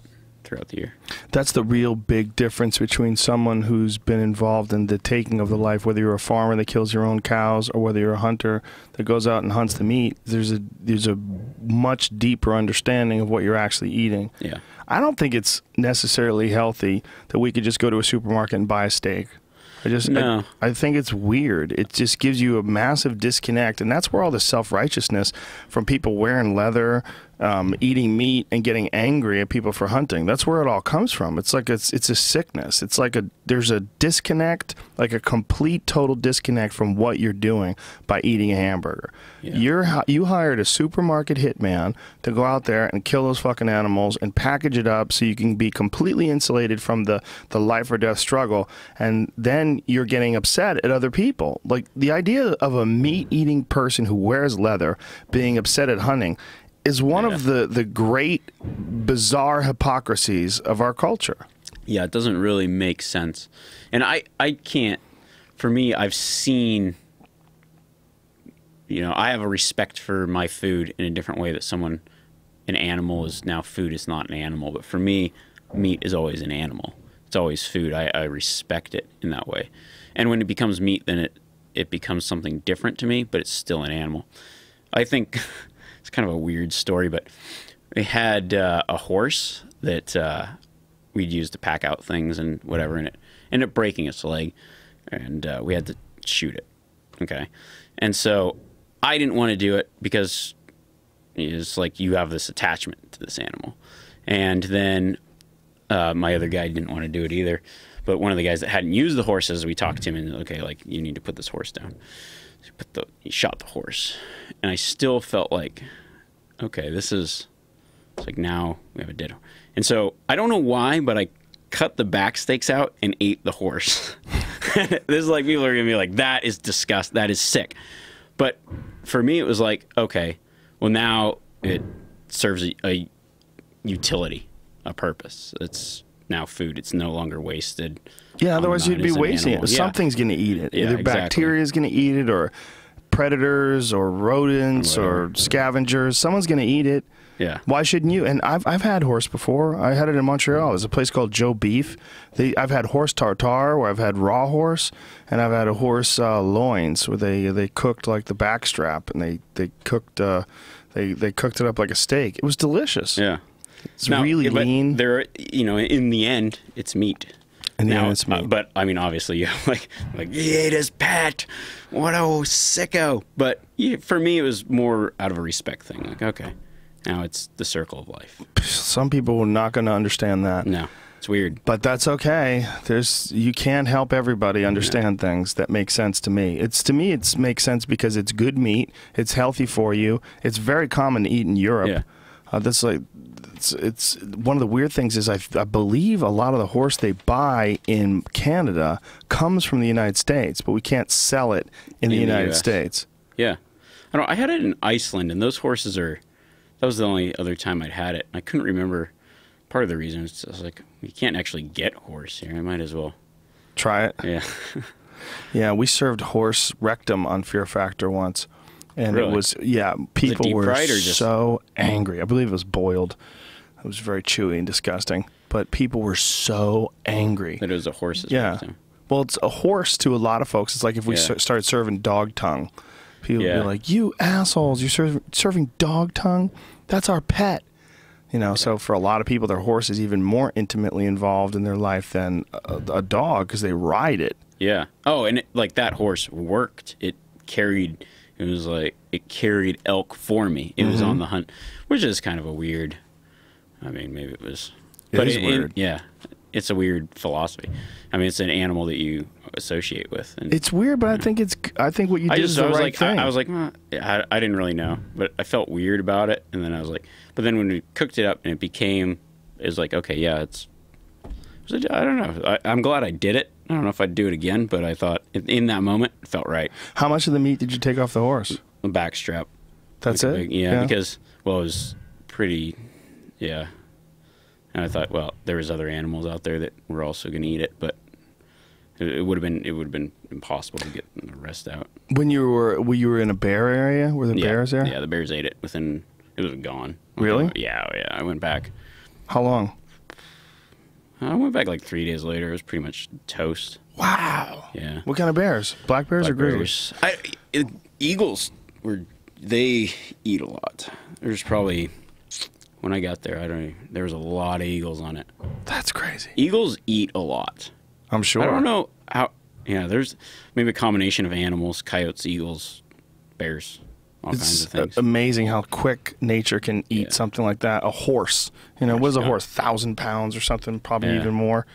throughout the year. That's the real big difference between someone who's been involved in the taking of the life, whether you're a farmer that kills your own cows or whether you're a hunter that goes out and hunts the meat. There's a much deeper understanding of what you're actually eating. Yeah. I don't think it's necessarily healthy that we could just go to a supermarket and buy a steak. I think it's weird. It just gives you a massive disconnect, and that's where all the self-righteousness from people wearing leather, eating meat, and getting angry at people for hunting. That's where it all comes from. It's like it's a sickness. It's like there's a disconnect, like a complete total disconnect from what you're doing by eating a hamburger. Yeah. You hired a supermarket hitman to go out there and kill those fucking animals and package it up so you can be completely insulated from the life or death struggle, and then you're getting upset at other people. Like, the idea of a meat-eating person who wears leather being upset at hunting is one of the great bizarre hypocrisies of our culture. Yeah, it doesn't really make sense. And I can't, for me, I've seen, you know, I have a respect for my food in a different way that an animal is now food, is not an animal. But for me, meat is always an animal. It's always food. I respect it in that way. And when it becomes meat, then it becomes something different to me, but it's still an animal. I think it's kind of a weird story, but we had a horse that we'd use to pack out things and whatever, and it ended up breaking its leg, and we had to shoot it. Okay. And so I didn't want to do it because it's like you have this attachment to this animal. And then my other guy didn't want to do it either. But one of the guys that hadn't used the horses, we talked to him and, okay, like, you need to put this horse down. So he shot the horse. And I still felt like, okay, it's like, now we have a dead horse. And so I don't know why, but I cut the back steaks out and ate the horse. This is like, people are going to be like, that is disgusting. That is sick. But for me, it was like, okay, well, now it serves a utility, a purpose. It's now food. It's no longer wasted. Yeah, otherwise you'd be wasting it. Yeah. Something's going to eat it. Yeah, either exactly. Bacteria is going to eat it, or predators, or rodents, or scavengers. Someone's going to eat it. Yeah. Why shouldn't you? And I've had horse before. I had it in Montreal. There's a place called Joe Beef. I've had horse tartare, where I've had raw horse, and I've had a horse loins, where they cooked like the backstrap, and they cooked it up like a steak. It was delicious. Yeah. It's really lean. There, you know, in the end, it's meat. It's meat. But I mean, obviously, you like he ate his pet. What a sicko! But for me, it was more out of a respect thing. Like, okay, now it's the circle of life. Some people are not going to understand that. No. It's weird. But that's okay. You can't help everybody understand things that make sense to me. It makes sense because it's good meat. It's healthy for you. It's very common to eat in Europe. Yeah. That's like it's one of the weird things is I believe a lot of the horse they buy in Canada comes from the United States, but we can't sell it in the United US. States. Yeah. I had it in Iceland, and those horses that was the only other time I'd had it. I couldn't remember. Part of the reason is I was like, you can't actually get horse here. I might as well try it. Yeah. Yeah, we served horse rectum on Fear Factor once. And really? It was, people deep were fried or just... so angry. I believe it was boiled. It was very chewy and disgusting. But people were so angry. That it was a horse's rectum. Well, it's a horse to a lot of folks. It's like if we started serving dog tongue. People would be like, you assholes, you're serving dog tongue? That's our pet. So for a lot of people, their horse is even more intimately involved in their life than a dog because they ride it. Yeah. Oh, and that horse worked. It carried elk for me. It was on the hunt, which is kind of a weird. I mean, maybe it was. It is weird. Yeah, it's a weird philosophy. I mean, it's an animal that you associate with. And it's weird, but I think what you did is the right thing. I was like, I didn't really know, but I felt weird about it, and then I was like, but then when we cooked it up and it was like, okay, yeah, I don't know. I'm glad I did it. I don't know if I'd do it again, but I thought in that moment it felt right. How much of the meat did you take off the horse? The back strap. That's it? Because it was pretty, And I thought, well, there was other animals out there that were also going to eat it, but it would have been impossible to get the rest out. When you were in a bear area, were the bears there? Yeah, the bears ate it it was gone. Really? Yeah. I went back. How long? I went back like 3 days later. It was pretty much toast. Wow. Yeah. What kind of bears? Black bears or grizzlies? Eagles they eat a lot. There's probably, when I got there, there was a lot of eagles on it. That's crazy. Eagles eat a lot. I'm sure. I don't know how. Yeah, there's maybe a combination of animals: coyotes, eagles, bears, all kinds of things. It's amazing how quick nature can eat something like that. A horse, what is a horse? 1,000 pounds or something, probably even more.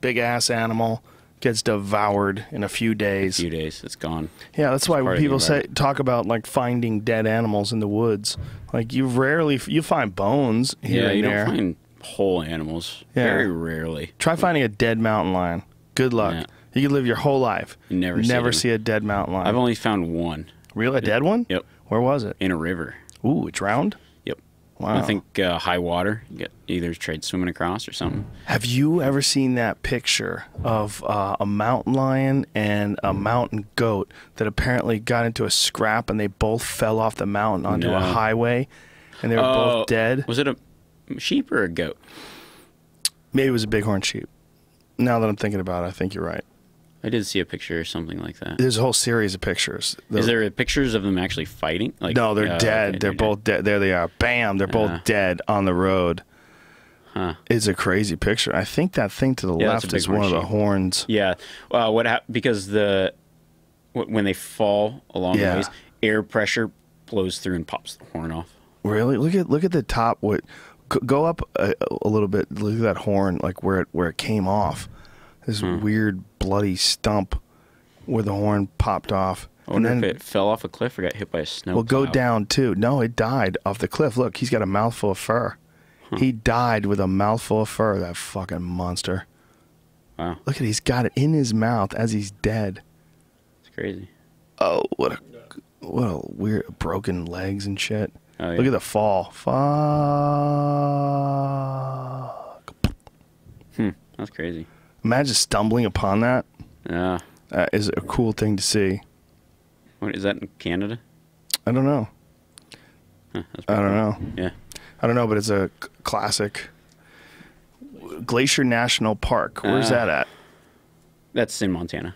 Big ass animal gets devoured in a few days. It's gone. Yeah, that's why when people talk about like finding dead animals in the woods, like you find bones here and there. You don't find whole animals. Yeah. Very rarely. Try finding a dead mountain lion. Good luck. Yeah. You could live your whole life. You never see a dead mountain lion. I've only found one. Really? A dead one? Yep. Where was it? In a river. Ooh, it drowned? Yep. Wow. I think high water. You either tried swimming across or something. Have you ever seen that picture of a mountain lion and a mountain goat that apparently got into a scrap and they both fell off the mountain onto a highway and they were both dead? Was it a sheep or a goat? Maybe it was a bighorn sheep. Now that I'm thinking about it, I think you're right. I did see a picture or something like that. There's a whole series of pictures. Is there pictures of them actually fighting? No, they're dead. Okay, they're both dead. There they are. Bam! They're both dead on the road. Huh. It's a crazy picture. I think that thing to the left is one of the horns. Yeah. Because when they fall along the ways, air pressure blows through and pops the horn off. Really? Look at the top. Go up a little bit. Look at that horn, like where it came off. This weird bloody stump where the horn popped off. I wonder if it fell off a cliff or got hit by a snow. Well, go down too. No, it died off the cliff. Look, he's got a mouthful of fur. He died with a mouthful of fur. That fucking monster. Wow. Look he's got it in his mouth as he's dead. It's crazy. Oh, what a weird broken legs and shit. Oh, yeah. Look at the fall. Fuck. That's crazy. Imagine stumbling upon that. Yeah. That is a cool thing to see. What, is that in Canada? I don't know. Huh, I don't know. Yeah. I don't know, but it's a classic. Glacier National Park. Where's that at? That's in Montana.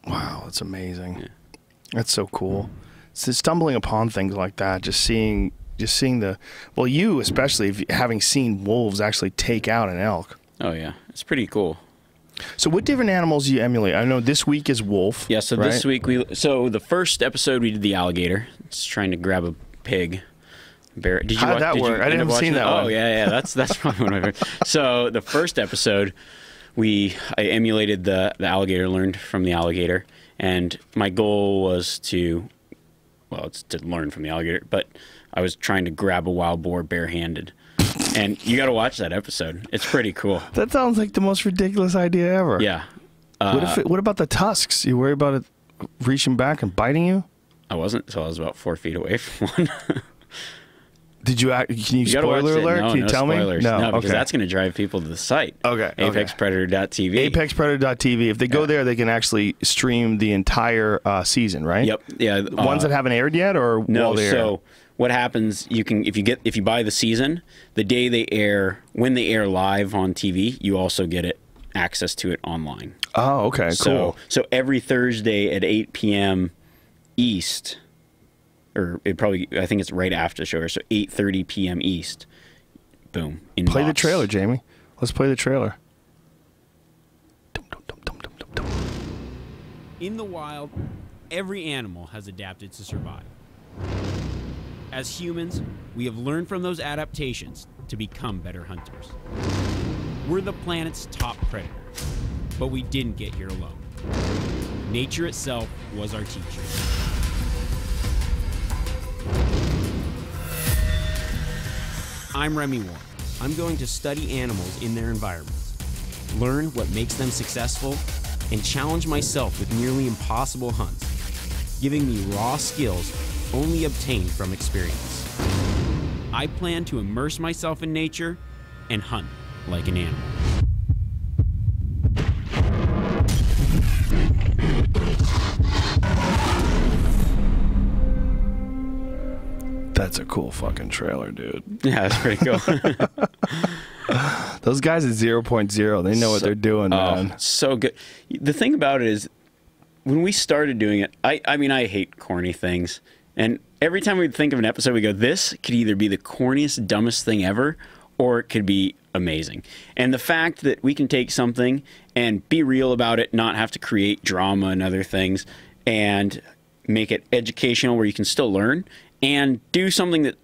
Wow, that's amazing. Yeah. That's so cool. So stumbling upon things like that, just seeing you especially having seen wolves actually take out an elk. Oh yeah, it's pretty cool. So what different animals do you emulate? I know this week is wolf. Yeah, so this week so the first episode we did the alligator. It's trying to grab a pig. Bear. Did you How'd watch that did work? You I didn't end up see watching that it? one. Oh yeah, that's probably one of my favorites. So the first episode, I emulated the alligator, learned from the alligator, and my goal was it's to learn from the alligator, but I was trying to grab a wild boar barehanded. And you got to watch that episode. It's pretty cool. That sounds like the most ridiculous idea ever. Yeah. What about the tusks? You worry about it reaching back and biting you? I wasn't until I was about 4 feet away from one. Can you gotta watch spoiler it. alert? No, Can you no tell spoilers. me? No, because okay. that's going to drive people to the site. Okay. ApexPredator.tv. ApexPredator.tv. If they go there, they can actually stream the entire season, right? Yep. Yeah. Ones that haven't aired yet, or no. while they air? So what happens? You can if you buy the season, the day they air, when they air live on TV, you also get access to it online. Oh, okay, cool. So every Thursday at 8 p.m. East, or I think it's right after the show, so 8:30 p.m. East. Boom. Play the trailer, Jamie. Let's play the trailer. In the wild, every animal has adapted to survive. As humans, we have learned from those adaptations to become better hunters. We're the planet's top predator, but we didn't get here alone. Nature itself was our teacher. I'm Remi Warren. I'm going to study animals in their environments, learn what makes them successful, and challenge myself with nearly impossible hunts, giving me raw skills only obtained from experience. I plan to immerse myself in nature and hunt like an animal. That's a cool fucking trailer, dude. Yeah, that's pretty cool. Those guys at 0.0, they know what they're doing, man. So good. The thing about it is, when we started doing it, I mean, I hate corny things. And every time we think of an episode, we go, this could either be the corniest, dumbest thing ever, or it could be amazing. And the fact that we can take something and be real about it, not have to create drama and other things, and make it educational where you can still learn, and do something that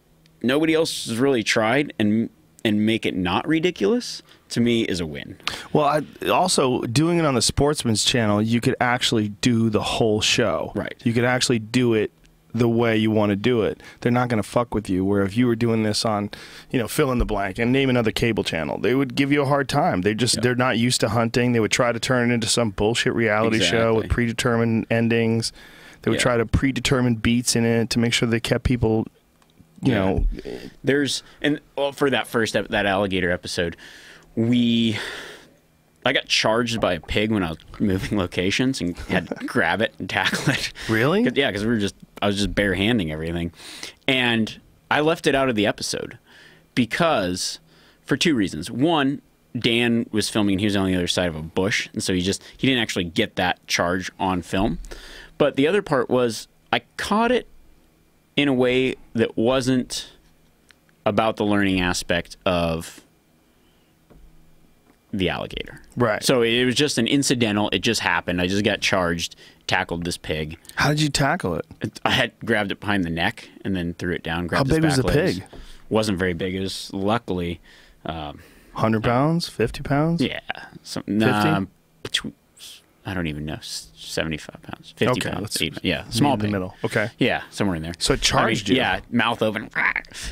nobody else has really tried and make it not ridiculous, to me is a win. Well, also doing it on the Sportsman's Channel, you could actually do the whole show. Right. You could actually do it the way you want to do it. They're not going to fuck with you. Where if you were doing this on, fill in the blank and name another cable channel, they would give you a hard time. They're not used to hunting. They would try to turn it into some bullshit reality show with predetermined endings. They would try to predetermine beats in it to make sure they kept people, you know. For that alligator episode, I got charged by a pig when I was moving locations and had to grab it and tackle it. Really? Yeah, because I was just barehanding everything, and I left it out of the episode because for two reasons. One, Dan was filming and he was on the other side of a bush, and so he didn't actually get that charge on film. But the other part was I caught it in a way that wasn't about the learning aspect of the alligator. Right. So it was just an incidental. It just happened. I just got charged, tackled this pig. How did you tackle it? I had grabbed it behind the neck and then threw it down. How big was the pig? Wasn't very big. It was luckily 100 pounds, 50 pounds. Yeah, 50. I don't even know. 75 pounds, 50 pounds. Small in the pig. middle. Okay. Yeah, somewhere in there. So it charged you. Yeah, mouth open,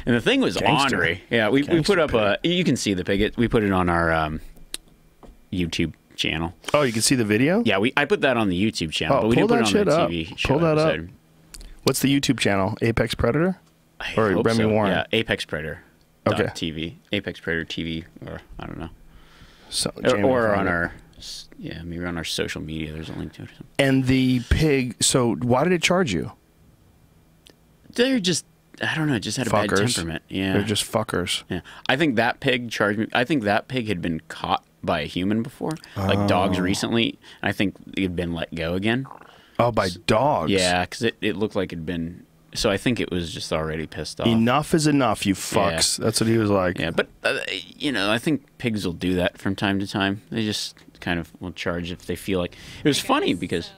and the thing was Gangster. ornery. Yeah, we put up you can see the pig. We put it on our YouTube channel. Oh, you can see the video? Yeah, I put that on the YouTube channel, Oh, but we didn't pull put that it on shit the up. TV show Pull that up. episode. What's the YouTube channel? Apex Predator? I Or hope Remi so. Warren? Yeah, Apex Predator. Okay. TV, Apex Predator TV, or I don't know, So, or on our maybe on our social media. There's a link to it. And the pig. So why did it charge you? They're just I don't know, just had a bad temperament. Yeah, They're just fuckers. Yeah, I think that pig charged me. I think that pig had been caught by a human before, like dogs recently. And I think it had been let go again. Oh, by dogs. Yeah, because it looked like it'd been. So I think it was just already pissed off. Enough is enough, you fucks. Yeah. That's what he was like. Yeah, but I think pigs will do that from time to time. They just kind of will charge if they feel like. It was funny because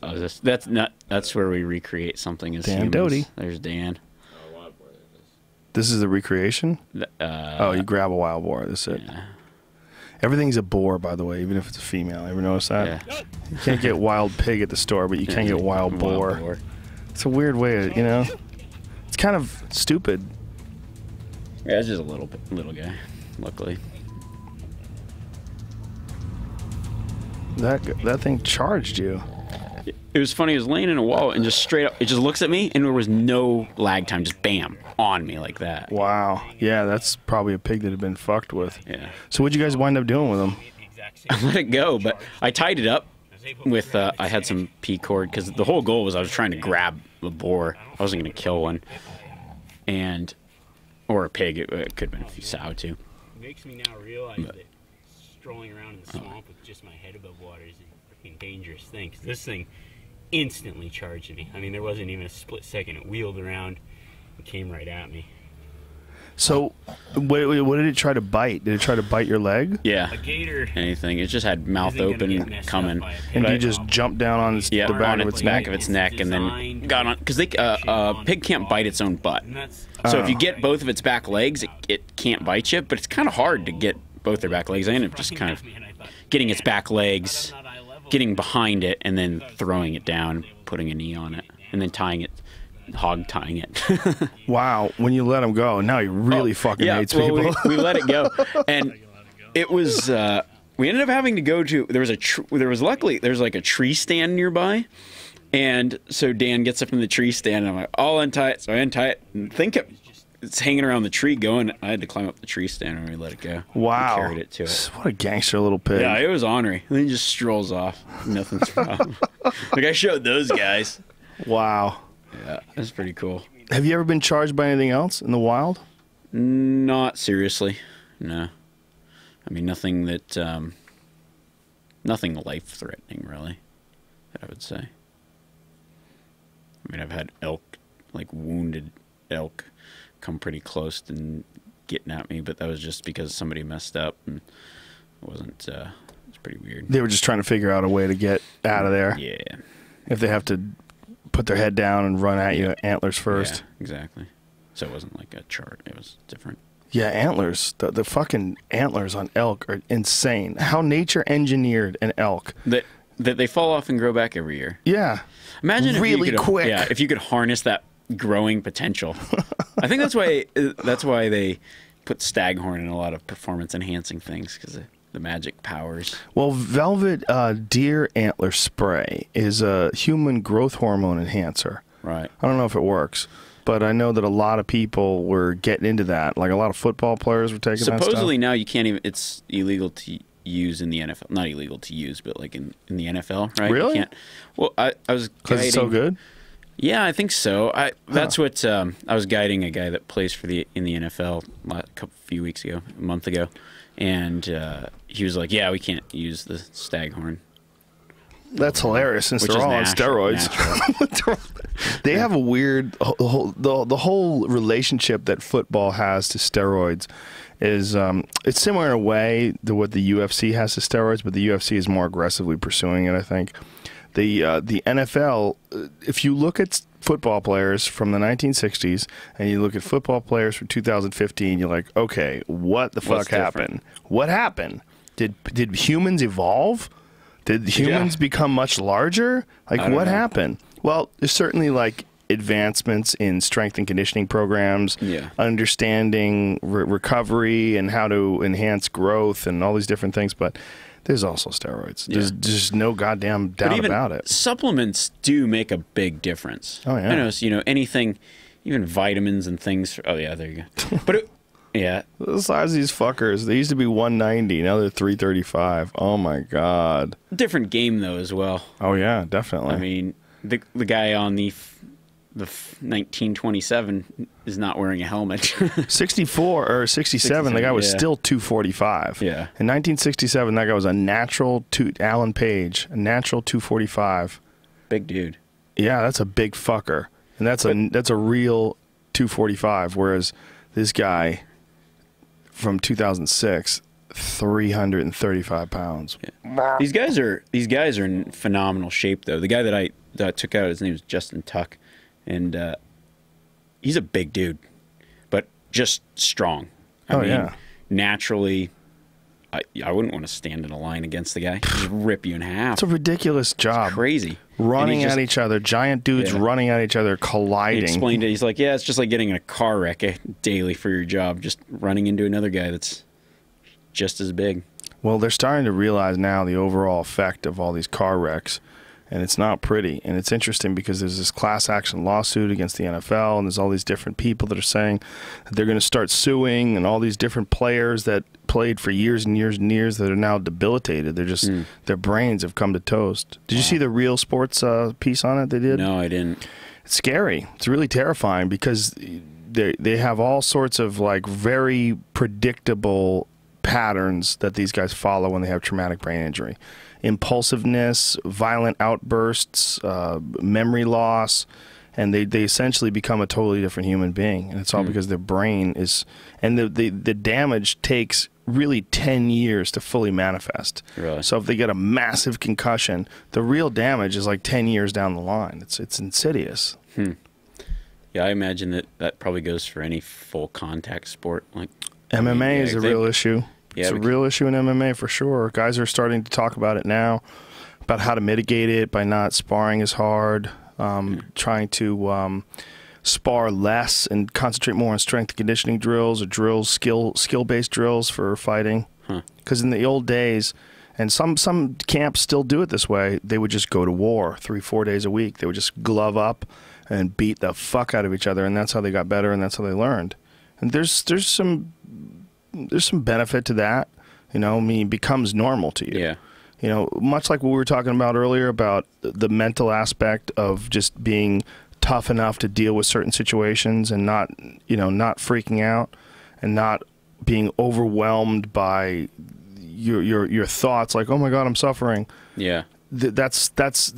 that's where we recreate something as Dan humans. Doty. There's Dan. I want to play it. This is the recreation? Oh, you grab a wild boar. That's it. Yeah. Everything's a boar, by the way, even if it's a female. Ever notice that? Yeah. You can't get wild pig at the store, but you can get wild boar. It's a weird way, you know? It's kind of stupid. Yeah, it's just a little guy, luckily. That thing charged you. It was funny. It was laying in a wall and just straight up, it just looks at me and there was no lag time. Just bam, on me like that. Wow. Yeah, that's probably a pig that had been fucked with. Yeah. So what'd you guys wind up doing with him? I let it go, but I tied it up with, I had some P cord because the whole goal was I was trying to grab a boar. I wasn't going to kill one. Or a pig. It could have been a few sow too. It makes me now realize that strolling around in the swamp with just my head above water is a freaking dangerous thing. 'Cause this thing instantly charged me. I mean, there wasn't even a split second. It wheeled around and came right at me. So, what did it try to bite? Did it try to bite your leg? Yeah. A gator. Anything. It just had mouth open, coming. And you just jumped down on the back of its back neck? of its neck and then got on. Because pig can't bite its own butt. And that's So if you get both of its back legs, it can't bite you. But it's kind of hard to get both their back legs. I ended up just kind of getting its back legs, getting behind it, and then throwing it down, putting a knee on it, and then hog tying it. Wow, when you let him go, now he really fucking hates people. we let it go, and it was. We ended up having to go to. There was luckily there's like a tree stand nearby, and so Dan gets up from the tree stand, and I'm like, I'll untie it. So I untie it, and it's hanging around the tree going. I had to climb up the tree stand and we let it go. Wow. We carried it to it. What a gangster little pig. Yeah, it was ornery. And then he just strolls off. Nothing's wrong. Like I showed those guys. Wow. Yeah, that's pretty cool. Have you ever been charged by anything else in the wild? Not seriously. No. I mean, nothing life-threatening, really, that I would say. I mean, I've had wounded elk come pretty close and getting at me, but that was just because somebody messed up and it wasn't, it's pretty weird. They were just trying to figure out a way to get out of there. Yeah. If they have to put their head down and run at you, antlers first. Yeah, exactly. So it wasn't like a chart. It was different. Yeah, antlers. The fucking antlers on elk are insane. How nature engineered an elk. That they fall off and grow back every year. Yeah. Imagine if really you could, quick. Yeah, if you could harness that growing potential. I think that's why they put staghorn in a lot of performance enhancing things, because the magic powers. Well, velvet deer antler spray is a human growth hormone enhancer. Right. I don't know if it works, but I know that a lot of people were getting into that. Like a lot of football players were taking that stuff. Supposedly now you can't even. It's illegal to use in the NFL. Not illegal to use, but like in the NFL, right? Really? You can't. Well, I was Because it's so good? Yeah, I think so. That's what I was guiding a guy that plays in the NFL a month ago, and he was like, "Yeah, we can't use the staghorn." That's hilarious since Which they're is all on steroids. They have a weird the whole relationship that football has to steroids is it's similar in a way to what the UFC has to steroids, but the UFC is more aggressively pursuing it, I think. The NFL, if you look at football players from the 1960s and you look at football players from 2015, you're like, okay, what the fuck happened? What happened? Did humans evolve? Did humans become much larger? Like, what happened? Well, there's certainly like advancements in strength and conditioning programs, understanding recovery and how to enhance growth and all these different things, but there's also steroids. There's just no goddamn doubt about it. Supplements do make a big difference. Oh, yeah. I know, anything, even vitamins and things. Oh, yeah, there you go. But the size of these fuckers, they used to be 190, now they're 335. Oh my god. Different game though as well. Oh yeah, definitely. I mean, the guy on the 1927 is not wearing a helmet. 64 or 67, the guy was still 245. Yeah. In 1967, that guy was a natural Alan Page, a natural 245. Big dude. Yeah, that's a big fucker. And that's a real 245, whereas this guy from 2006, 335 pounds. Yeah. These guys are in phenomenal shape though. The guy that I took out, his name is Justin Tuck, and he's a big dude. But just strong. I mean, yeah. Naturally, I wouldn't want to stand in a line against the guy. Just rip you in half. It's a ridiculous job. It's crazy. Running at each other, giant dudes running at each other, colliding. He explained it. He's like, yeah, it's just like getting in a car wreck daily for your job, just running into another guy that's just as big. Well, they're starting to realize now the overall effect of all these car wrecks, and it's not pretty. And it's interesting because there's this class action lawsuit against the NFL, and there's all these different people that are saying that they're going to start suing, and all these different players that played for years and years and years that are now debilitated. They're just their brains have come to toast. Did you see the Real Sports piece on it they did? No, I didn't. It's scary. It's really terrifying because they have all sorts of like very predictable patterns that these guys follow when they have traumatic brain injury. Impulsiveness, violent outbursts, memory loss, and they essentially become a totally different human being. And it's all because their brain is, and the damage takes really 10 years to fully manifest. Really? So if they get a massive concussion, the real damage is like 10 years down the line. It's insidious. Yeah, I imagine that probably goes for any full contact sport. Like MMA is a real issue. Yeah, it's a real issue in MMA for sure. Guys are starting to talk about it now, about how to mitigate it by not sparring as hard, trying to spar less and concentrate more on strength and conditioning drills or skill-based drills for fighting. Because in the old days, and some camps still do it this way, they would just go to war 3-4 days a week. They would just glove up and beat the fuck out of each other, and that's how they got better, and that's how they learned. And there's some benefit to that. You know, I mean, it becomes normal to you. Yeah. You know, much like what we were talking about earlier about the mental aspect of just being tough enough to deal with certain situations and not freaking out and not being overwhelmed by your thoughts like, oh my God, I'm suffering. Yeah. That's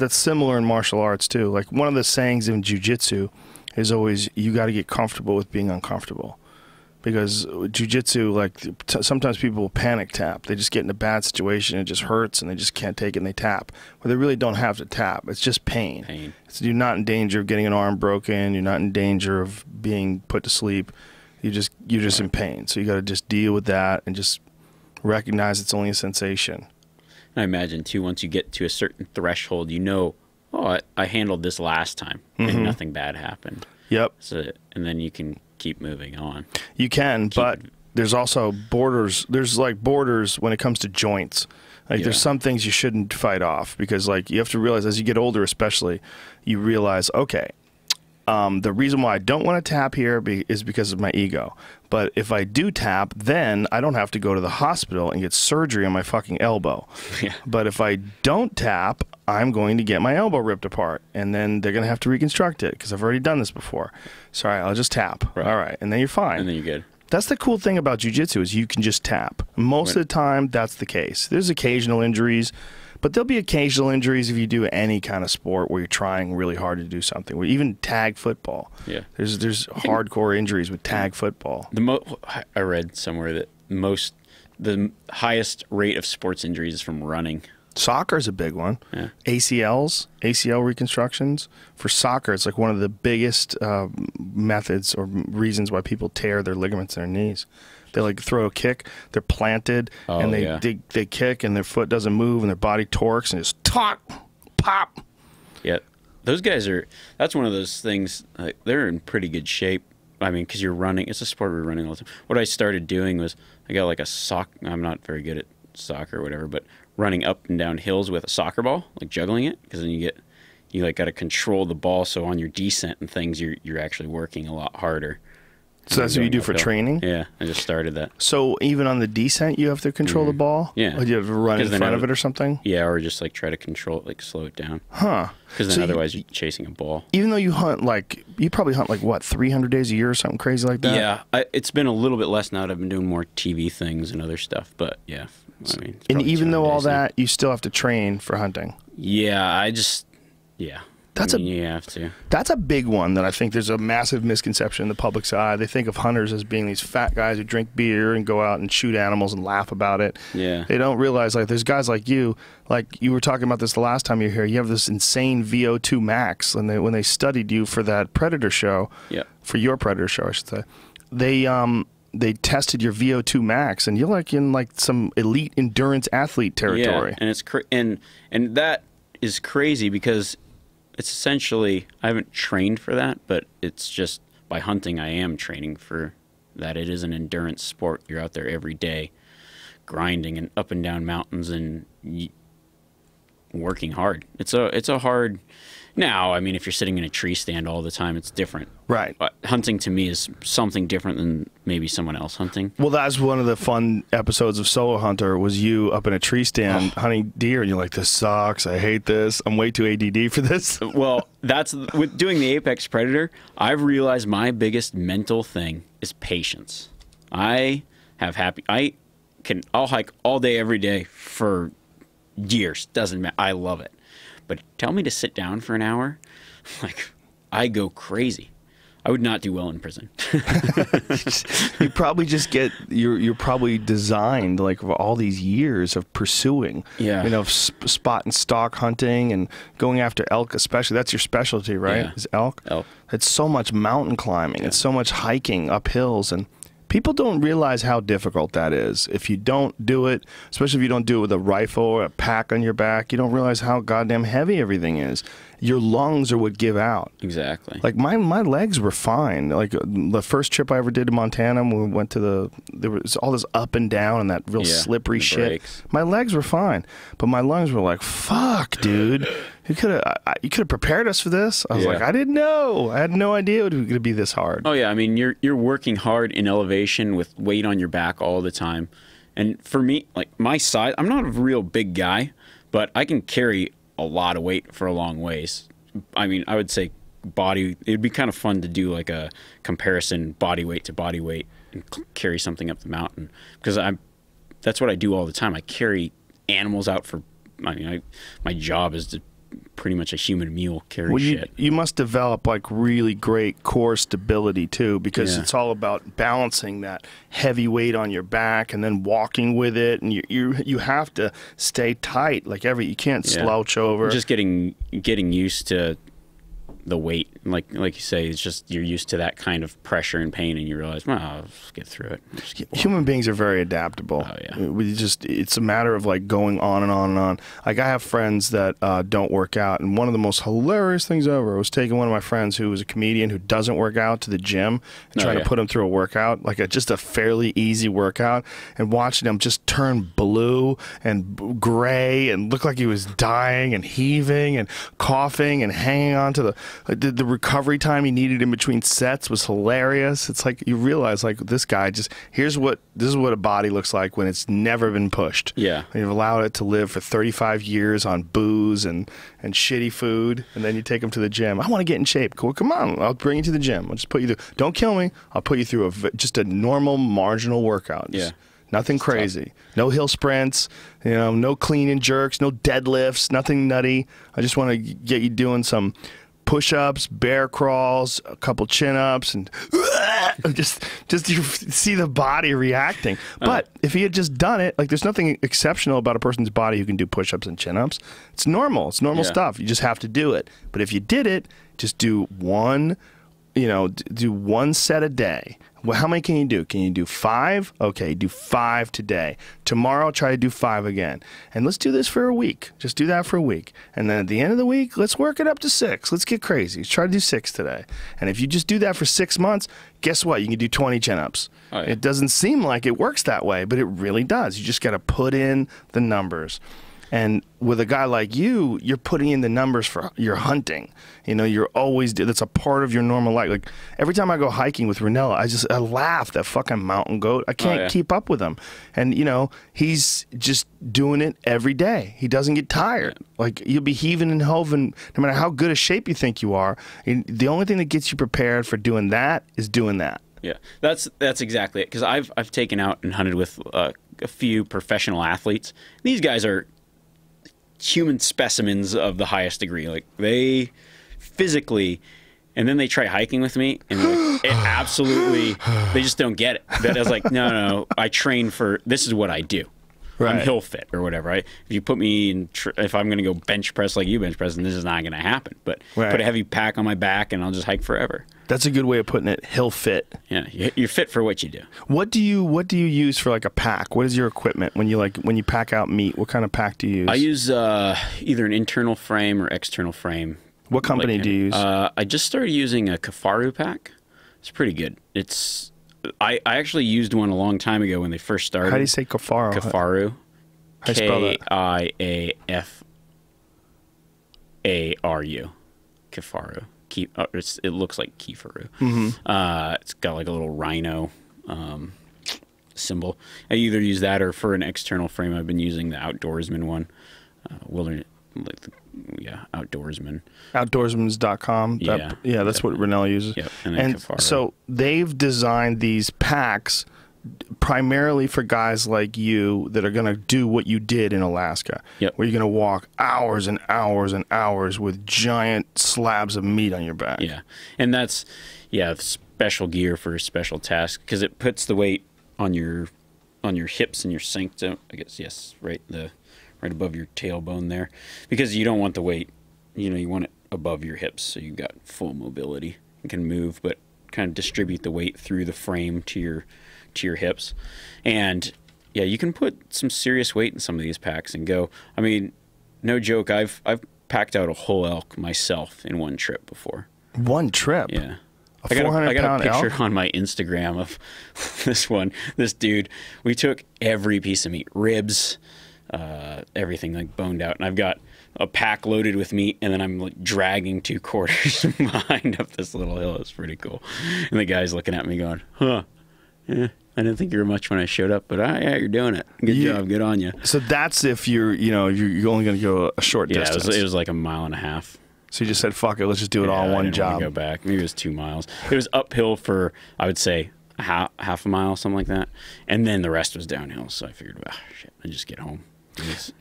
similar in martial arts too. Like one of the sayings in jiu-jitsu is always, you got to get comfortable with being uncomfortable. Because jiu-jitsu, like sometimes people will panic tap. They just get in a bad situation, it just hurts, and they just can't take it, and they tap. But they really don't have to tap. It's just pain. You're not in danger of getting an arm broken. You're not in danger of being put to sleep. You're just in pain. So you got to just deal with that and just recognize it's only a sensation. I imagine too, once you get to a certain threshold, you know, oh, I handled this last time, and nothing bad happened. Yep. So, and then you can keep moving on. You can, but there's also borders. There's like borders when it comes to joints. Like there's some things you shouldn't fight off because like you have to realize as you get older, especially, you realize, okay, the reason why I don't want to tap here is because of my ego. But if I do tap, then I don't have to go to the hospital and get surgery on my fucking elbow. Yeah. But if I don't tap, I'm going to get my elbow ripped apart, and then they're going to have to reconstruct it because I've already done this before. Sorry, I'll just tap. Right. All right, and then you're fine. And then you're good. That's the cool thing about jiu-jitsu is you can just tap. Most of the time, that's the case. There's occasional injuries, but there'll be occasional injuries if you do any kind of sport where you're trying really hard to do something. Even tag football. Yeah. There's hardcore injuries with tag football. I read somewhere that the highest rate of sports injuries is from running. Soccer is a big one. Yeah. ACL reconstructions. For soccer, it's like one of the biggest methods or reasons why people tear their ligaments in their knees. They like throw a kick, they're planted, and they kick, and their foot doesn't move, and their body torques, and just pop. Yeah, those guys that's one of those things, they're in pretty good shape. I mean, because you're running. It's a sport we're running all the time. What I started doing was, I got like I'm not very good at soccer or whatever, but running up and down hills with a soccer ball, like juggling it, because then you like got to control the ball, so on your descent and things, you're actually working a lot harder. So that's what you do for training? Yeah, I just started that. So even on the descent, you have to control the ball? Yeah. Or you have to run in front of it or something? Yeah, or just like try to control it, like slow it down. Huh. Because then otherwise you're chasing a ball. Even though you hunt you probably hunt like what, 300 days a year or something crazy like that? Yeah, it's been a little bit less now that I've been doing more TV things and other stuff, but yeah. I mean, and even though all that, you still have to train for hunting? Yeah, you have to. That's a big one that I think there's a massive misconception in the public's eye. They think of hunters as being these fat guys who drink beer and go out and shoot animals and laugh about it. Yeah. They don't realize, like, there's guys like you were talking about this the last time you were here. You have this insane VO2 max. And when they studied you for that Predator show, for your Predator show, I should say, they tested your VO2 max, and you're like in like some elite endurance athlete territory. Yeah, and it's and that is crazy because it's essentially, I haven't trained for that, but it's just by hunting I am training for that. It is an endurance sport. You're out there every day grinding and up and down mountains and working hard. It's a hard. Now, I mean, if you're sitting in a tree stand all the time, it's different. Right. But hunting to me is something different than maybe someone else hunting. Well, that's one of the fun episodes of Solo Hunter was you up in a tree stand hunting deer, and you're like, this sucks. I hate this. I'm way too ADD for this. Well, that's with doing the Apex Predator, I've realized my biggest mental thing is patience. I'll hike all day, every day for years. Doesn't matter. I love it. But tell me to sit down for an hour, like, I go crazy. I would not do well in prison. You probably just get you're probably designed like for all these years of pursuing, spot and stalk hunting and going after elk, especially. That's your specialty, right? Yeah. Is elk. It's so much mountain climbing. Yeah. It's so much hiking up hills, and people don't realize how difficult that is. If you don't do it, especially if you don't do it with a rifle or a pack on your back, you don't realize how goddamn heavy everything is. Your lungs are what give out. Exactly. Like my legs were fine. Like the first trip I ever did to Montana, when we went to there was all this up and down and that real slippery shit. Breaks. My legs were fine, but my lungs were like, fuck, dude. You could have prepared us for this. I was like, I didn't know. I had no idea it was going to be this hard. Oh yeah, I mean you're working hard in elevation with weight on your back all the time. And for me, like my size, I'm not a real big guy, but I can carry a lot of weight for a long ways. I mean, I would say it'd be kind of fun to do like a comparison body weight to body weight and carry something up the mountain, because that's what I do all the time. I carry animals out my job is to pretty much a human mule carry shit. You must develop like really great core stability too, because it's all about balancing that heavy weight on your back and then walking with it, and you have to stay tight. Like you can't slouch over. Just getting used to the weight, like you say, it's just you're used to that kind of pressure and pain, and you realize, well, I'll just get through it. Human beings are very adaptable. Oh yeah. It's a matter of like going on and on and on. Like I have friends that don't work out, and one of the most hilarious things ever was taking one of my friends who was a comedian who doesn't work out to the gym and trying to put him through a workout, like just a fairly easy workout, and watching him just turn blue and gray and look like he was dying and heaving and coughing and hanging on to the recovery time he needed in between sets was hilarious. It's like you realize, like, this guy this is what a body looks like when it's never been pushed. Yeah. And you've allowed it to live for 35 years on booze and shitty food, and then you take him to the gym. I want to get in shape. Cool, come on, I'll bring you to the gym. I'll just put you through. Don't kill me. I'll put you through just a normal marginal workout. Just nothing crazy. No hill sprints, no clean and jerks, no deadlifts, nothing nutty. I just want to get you doing some push-ups, bear crawls, a couple chin-ups, and just you see the body reacting. But if he had just done it, like, there's nothing exceptional about a person's body who can do push-ups and chin-ups. It's normal. It's normal stuff. You just have to do it. But if you did it, just do one set a day. Well, how many can you do? Can you do 5? Okay, do 5 today. Tomorrow, try to do 5 again. And let's do this for a week. Just do that for a week. And then at the end of the week, let's work it up to 6. Let's get crazy. Let's try to do 6 today. And if you just do that for 6 months, guess what? You can do 20 chin-ups. Oh, yeah. It doesn't seem like it works that way, but it really does. You just got to put in the numbers. And with a guy like you, you're putting in the numbers for your hunting. You're always, that's a part of your normal life. Like, every time I go hiking with Ranella, I laugh, that fucking mountain goat. I can't keep up with him. And, he's just doing it every day. He doesn't get tired. Like, you'll be heaving and hoving, no matter how good a shape you think you are. And the only thing that gets you prepared for doing that is doing that. Yeah, that's exactly it. Because I've taken out and hunted with a few professional athletes. These guys are human specimens of the highest degree. Like, they physically, and then they try hiking with me, and like, it absolutely, they just don't get it. That I was like, no, I train for, this is what I do. Right. I'm hill fit or whatever, right? If you put me in, if I'm going to go bench press like you bench press, then this is not going to happen. But put a heavy pack on my back and I'll just hike forever. That's a good way of putting it. He'll fit. Yeah, you're fit for what you do. What do you use for like a pack? What is your equipment when you pack out meat? What kind of pack do you use? I use either an internal frame or external frame. What company do you use? I just started using a Kafaru pack. It's pretty good. I actually used one a long time ago when they first started. How do you say Kafaru? Kafaru. How do you spell that? Kiafaru. Kafaru. It looks like Kifaru. It's got like a little rhino symbol. I either use that or for an external frame, I've been using the Outdoorsman one. Outdoorsman. Outdoorsmans.com. That's what Rinella uses. Yep. And so they've designed these packs primarily for guys like you that are going to do what you did in Alaska, where you're going to walk hours and hours and hours with giant slabs of meat on your back. Yeah, and that's special gear for a special task because it puts the weight on your hips and your sanctum. I guess right above your tailbone there, because you don't want the weight. You want it above your hips so you've got full mobility and can move, but kind of distribute the weight through the frame to your hips. And yeah, you can put some serious weight in some of these packs and go. I mean, no joke, I've packed out a whole elk myself in one trip before. One trip? Yeah. I got a picture on my Instagram of this dude. We took every piece of meat, ribs, everything like boned out, and I've got a pack loaded with meat, and then I'm like dragging 2 quarters behind up this little hill. It's pretty cool. And the guy's looking at me going, "Huh, yeah, I didn't think you were much when I showed up, but yeah, you're doing it. Good job, good on you." So that's if you're only going to go a short distance. Yeah, it was like a mile and a half. So you just said, "Fuck it, let's just do it all in one job." Go back. Maybe it was 2 miles. It was uphill for, I would say, half a mile, something like that, and then the rest was downhill. So I figured, shit, I just get home.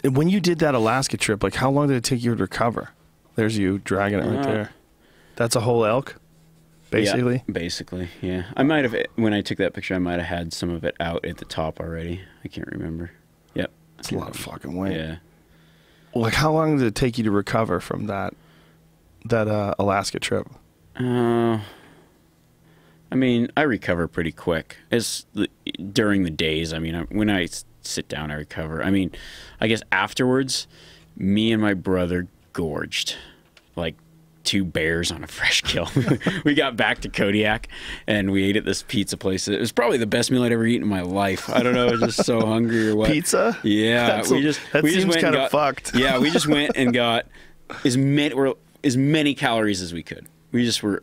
When you did that Alaska trip, like how long did it take you to recover? There's you dragging it right there. That's a whole elk, basically? Yeah, basically, yeah. I might have, when I took that picture, I might have had some of it out at the top already. I can't remember. Yep. That's a lot of fucking weight. Yeah. Well, like how long did it take you to recover from that Alaska trip? I mean, I recover pretty quick. During the days. I mean, when I sit down, I recover. I mean, I guess afterwards, me and my brother gorged like 2 bears on a fresh kill. We got back to Kodiak and we ate at this pizza place. It was probably the best meal I'd ever eaten in my life. I don't know, I was just so hungry or what. Pizza? Yeah, that seems kind of fucked. Yeah, we just went and got as many calories as we could. We just were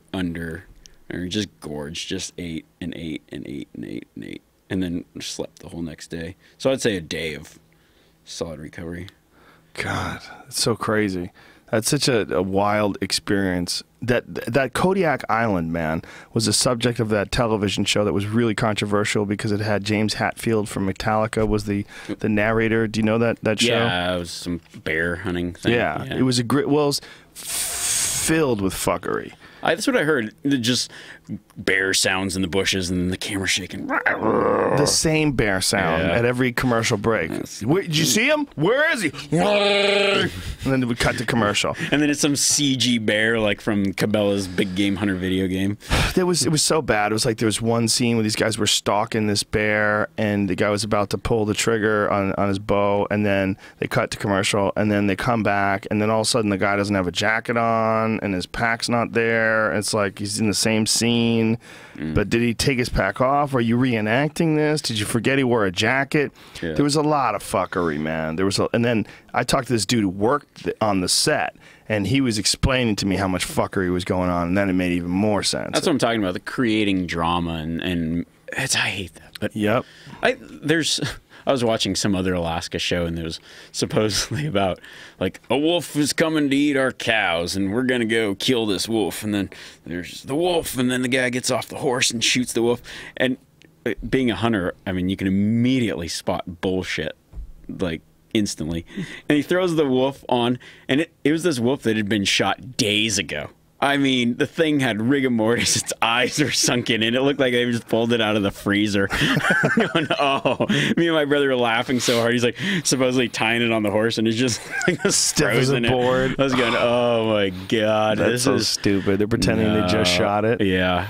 just gorged, just ate and ate and ate and ate and ate. And then slept the whole next day. So I'd say a day of solid recovery. God, it's so crazy. That's such a wild experience. That Kodiak Island, man, was the subject of that television show that was really controversial because it had James Hetfield from Metallica was the narrator. Do you know that show? Yeah, it was some bear hunting thing. Yeah. It was it was filled with fuckery. That's what I heard. Just bear sounds in the bushes and the camera shaking. The same bear sound at every commercial break. Did you see him? Where is he? And then we cut to commercial. And then it's some CG bear like from Cabela's Big Game Hunter video game. It was so bad. It was like there was one scene where these guys were stalking this bear and the guy was about to pull the trigger on his bow, and then they cut to commercial, and then they come back, and then all of a sudden the guy doesn't have a jacket on and his pack's not there. It's like he's in the same scene, but did he take his pack off? Are you reenacting this? Did you forget he wore a jacket? Yeah. There was a lot of fuckery, man. And then I talked to this dude who worked on the set, and he was explaining to me how much fuckery was going on, and then it made even more sense. That's what I'm talking about, the creating drama, and I hate that. But yep. I was watching some other Alaska show, and there was supposedly about, like, a wolf is coming to eat our cows, and we're going to go kill this wolf. And then there's the wolf, and then the guy gets off the horse and shoots the wolf. And being a hunter, I mean, you can immediately spot bullshit, like, instantly. And he throws the wolf on, and it was this wolf that had been shot days ago. I mean, the thing had rigor mortis. Its eyes were sunken in. It looked like they just pulled it out of the freezer. Going, oh, me and my brother were laughing so hard. He's like supposedly tying it on the horse, and it's just like Stiff as a frozen board. I was going, oh my god, That's this so is stupid. They're pretending they just shot it. Yeah,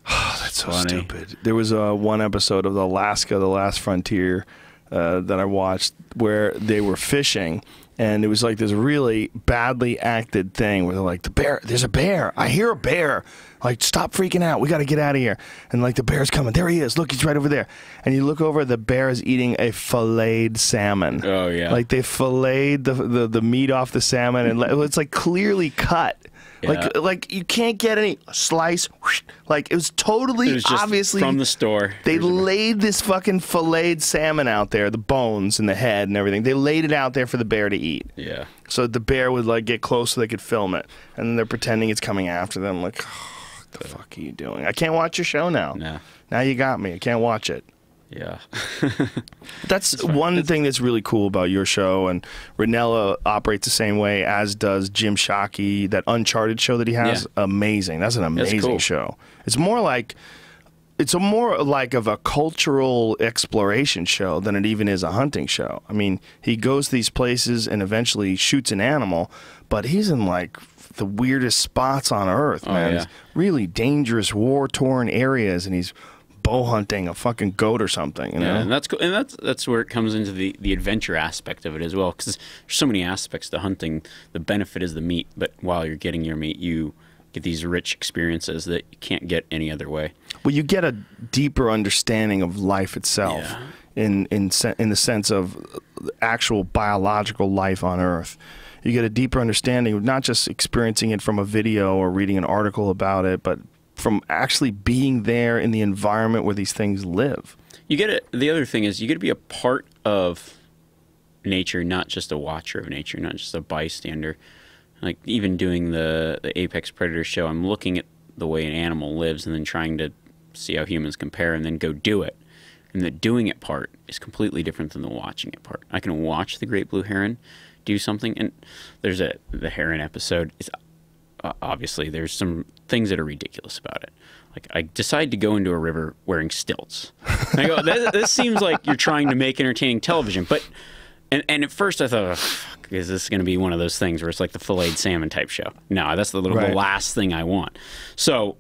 That's so funny. stupid. There was one episode of Alaska, The Last Frontier, that I watched where they were fishing, and it was like this really badly acted thing where they're like, there's a bear. I hear a bear. Like, stop freaking out. We got to get out of here. And like, the bear's coming. There he is. Look, he's right over there. And you look over, the bear is eating a filleted salmon. Oh, yeah. Like, they filleted the meat off the salmon, and it's like clearly cut. Yeah. Like you can't get any slice. Whoosh, like it was totally it was just obviously from the store. They laid this fucking filleted salmon out there, the bones and the head and everything. They laid it out there for the bear to eat. Yeah. So the bear would like get close so they could film it, and then they're pretending it's coming after them. Like, oh, what the fuck are you doing? I can't watch your show now. No. Now you got me. I can't watch it. Yeah. That's one thing that's really cool about your show, and Ranella operates the same way, as does Jim Shockey. That Uncharted show that he has, amazing. That's an amazing cool. show. It's more like of a cultural exploration show than it even is a hunting show. I mean, he goes to these places and eventually shoots an animal, but he's in like the weirdest spots on earth, man. Yeah. It's really dangerous, war-torn areas, and he's bow hunting a fucking goat or something, you know? Yeah, and that's cool. And that's where it comes into the adventure aspect of it as well, because there's so many aspects to hunting. The benefit is the meat, but while you're getting your meat, you get these rich experiences that you can't get any other way. Well, you get a deeper understanding of life itself, in the sense of actual biological life on Earth. You get a deeper understanding of not just experiencing it from a video or reading an article about it, but from actually being there in the environment where these things live. You get it. The other thing is you get to be a part of nature, not just a watcher of nature, not just a bystander. Like even doing the Apex Predator show, I'm looking at the way an animal lives and then trying to see how humans compare and then go do it. And the doing it part is completely different than the watching it part. I can watch the great blue heron do something, and there's the heron episode. It's obviously there's some things that are ridiculous about it. Like I decide to go into a river wearing stilts. And I go, this seems like you're trying to make entertaining television, but and at first I thought, oh, fuck, is this going to be one of those things where it's like the filleted salmon type show? No, that's the last thing I want. So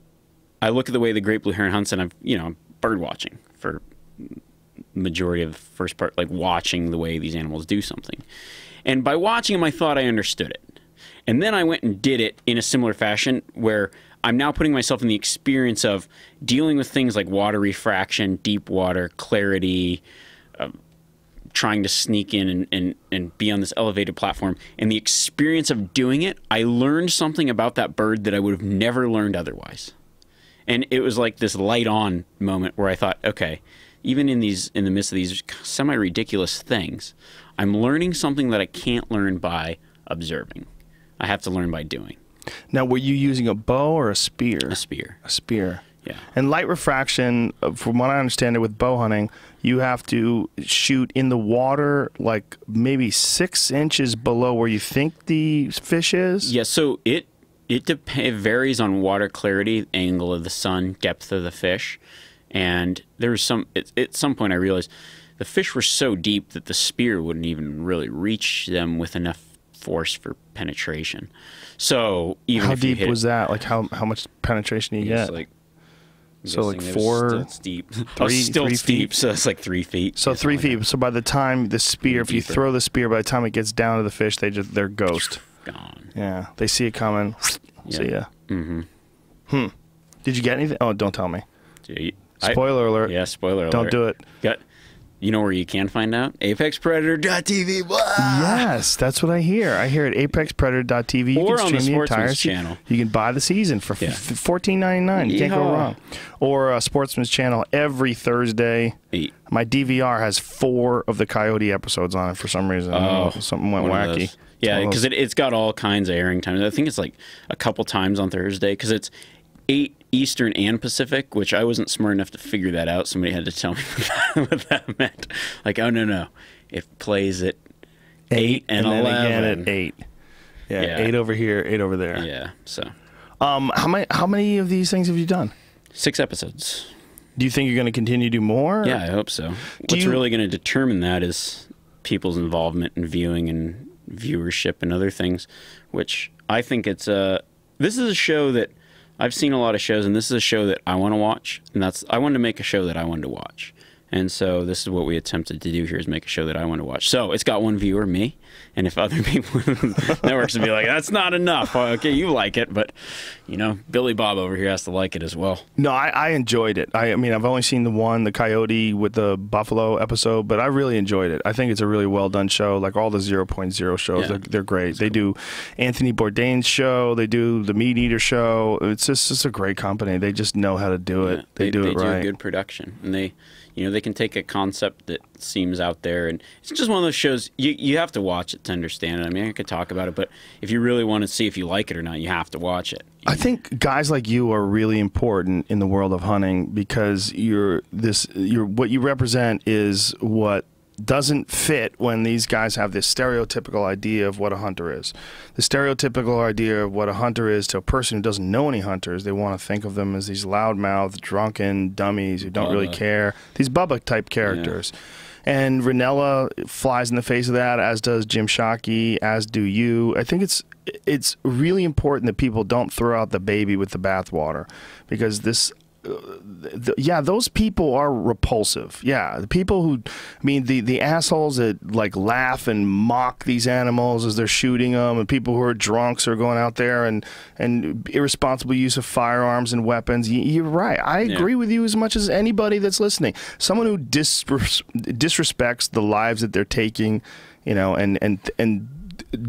I look at the way the great blue heron hunts, and I'm bird watching for majority of the first part, like watching the way these animals do something. And by watching them, I thought I understood it. And then I went and did it in a similar fashion where I'm now putting myself in the experience of dealing with things like water refraction, deep water, clarity, trying to sneak in and be on this elevated platform. And the experience of doing it, I learned something about that bird that I would have never learned otherwise. And it was like this light on moment where I thought, okay, even in the midst of these semi-ridiculous things, I'm learning something that I can't learn by observing. I have to learn by doing. Now, were you using a bow or a spear? A spear. A spear. Yeah. And light refraction, from what I understand it with bow hunting, you have to shoot in the water like maybe 6 inches below where you think the fish is? Yeah, so it varies on water clarity, angle of the sun, depth of the fish. And there was at some point I realized the fish were so deep that the spear wouldn't even really reach them with enough force for penetration. So even how if you deep was that? Like how much penetration do you get? Like, so like 4, it's deep. Still 3 steep, feet. so it's like 3 feet. So 3 feet. So by the time the spear, if you throw the spear, by the time it gets down to the fish, they're ghost. Gone. Yeah, they see it coming. See ya. Mm-hmm. Did you get anything? Oh, don't tell me. Gee, Spoiler alert. Yeah, spoiler alert. Don't do it. You know where you can find out? ApexPredator.tv. Yes, that's what I hear. I hear at ApexPredator.tv. You Or can on the stream the entire Sportsman's channel. You can buy the season for $14.99. You can't go Yeehaw. wrong. Or Sportsman's channel every Thursday. My DVR has 4 of the Coyote episodes on it for some reason. I don't know, something went One of wacky. those. Yeah, because it's got all kinds of airing times. I think it's like a couple times on Thursday because it's 8 Eastern and Pacific, which I wasn't smart enough to figure that out. Somebody had to tell me what that meant. Like, oh, no. It plays at 8 and 11. then again at 8. Yeah, 8 over here, 8 over there. Yeah, so. How many of these things have you done? 6 episodes. Do you think you're going to continue to do more? Yeah, I hope so. What's really going to determine that is people's involvement in viewing and viewership and other things, which I think it's this is a show that I've seen a lot of shows, and this is a show that I want to watch, and I wanted to make a show that I wanted to watch. And so this is what we attempted to do here, is make a show that I want to watch. So it's got 1 viewer, me, and if other people networks would be like, that's not enough. Well, okay, you like it, but you know, Billy Bob over here has to like it as well. No, I enjoyed it. I mean, I've only seen the coyote with the buffalo episode, but I really enjoyed it. I think it's a really well done show. Like all the 0.0 shows, they're great. They do Anthony Bourdain's show. They do the Meat Eater show. It's just a great company. They just know how to do it. They do it right. They do a good production, and they can take a concept that seems out there, and it's just one of those shows you have to watch it to understand it. I mean, I could talk about it, but if you really want to see if you like it or not, you have to watch it. I think guys like you are really important in the world of hunting, because what you represent is what doesn't fit when these guys have this stereotypical idea of what a hunter is. The stereotypical idea of what a hunter is to a person who doesn't know any hunters, they want to think of them as these loudmouthed, drunken dummies who don't really care. These Bubba-type characters. Yeah. And Ranella flies in the face of that, as does Jim Shockey, as do you. I think it's really important that people don't throw out the baby with the bathwater, because those people are repulsive. Yeah, the people who, I mean, the assholes that like laugh and mock these animals as they're shooting them, and people who are drunks are going out there and irresponsible use of firearms and weapons. You're right. I agree with you as much as anybody that's listening. Someone who disrespects the lives that they're taking, and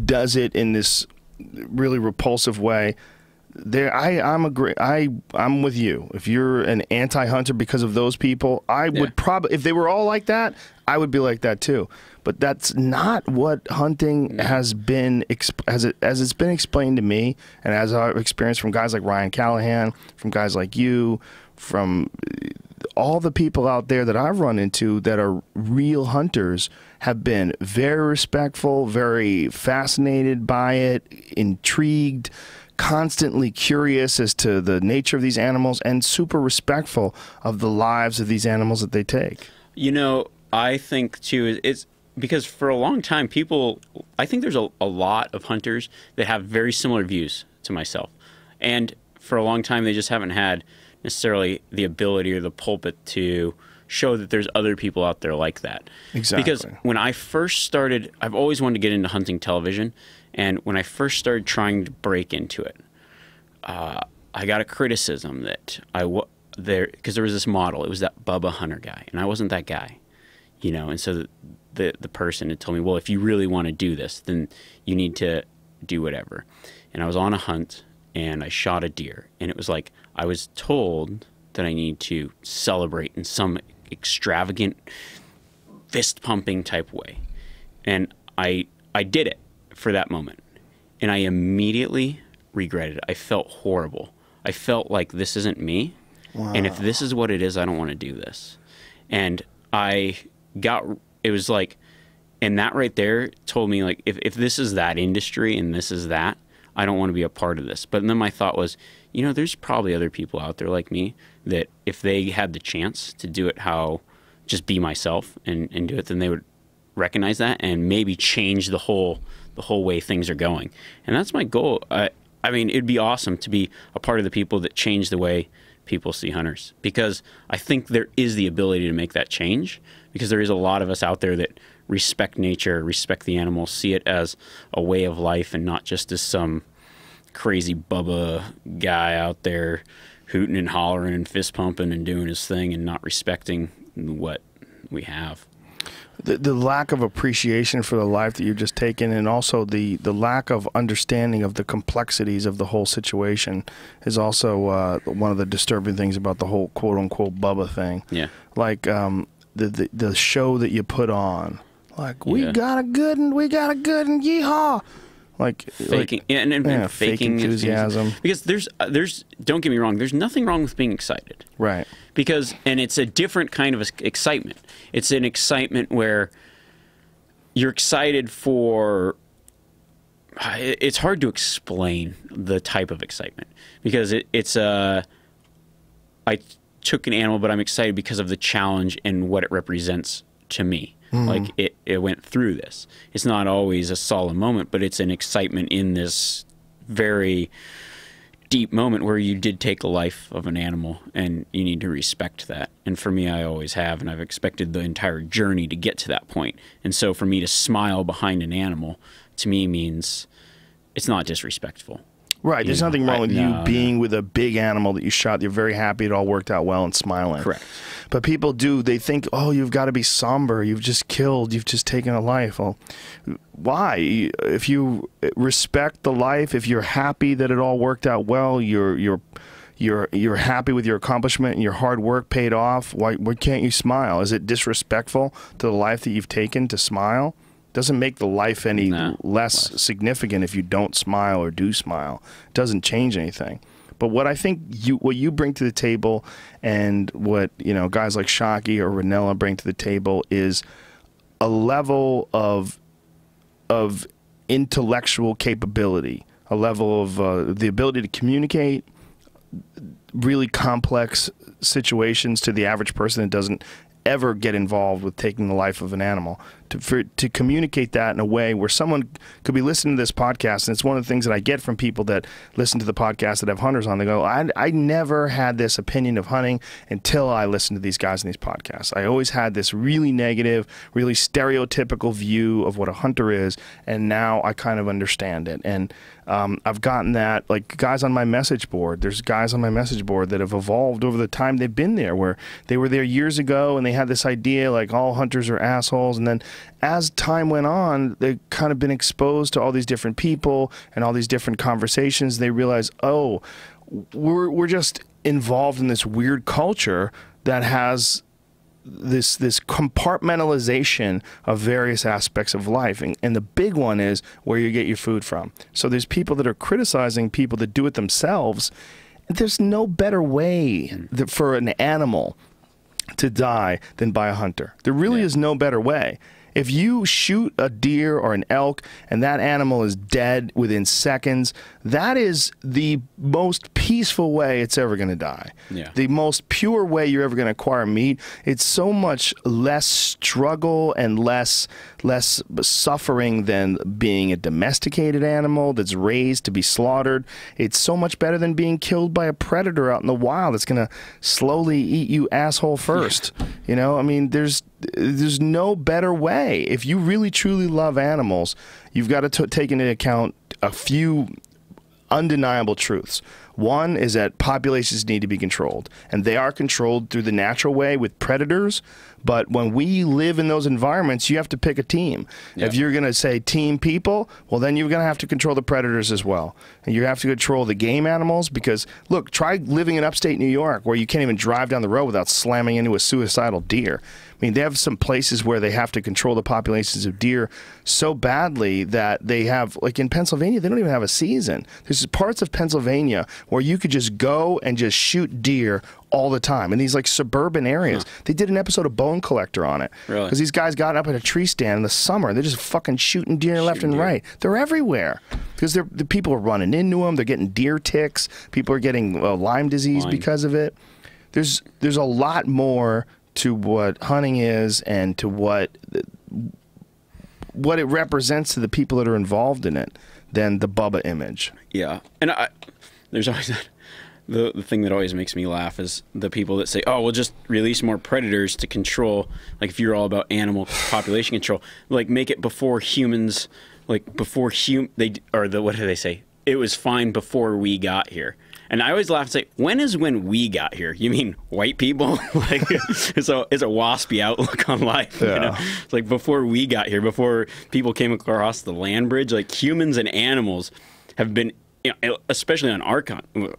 does it in this really repulsive way. I'm with you. If you're an anti-hunter because of those people, I would probably, if they were all like that, I would be like that too. But that's not what hunting has been, as it's been explained to me, and as I've experienced from guys like Ryan Callahan, from guys like you, from all the people out there that I've run into that are real hunters, have been very respectful, very fascinated by it, intrigued, constantly curious as to the nature of these animals, and super respectful of the lives of these animals that they take. I think too, it's because for a long time I think there's a lot of hunters that have very similar views to myself, and for a long time they just haven't had necessarily the ability or the pulpit to show that there's other people out there like that. Exactly. Because when I first started, I've always wanted to get into hunting television. And when I first started trying to break into it, I got a criticism that because there was this model. It was that Bubba Hunter guy, and I wasn't that guy, And so the person had told me, well, if you really want to do this, then you need to do whatever. And I was on a hunt, and I shot a deer, and it was like I was told that I need to celebrate in some extravagant, fist-pumping type way, and I did it for that moment, and I immediately regretted it. I felt horrible. I felt like this isn't me. Wow. And if this is what it is, I don't want to do this. And it was like, and that right there told me, like, if this is that industry and this is that, I don't want to be a part of this. But then my thought was, there's probably other people out there like me that if they had the chance to do it just be myself and do it, then they would recognize that and maybe change the whole way things are going. And that's my goal. I mean, it'd be awesome to be a part of the people that change the way people see hunters, because I think there is the ability to make that change, because there is a lot of us out there that respect nature, respect the animals, see it as a way of life and not just as some crazy Bubba guy out there hooting and hollering and fist pumping and doing his thing and not respecting what we have. The lack of appreciation for the life that you've just taken, and also the lack of understanding of the complexities of the whole situation, is also one of the disturbing things about the whole quote-unquote Bubba thing. Yeah. Like the show that you put on, like we got a good and yeehaw. Like faking, and fake enthusiasm. Because there's don't get me wrong, there's nothing wrong with being excited, right? And it's a different kind of excitement. It's an excitement where you're excited for it's hard to explain the type of excitement, because I took an animal, but I'm excited because of the challenge and what it represents to me. Like it went through this. It's not always a solemn moment, but it's an excitement in this very deep moment where you did take the life of an animal, and you need to respect that. And for me, I always have, and I've expected the entire journey to get to that point. And so for me to smile behind an animal, to me, means it's not disrespectful. Right. There's nothing wrong with you being with a big animal that you shot. You're very happy it all worked out well and smiling. Correct. But people they think, oh, you've got to be somber. You've just killed. You've just taken a life. Well, why? If you respect the life, if you're happy that it all worked out well, you're happy with your accomplishment and your hard work paid off, why can't you smile? Is it disrespectful to the life that you've taken to smile? Doesn't make the life any less significant if you don't smile or do smile. It doesn't change anything. But what I think what you bring to the table, and what guys like Shockey or Ranella bring to the table, is a level of intellectual capability, a level of the ability to communicate really complex situations to the average person that doesn't ever get involved with taking the life of an animal, to communicate that in a way where someone could be listening to this podcast. And it's one of the things that I get from people that listen to the podcast that have hunters on. They go, I never had this opinion of hunting until I listened to these guys in these podcasts. I always had this really negative, really stereotypical view of what a hunter is, and now I kind of understand it. And I've gotten that, like, guys on my message board. There's guys on my message board that have evolved over the time they've been there, where they were there years ago and they had this idea like all hunters are assholes, and then as time went on, they've kind of been exposed to all these different people and all these different conversations. They realize, oh, we're just involved in this weird culture that has this compartmentalization of various aspects of life, and the big one is where you get your food from. So there's people that are criticizing people that do it themselves. There's no better way for an animal to die than by a hunter. There really is no better way. If you shoot a deer or an elk and that animal is dead within seconds, that is the most peaceful way it's ever going to die. Yeah. The most pure way you're ever going to acquire meat. It's so much less struggle and less suffering than being a domesticated animal that's raised to be slaughtered. It's so much better than being killed by a predator out in the wild that's going to slowly eat you asshole first. You know, I mean, there's no better way. If you really truly love animals, you've got to take into account a few undeniable truths. One is that populations need to be controlled, and they are controlled through the natural way with predators. But when we live in those environments, you have to pick a team. Yep. If you're going to say team people, well, then you're going to have to control the predators as well. And you have to control the game animals, because, look, try living in upstate New York where you can't even drive down the road without slamming into a suicidal deer. I mean, they have some places where they have to control the populations of deer so badly that they have, like in Pennsylvania, they don't even have a season. There's parts of Pennsylvania where you could just go and just shoot deer all the time in these like suburban areas. They did an episode of Bone Collector on it. Really? Because these guys got up at a tree stand in the summer. They're just fucking shooting deer left and right. They're everywhere because the people are running into them. They're getting deer ticks. People are getting Lyme disease because of it. There's a lot more to what hunting is and to what it represents to the people that are involved in it than the Bubba image. Yeah, and there's always that. The thing that always makes me laugh is the people that say, "Oh, we'll just release more predators to control." Like, if you're all about animal population control, like make it before humans, like before what do they say? It was fine before we got here. And I always laugh and say, when we got here? You mean white people? Like, it's a waspy outlook on life. Yeah. You know? It's like before we got here, before people came across the land bridge, like humans and animals have been, especially on our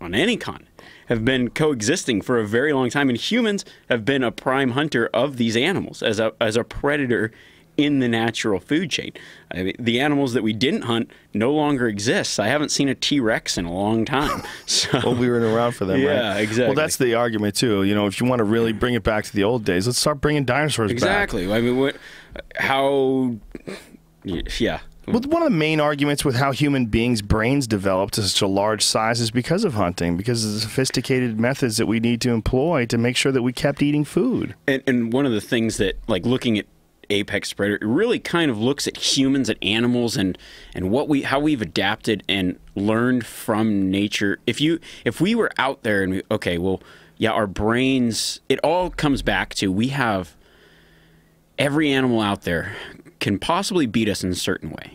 on any continent, have been coexisting for a very long time. And humans have been a prime hunter of these animals as a predator in the natural food chain. I mean, the animals that we didn't hunt no longer exist. I haven't seen a T-Rex in a long time. So, well, we weren't around for them, right? Yeah, exactly. Well, that's the argument, too. You know, if you want to really bring it back to the old days, let's start bringing dinosaurs back. Exactly. I mean, Well, one of the main arguments with how human beings' brains developed to such a large size is because of hunting, because of the sophisticated methods that we need to employ to make sure that we kept eating food. And one of the things that, like, looking at apex predator, it really kind of looks at humans and animals and how we've adapted and learned from nature. If we were out there and our brains, it all comes back to, we have every animal out there can possibly beat us in a certain way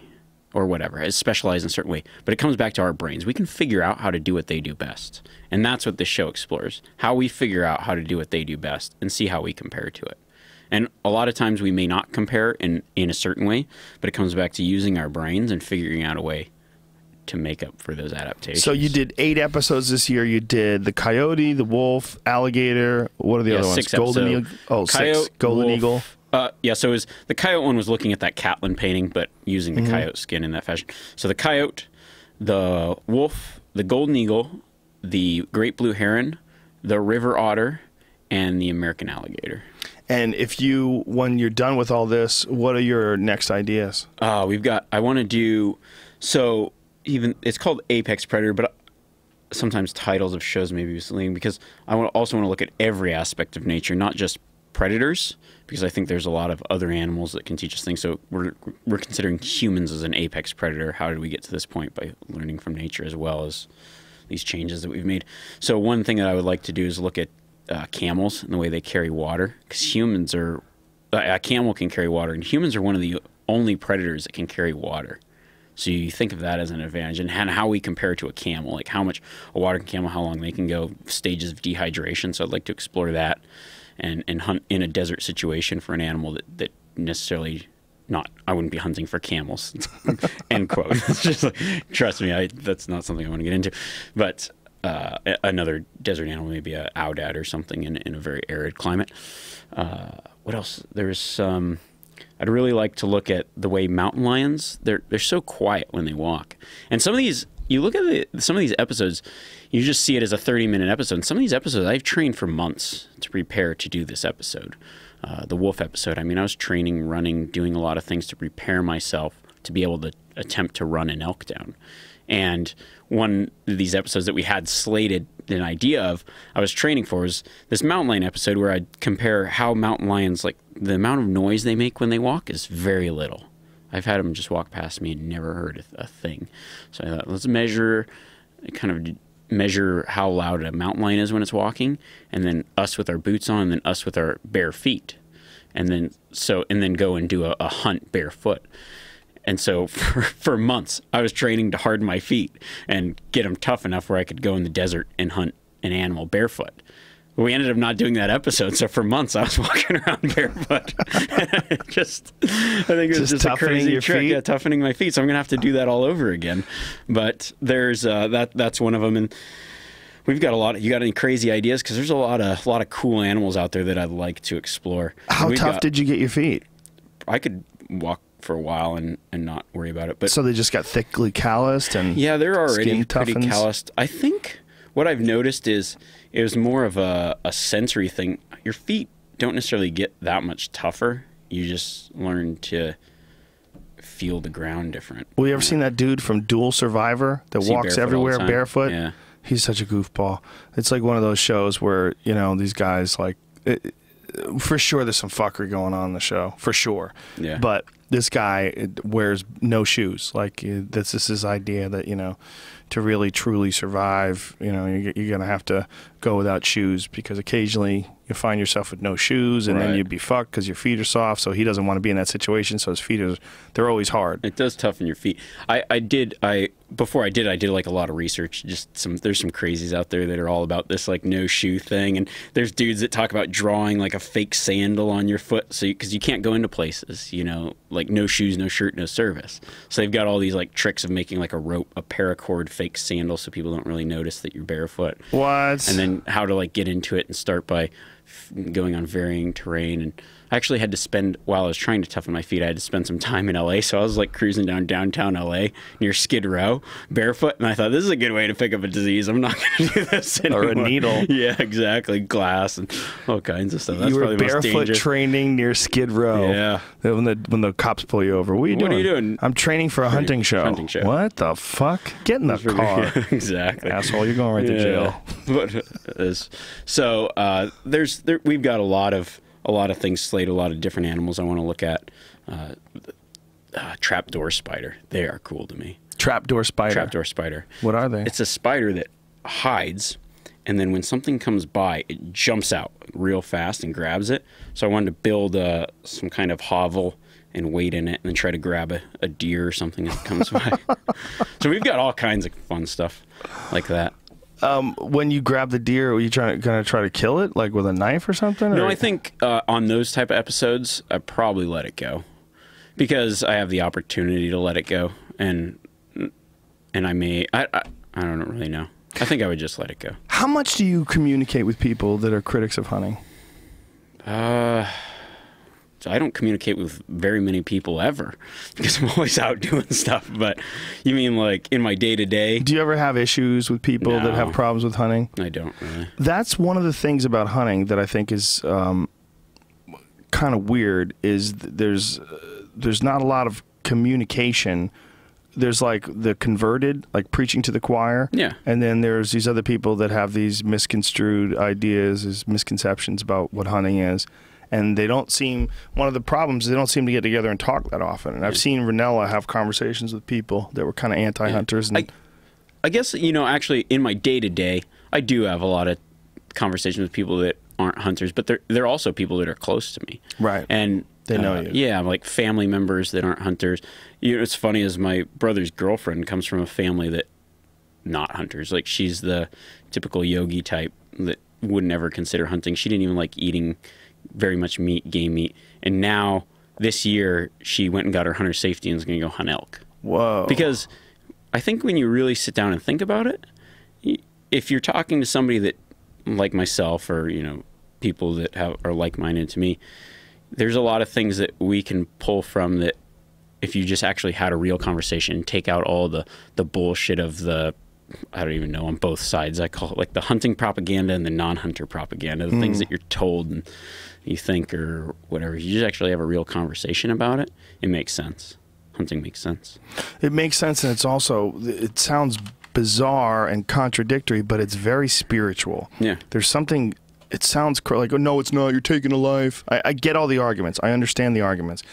or whatever, is specialized in a certain way, but it comes back to our brains. We can figure out how to do what they do best. And that's what this show explores, how we figure out how to do what they do best and see how we compare to it. And a lot of times we may not compare in a certain way, but it comes back to using our brains and figuring out a way to make up for those adaptations. So you did 8 episodes this year. You did the coyote, the wolf, alligator. What are the other ones? 6 Golden episodes. eagle. Oh, Coyote, 6. Golden wolf, eagle. So the coyote one was looking at that Catlin painting, but using the coyote skin in that fashion. So the coyote, the wolf, the golden eagle, the great blue heron, the river otter, and the American alligator. And when you're done with all this, what are your next ideas? I want to do, so even, it's called Apex Predator, but sometimes titles of shows may be misleading, because I also want to look at every aspect of nature, not just predators, because I think there's a lot of other animals that can teach us things. So we're considering humans as an apex predator. How did we get to this point? By learning from nature as well as these changes that we've made. So one thing that I would like to do is look at camels and the way they carry water, because humans are, a camel can carry water, and humans are one of the only predators that can carry water. So you think of that as an advantage, and how we compare to a camel, like how much a water camel, how long they can go, stages of dehydration. So I'd like to explore that and hunt in a desert situation for an animal that necessarily not, I wouldn't be hunting for camels, end quote. It's just like, trust me, that's not something I want to get into. But another desert animal, maybe a owdad or something in a very arid climate. What else? There's some, I'd really like to look at the way mountain lions, they're so quiet when they walk. And some of these, you look at some of these episodes, you just see it as a 30-minute episode. And some of these episodes, I've trained for months to prepare to do this episode. The wolf episode, I mean, I was training, running, doing a lot of things to prepare myself to be able to attempt to run an elk down. And one of these episodes that we had slated an idea of, I was training for, was this mountain lion episode where I'd compare how mountain lions, like the amount of noise they make when they walk is very little. I've had them just walk past me and never heard a thing. So I thought, let's measure how loud a mountain lion is when it's walking, and then us with our boots on, and then us with our bare feet. And then go and do a hunt barefoot. And so for months, I was training to harden my feet and get them tough enough where I could go in the desert and hunt an animal barefoot. But we ended up not doing that episode, so for months I was walking around barefoot. I think it was just a crazy trick. Yeah, toughening my feet. So I'm gonna have to do that all over again. But there's that's one of them, and we've got a lot. You got any crazy ideas? Because there's a lot of cool animals out there that I'd like to explore. How tough did you get your feet? I could walk for a while and not worry about it. But so they just got thickly calloused, and yeah, they're already pretty calloused. I think what I've noticed is it was more of a sensory thing. Your feet don't necessarily get that much tougher. You just learn to feel the ground different. Well, you ever seen that dude from Dual Survivor that walks everywhere barefoot? Yeah. He's such a goofball. It's like one of those shows where, these guys, like, for sure there's some fuckery going on in the show, for sure. Yeah. But this guy wears no shoes. Like, this is his idea that, to really truly survive, you're going to have to go without shoes, because occasionally you find yourself with no shoes, and then you'd be fucked because your feet are soft. So he doesn't want to be in that situation. So his feet they're always hard. It does toughen your feet. Before I did like a lot of research. There's some crazies out there that are all about this like no shoe thing, and there's dudes that talk about drawing like a fake sandal on your foot, so because you can't go into places, like no shoes, no shirt, no service. So they've got all these like tricks of making like a paracord fake sandal so people don't really notice that you're barefoot. What? And then how to like get into it and start by going on varying terrain. And I actually had to spend, while I was trying to toughen my feet, I had to spend some time in LA. So I was like cruising down downtown LA near Skid Row barefoot. And I thought, this is a good way to pick up a disease. I'm not going to do this anymore. Or a needle. Yeah, exactly. Glass and all kinds of stuff. That's you were probably the most barefoot dangerous. Training near Skid Row. Yeah. When the cops pull you over. What are you doing? I'm training for a hunting show. Hunting show. What the fuck? Get in the car. Yeah, exactly. Asshole, you're going right to jail. So we've got a lot of things slated, a lot of different animals I want to look at. Trapdoor spider. They are cool to me. Trapdoor spider. Trapdoor spider. What are they? It's a spider that hides, and then when something comes by, it jumps out real fast and grabs it. So I wanted to build some kind of hovel and wait in it and then try to grab a deer or something as it comes by. So we've got all kinds of fun stuff like that. When you grab the deer, are you gonna try to kill it, like with a knife or something? No, or? I think on those type of episodes, I probably let it go because I have the opportunity to let it go, and I don't really know. I think I would just let it go. How much do you communicate with people that are critics of hunting? So I don't communicate with very many people ever because I'm always out doing stuff. But you mean like in my day-to-day? Do you ever have issues with people that have problems with hunting? I don't really. That's one of the things about hunting that I think is kind of weird is there's not a lot of communication. There's like the converted, like preaching to the choir. Yeah. And then there's these other people that have these misconstrued ideas, these misconceptions about what hunting is. And they don't seem, one of the problems is they don't seem to get together and talk that often. And I've seen Ranella have conversations with people that were kind of anti-hunters. And I guess, actually in my day-to-day, I do have a lot of conversations with people that aren't hunters, but they're also people that are close to me. Right. And they know you. Yeah, like family members that aren't hunters. It's funny is my brother's girlfriend comes from a family that not hunters. Like she's the typical yogi type that would never consider hunting. She didn't even like eating very much meat, game meat. And now this year she went and got her hunter safety and is going to go hunt elk. Whoa. Because I think when you really sit down and think about it, if you're talking to somebody that like myself or, people that are like-minded to me, there's a lot of things that we can pull from that if you just actually had a real conversation, take out all the bullshit of the, I don't even know, on both sides. I call it like the hunting propaganda and the non-hunter propaganda, the things that you're told and you think or whatever. You just actually have a real conversation about it. It makes sense. Hunting makes sense. It makes sense, and it sounds bizarre and contradictory, but it's very spiritual. Yeah. There's something, it sounds like, oh, no, it's not, you're taking a life. I get all the arguments. I understand the arguments.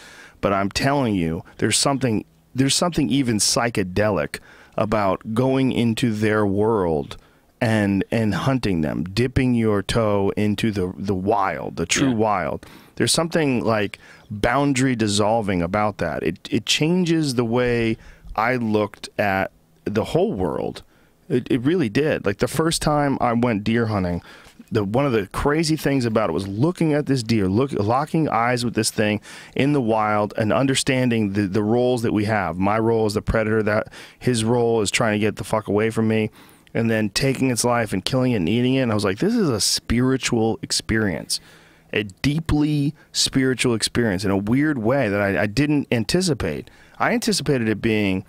But I'm telling you, there's something even psychedelic about going into their world and hunting them, dipping your toe into the wild, the true wild. There's something like boundary dissolving about that. It changes the way I looked at the whole world. It really did. Like the first time I went deer hunting, one of the crazy things about it was looking at this deer, locking eyes with this thing in the wild and understanding the roles that we have. My role is the predator, that his role is trying to get the fuck away from me, and then taking its life and killing it and eating it. And I was like, this is a spiritual experience, a deeply spiritual experience in a weird way that I didn't anticipate. I anticipated it being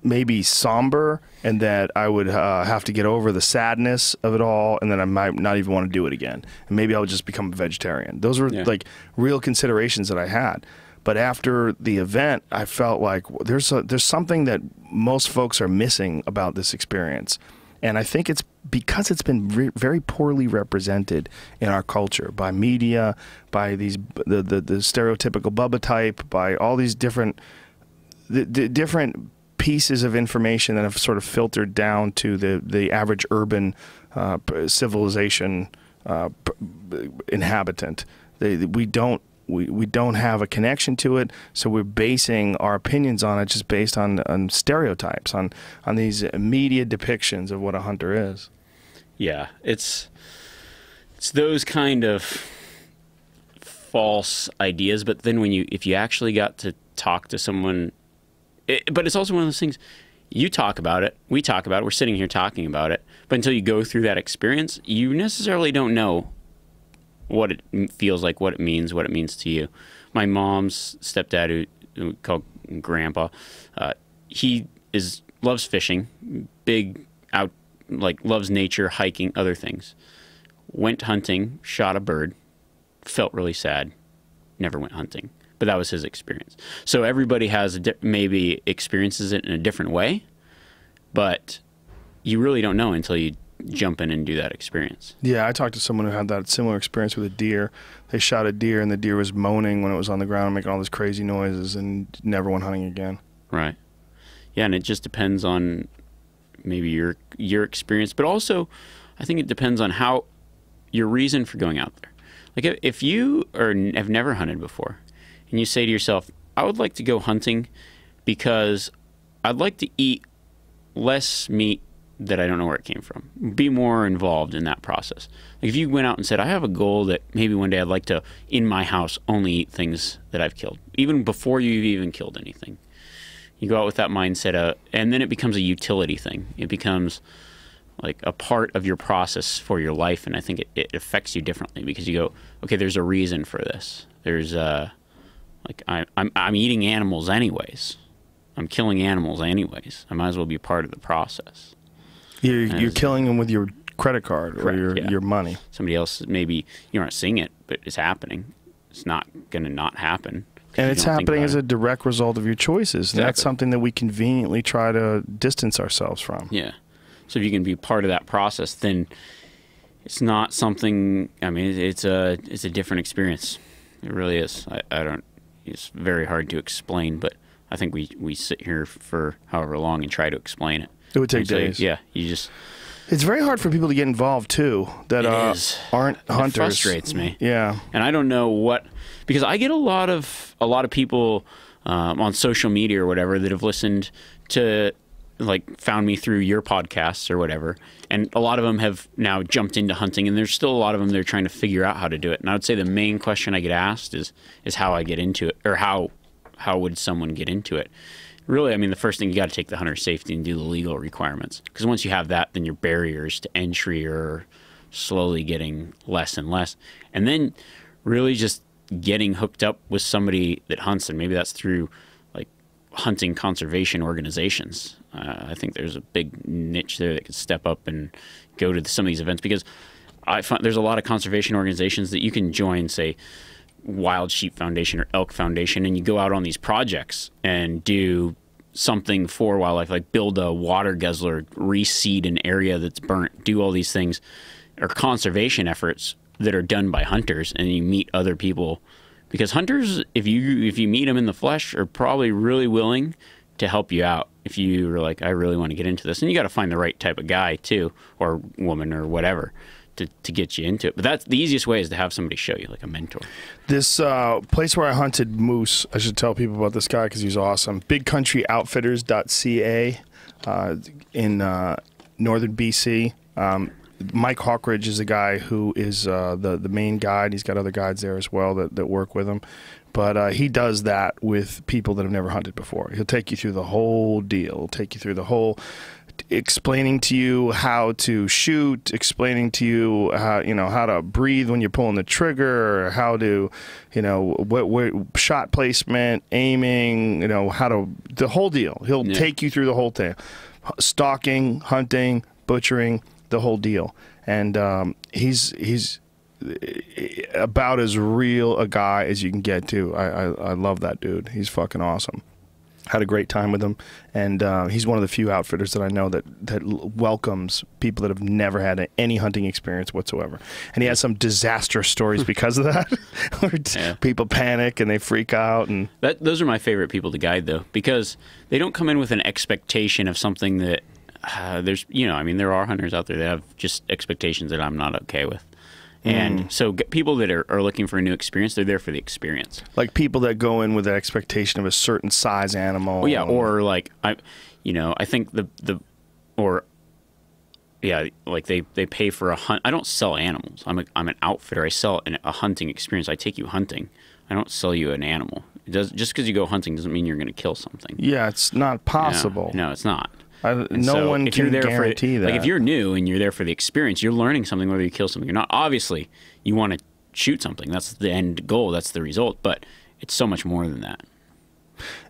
maybe somber and that I would have to get over the sadness of it all, and then I might not even want to do it again, and maybe I would just become a vegetarian. Those were like real considerations that I had. But after the event, I felt like there's something that most folks are missing about this experience, and I think it's because it's been very poorly represented in our culture by media, by the stereotypical Bubba type, by all these different different pieces of information that have sort of filtered down to the average urban civilization inhabitant. We don't have a connection to it, so we're basing our opinions on it just based on stereotypes, on these media depictions of what a hunter is. Yeah, it's those kind of false ideas, but then if you actually got to talk to someone. But it's also one of those things, you talk about it, we talk about it, we're sitting here talking about it, but until you go through that experience, you necessarily don't know what it feels like, what it means to you. My mom's stepdad, who we call Grandpa, he loves fishing, big out, like loves nature, hiking, other things. Went hunting, shot a bird, felt really sad, never went hunting. But that was his experience. So everybody has maybe experiences it in a different way, but you really don't know until you jump in and do that experience. Yeah, I talked to someone who had that similar experience with a deer. They shot a deer, and the deer was moaning when it was on the ground, making all these crazy noises, and never went hunting again. Right. Yeah, and it just depends on maybe your experience, but also I think it depends on how your reason for going out there. Like if you have never hunted before, and you say to yourself, I would like to go hunting because I'd like to eat less meat that I don't know where it came from. Be more involved in that process. Like if you went out and said, I have a goal that maybe one day I'd like to, in my house, only eat things that I've killed, even before you've even killed anything. You go out with that mindset, and then it becomes a utility thing. It becomes like a part of your process for your life, and I think it affects you differently because you go, okay, there's a reason for this. There's like I'm eating animals anyways. I'm killing animals anyways. I might as well be part of the process. You're killing them with your credit card or Correct, your money. Somebody else, maybe you aren't seeing it, but it's happening. It's not going to not happen. And it's happening as a direct result of your choices. And that's Exactly. something that we conveniently try to distance ourselves from. Yeah. So if you can be part of that process, then it's not something, I mean, it's a different experience. It really is. I don't, it's very hard to explain, but I think we sit here for however long and try to explain it. It would take days. Yeah. You just, It's very hard for people to get involved, too, that aren't hunters. It frustrates me. Yeah. And I don't know what, because I get a lot of people on social media or whatever that have listened to, like, found me through your podcasts or whatever, and a lot of them have now jumped into hunting, and there's still a lot of them that are trying to figure out how to do it. And I would say the main question I get asked is how I get into it, or how would someone get into it. Really, I mean, the first thing, you got to take the hunter safety and do the legal requirements, because once you have that, then your barriers to entry are slowly getting less and less. And then really just getting hooked up with somebody that hunts, and maybe that's through like hunting conservation organizations. I think there's a big niche there that could step up and go to some of these events, because I find there's a lot of conservation organizations that you can join, say Wild Sheep Foundation or Elk Foundation, and you go out on these projects and do something for wildlife, like build a water guzzler, reseed an area that's burnt, do all these things, or conservation efforts that are done by hunters, and you meet other people, because hunters, if you meet them in the flesh, are probably really willing to help you out if you are like, I really want to get into this. And you got to find the right type of guy too, or woman or whatever, to get you into it. But that's the easiest way, is to have somebody show you, like a mentor. This place where I hunted moose, I should tell people about this guy because he's awesome. BigCountryOutfitters.ca in northern BC. Mike Hawkridge is the guy who is the main guide. He's got other guides there as well that work with him. But he does that with people that have never hunted before. He'll take you through the whole deal. He'll take you through the whole, explaining to you how to shoot, explaining to you how to breathe when you're pulling the trigger, or how to, what shot placement, aiming, the whole deal. He'll take you through the whole thing. Stalking, hunting, butchering, the whole deal. And he's about as real a guy as you can get to. I love that dude. He's fucking awesome. Had a great time with him, and he's one of the few outfitters that I know that welcomes people that have never had any hunting experience whatsoever. And he has some disastrous stories because of that, where people panic and they freak out. And those are my favorite people to guide, though, because they don't come in with an expectation of something that there's, there are hunters out there that have just expectations that I'm not okay with. And so people that are looking for a new experience, they're there for the experience. Like people that go in with the expectation of a certain size animal. Well, yeah, or like I think like they pay for a hunt. I don't sell animals. I'm an outfitter. I sell a hunting experience. I take you hunting. I don't sell you an animal. Just because you go hunting doesn't mean you're going to kill something. Yeah, it's not possible. No, it's not. No one can guarantee that. Like if you're new and you're there for the experience, you're learning something whether you kill something or not. Obviously, you want to shoot something. That's the end goal. That's the result. But it's so much more than that.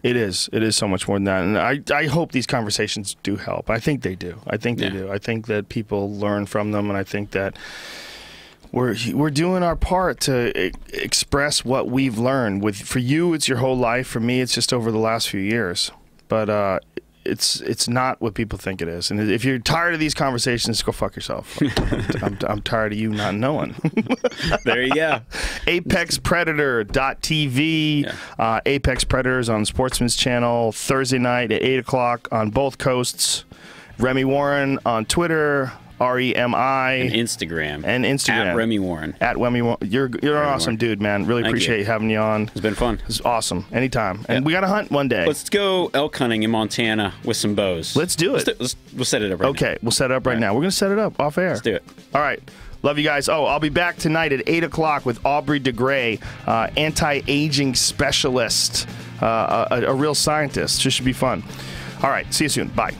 It is. It is so much more than that. And I hope these conversations do help. I think they do. I think they do. I think that people learn from them, and I think that we're doing our part to express what we've learned. For you, it's your whole life. For me, it's just over the last few years. But it's not what people think it is. And if you're tired of these conversations, go fuck yourself. I'm tired of you not knowing. There you go. ApexPredator.tv. Apex Predators on Sportsman's Channel, Thursday night at 8 o'clock on both coasts. Remi Warren on Twitter. R-E-M-I. And Instagram. At Remi Warren. At Remi Warren. You're an awesome dude, man. Really appreciate having you on. It's been fun. It's awesome. Anytime. And we got to hunt one day. Let's go elk hunting in Montana with some bows. Let's do it. We'll set it up right now. Okay, we'll set it up right now. We're going to set it up off air. Let's do it. All right. Love you guys. Oh, I'll be back tonight at 8 o'clock with Aubrey DeGray, anti-aging specialist, a real scientist. This should be fun. All right. See you soon. Bye.